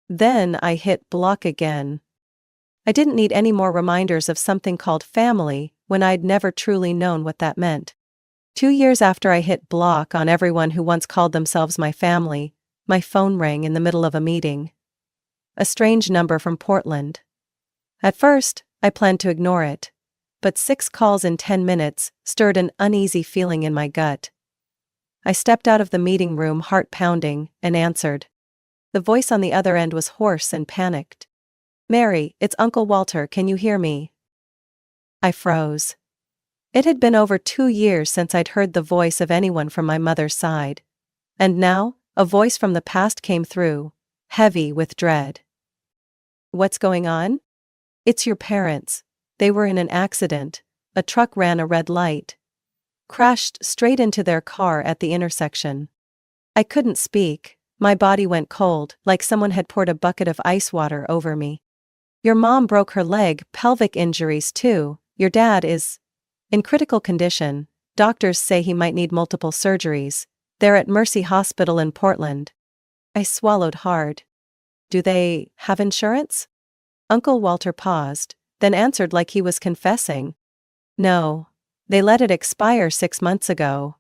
Then I hit block again. I didn't need any more reminders of something called family when I'd never truly known what that meant. 2 years after I hit block on everyone who once called themselves my family, my phone rang in the middle of a meeting. A strange number from Portland. At first, I planned to ignore it, but 6 calls in 10 minutes stirred an uneasy feeling in my gut. I stepped out of the meeting room, heart pounding, and answered. The voice on the other end was hoarse and panicked. "Mary, it's Uncle Walter, can you hear me?" I froze. It had been over 2 years since I'd heard the voice of anyone from my mother's side. And now, a voice from the past came through, heavy with dread. "What's going on?" "It's your parents. They were in an accident. A truck ran a red light. Crashed straight into their car at the intersection." I couldn't speak. My body went cold, like someone had poured a bucket of ice water over me. "Your mom broke her leg, pelvic injuries too. Your dad is in critical condition. Doctors say he might need multiple surgeries. They're at Mercy Hospital in Portland." I swallowed hard. "Do they have insurance?" Uncle Walter paused, then answered like he was confessing. "No. They let it expire 6 months ago.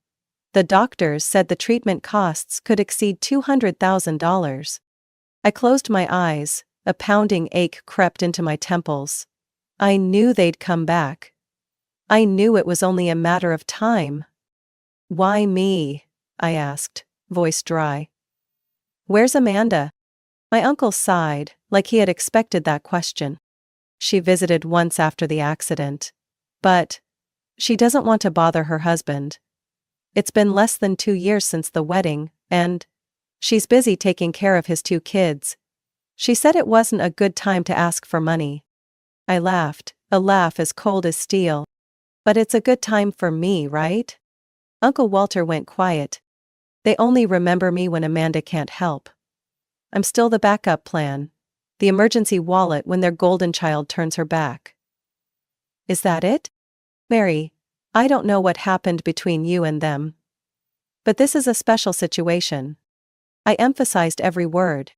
The doctors said the treatment costs could exceed $200,000. I closed my eyes, a pounding ache crept into my temples. I knew they'd come back. I knew it was only a matter of time. "Why me?" I asked, voice dry. "Where's Amanda?" My uncle sighed, like he had expected that question. "She visited once after the accident. But she doesn't want to bother her husband. It's been less than 2 years since the wedding, and she's busy taking care of his 2 kids. She said it wasn't a good time to ask for money." I laughed, a laugh as cold as steel. "But it's a good time for me, right?" Uncle Walter went quiet. "They only remember me when Amanda can't help. I'm still the backup plan. The emergency wallet when their golden child turns her back." "Is that it?" "Mary, I don't know what happened between you and them. But this is a special situation." I emphasized every word.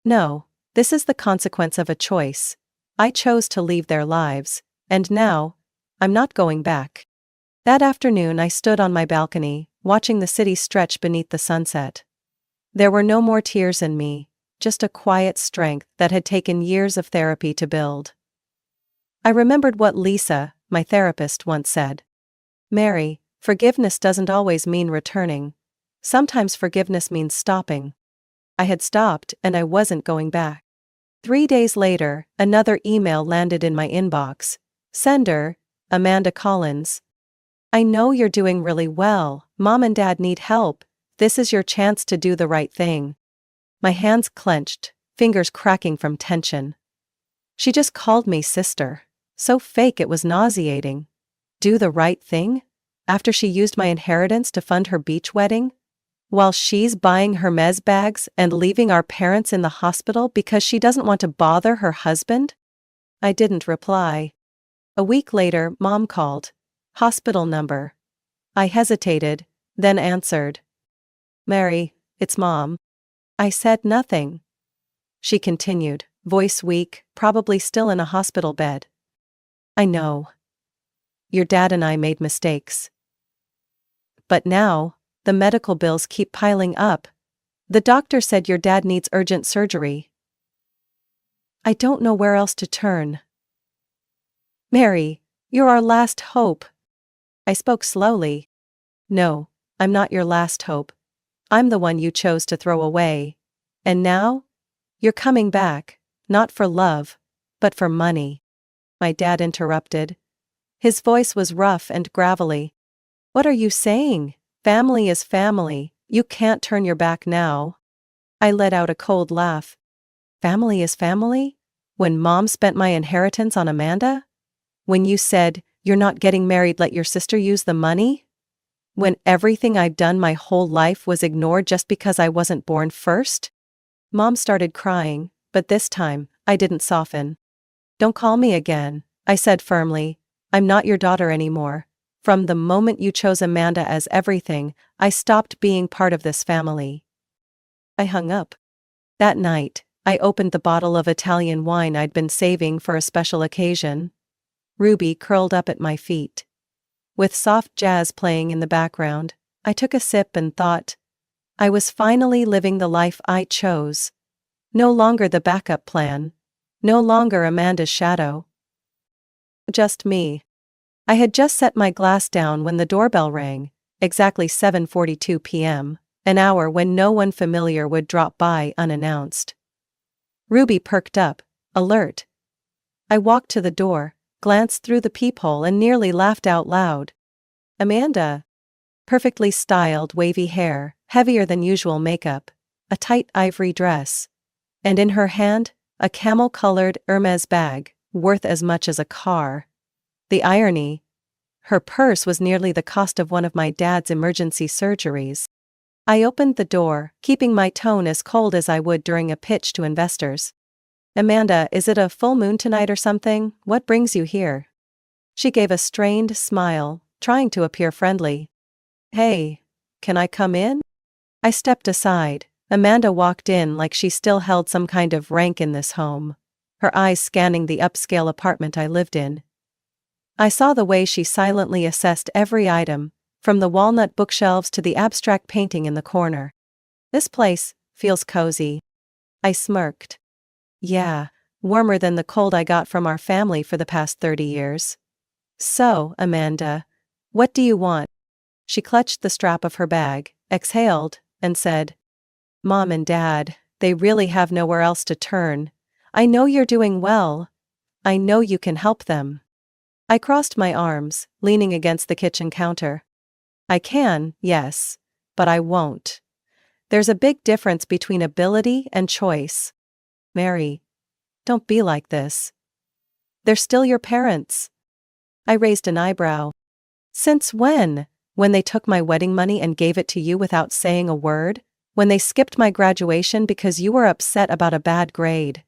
"No, this is the consequence of a choice. I chose to leave their lives, and now, I'm not going back." That afternoon I stood on my balcony, watching the city stretch beneath the sunset. There were no more tears in me, just a quiet strength that had taken years of therapy to build. I remembered what Lisa, my therapist, once said. "Mary, forgiveness doesn't always mean returning. Sometimes forgiveness means stopping." I had stopped and I wasn't going back. 3 days later, another email landed in my inbox. Sender, Amanda Collins. "I know you're doing really well. Mom and Dad need help. This is your chance to do the right thing." My hands clenched, fingers cracking from tension. She just called me sister. So fake it was nauseating. Do the right thing? After she used my inheritance to fund her beach wedding? While she's buying Hermes bags and leaving our parents in the hospital because she doesn't want to bother her husband? I didn't reply. A week later, Mom called. Hospital number. I hesitated, then answered. "Mary, it's Mom." I said nothing. She continued, voice weak, probably still in a hospital bed. I know. Your dad and I made mistakes. But now, the medical bills keep piling up. The doctor said your dad needs urgent surgery. I don't know where else to turn. Mary, you're our last hope. I spoke slowly. No, I'm not your last hope. I'm the one you chose to throw away. And now? You're coming back, not for love, but for money. My dad interrupted. His voice was rough and gravelly. What are you saying? Family is family. You can't turn your back now. I let out a cold laugh. Family is family? When Mom spent my inheritance on Amanda? When you said, you're not getting married, let your sister use the money? When everything I've done my whole life was ignored just because I wasn't born first? Mom started crying, but this time, I didn't soften. Don't call me again, I said firmly. I'm not your daughter anymore. From the moment you chose Amanda as everything, I stopped being part of this family. I hung up. That night, I opened the bottle of Italian wine I'd been saving for a special occasion. Ruby curled up at my feet. With soft jazz playing in the background, I took a sip and thought, I was finally living the life I chose. No longer the backup plan. No longer Amanda's shadow. Just me. I had just set my glass down when the doorbell rang, exactly 7:42 p.m., an hour when no one familiar would drop by unannounced. Ruby perked up, alert. I walked to the door, glanced through the peephole and nearly laughed out loud. Amanda. Perfectly styled wavy hair, heavier than usual makeup, a tight ivory dress. And in her hand, a camel-colored Hermes bag, worth as much as a car. The irony. Her purse was nearly the cost of one of my dad's emergency surgeries. I opened the door, keeping my tone as cold as I would during a pitch to investors. Amanda, is it a full moon tonight or something? What brings you here? She gave a strained smile, trying to appear friendly. Hey, can I come in? I stepped aside. Amanda walked in like she still held some kind of rank in this home, her eyes scanning the upscale apartment I lived in. I saw the way she silently assessed every item, from the walnut bookshelves to the abstract painting in the corner. This place feels cozy. I smirked. Yeah, warmer than the cold I got from our family for the past 30 years. So, Amanda, what do you want? She clutched the strap of her bag, exhaled, and said, Mom and Dad, they really have nowhere else to turn. I know you're doing well. I know you can help them. I crossed my arms, leaning against the kitchen counter. I can, yes, but I won't. There's a big difference between ability and choice. Mary, don't be like this. They're still your parents. I raised an eyebrow. Since when? When they took my wedding money and gave it to you without saying a word? When they skipped my graduation because you were upset about a bad grade?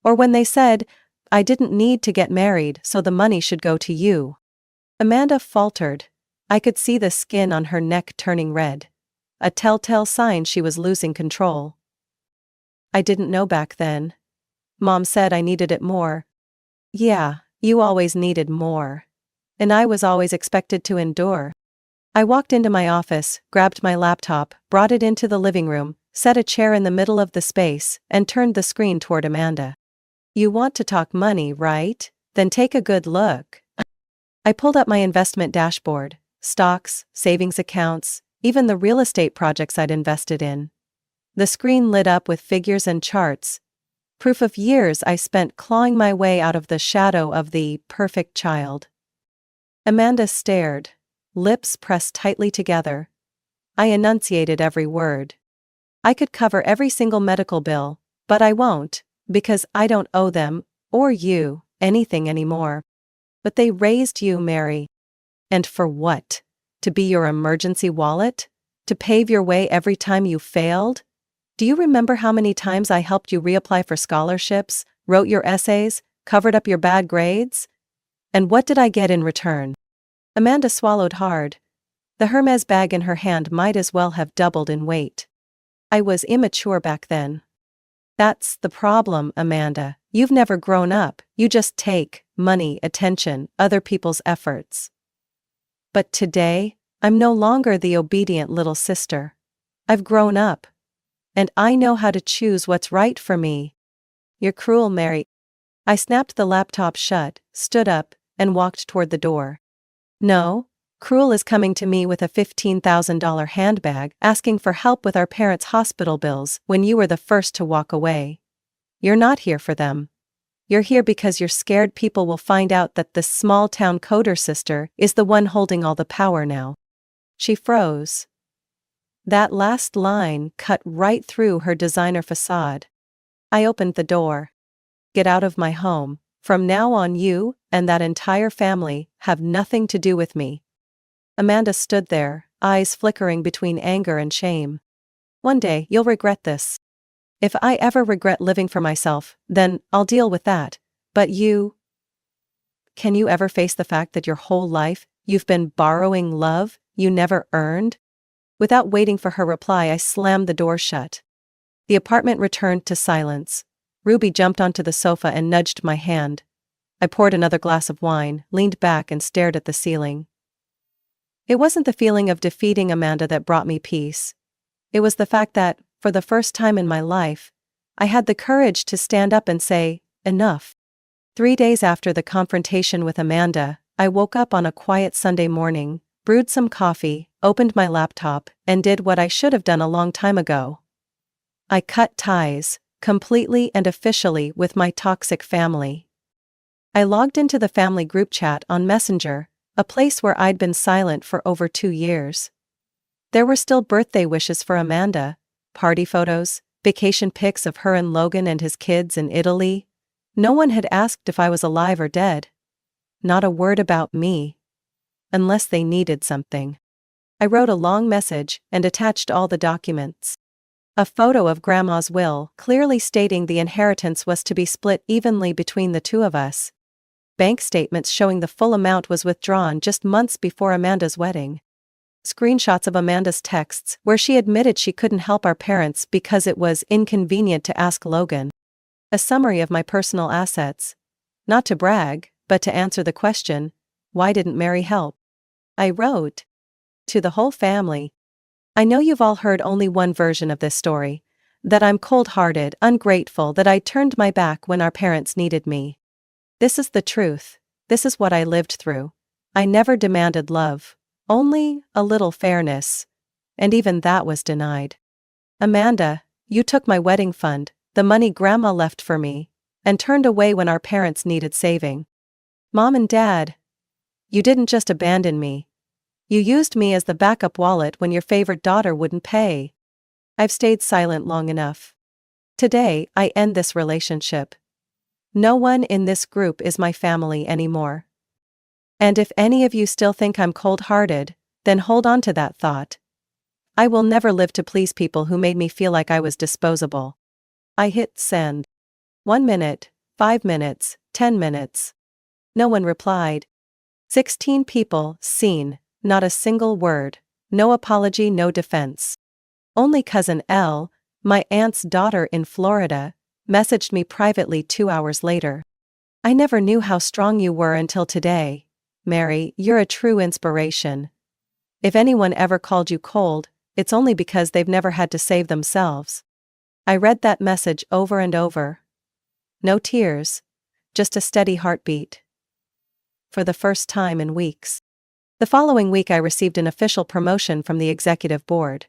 Or when they said, I didn't need to get married, so the money should go to you? Amanda faltered. I could see the skin on her neck turning red. A telltale sign she was losing control. I didn't know back then. Mom said I needed it more. Yeah, you always needed more. And I was always expected to endure. I walked into my office, grabbed my laptop, brought it into the living room, set a chair in the middle of the space, and turned the screen toward Amanda. You want to talk money, right? Then take a good look. I pulled up my investment dashboard, stocks, savings accounts, even the real estate projects I'd invested in. The screen lit up with figures and charts, proof of years I spent clawing my way out of the shadow of the perfect child. Amanda stared, lips pressed tightly together. I enunciated every word. I could cover every single medical bill, but I won't, because I don't owe them, or you, anything anymore. But they raised you, Mary. And for what? To be your emergency wallet? To pave your way every time you failed? Do you remember how many times I helped you reapply for scholarships, wrote your essays, covered up your bad grades? And what did I get in return? Amanda swallowed hard. The Hermes bag in her hand might as well have doubled in weight. I was immature back then. That's the problem, Amanda. You've never grown up, you just take money, attention, other people's efforts. But today, I'm no longer the obedient little sister. I've grown up. And I know how to choose what's right for me. You're cruel, Mary. I snapped the laptop shut, stood up, and walked toward the door. No, cruel is coming to me with a $15,000 handbag asking for help with our parents' hospital bills when you were the first to walk away. You're not here for them. You're here because you're scared people will find out that this small-town coder sister is the one holding all the power now. She froze. That last line cut right through her designer facade. I opened the door. Get out of my home. From now on, you and that entire family have nothing to do with me. Amanda stood there, eyes flickering between anger and shame. One day, you'll regret this. If I ever regret living for myself, then I'll deal with that. But you... Can you ever face the fact that your whole life, you've been borrowing love you never earned? Without waiting for her reply, I slammed the door shut. The apartment returned to silence. Ruby jumped onto the sofa and nudged my hand. I poured another glass of wine, leaned back and stared at the ceiling. It wasn't the feeling of defeating Amanda that brought me peace. It was the fact that, for the first time in my life, I had the courage to stand up and say, enough. 3 days after the confrontation with Amanda, I woke up on a quiet Sunday morning, brewed some coffee, opened my laptop, and did what I should have done a long time ago. I cut ties, completely and officially, with my toxic family. I logged into the family group chat on Messenger, a place where I'd been silent for over 2 years. There were still birthday wishes for Amanda, party photos, vacation pics of her and Logan and his kids in Italy. No one had asked if I was alive or dead. Not a word about me. Unless they needed something. I wrote a long message and attached all the documents. A photo of Grandma's will, clearly stating the inheritance was to be split evenly between the two of us. Bank statements showing the full amount was withdrawn just months before Amanda's wedding. Screenshots of Amanda's texts where she admitted she couldn't help our parents because it was inconvenient to ask Logan. A summary of my personal assets. Not to brag, but to answer the question, why didn't Mary help? I wrote. To the whole family. I know you've all heard only one version of this story. That I'm cold-hearted, ungrateful, that I turned my back when our parents needed me. This is the truth. This is what I lived through. I never demanded love. Only a little fairness. And even that was denied. Amanda, you took my wedding fund, the money Grandma left for me, and turned away when our parents needed saving. Mom and Dad, you didn't just abandon me. You used me as the backup wallet when your favorite daughter wouldn't pay. I've stayed silent long enough. Today, I end this relationship. No one in this group is my family anymore. And if any of you still think I'm cold-hearted, then hold on to that thought. I will never live to please people who made me feel like I was disposable. I hit send. 1 minute, 5 minutes, 10 minutes. No one replied. 16 people seen, not a single word, no apology, no defense. Only cousin Elle, my aunt's daughter in Florida, messaged me privately 2 hours later. I never knew how strong you were until today. Mary, you're a true inspiration. If anyone ever called you cold, it's only because they've never had to save themselves. I read that message over and over. No tears, just a steady heartbeat. For the first time in weeks. The following week I received an official promotion from the executive board.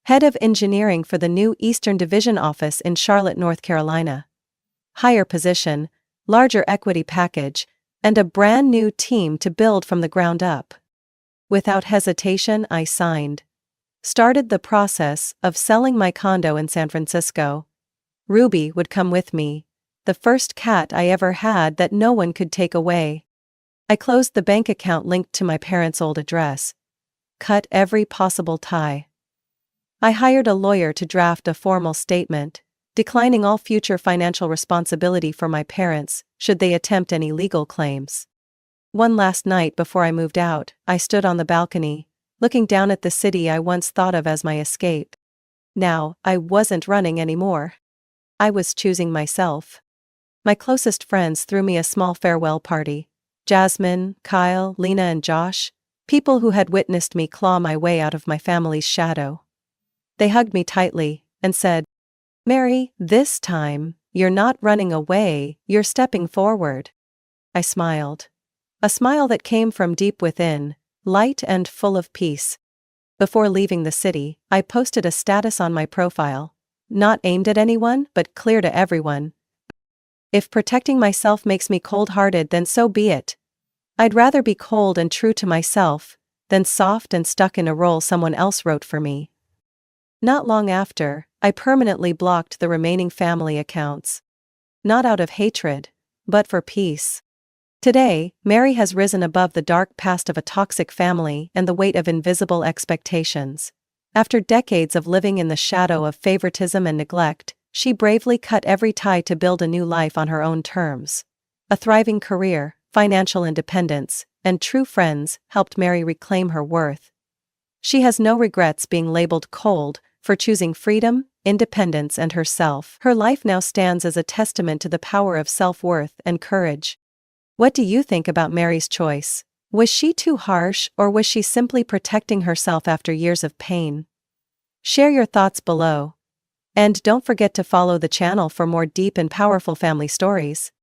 Head of engineering for the new Eastern Division office in Charlotte, North Carolina. Higher position, larger equity package, and a brand new team to build from the ground up. Without hesitation, I signed. Started the process of selling my condo in San Francisco. Ruby would come with me, the first cat I ever had that no one could take away. I closed the bank account linked to my parents' old address. Cut every possible tie. I hired a lawyer to draft a formal statement, declining all future financial responsibility for my parents, should they attempt any legal claims. One last night before I moved out, I stood on the balcony, looking down at the city I once thought of as my escape. Now, I wasn't running anymore. I was choosing myself. My closest friends threw me a small farewell party. Jasmine, Kyle, Lena, and Josh, people who had witnessed me claw my way out of my family's shadow. They hugged me tightly and said, "Mary, this time, you're not running away, you're stepping forward." I smiled. A smile that came from deep within, light and full of peace. Before leaving the city, I posted a status on my profile. Not aimed at anyone, but clear to everyone. If protecting myself makes me cold-hearted, then so be it. I'd rather be cold and true to myself than soft and stuck in a role someone else wrote for me. Not long after, I permanently blocked the remaining family accounts. Not out of hatred, but for peace. Today, Mary has risen above the dark past of a toxic family and the weight of invisible expectations. After decades of living in the shadow of favoritism and neglect, she bravely cut every tie to build a new life on her own terms. A thriving career, financial independence, and true friends helped Mary reclaim her worth. She has no regrets being labeled cold for choosing freedom, independence, and herself. Her life now stands as a testament to the power of self-worth and courage. What do you think about Mary's choice? Was she too harsh, or was she simply protecting herself after years of pain? Share your thoughts below. And don't forget to follow the channel for more deep and powerful family stories.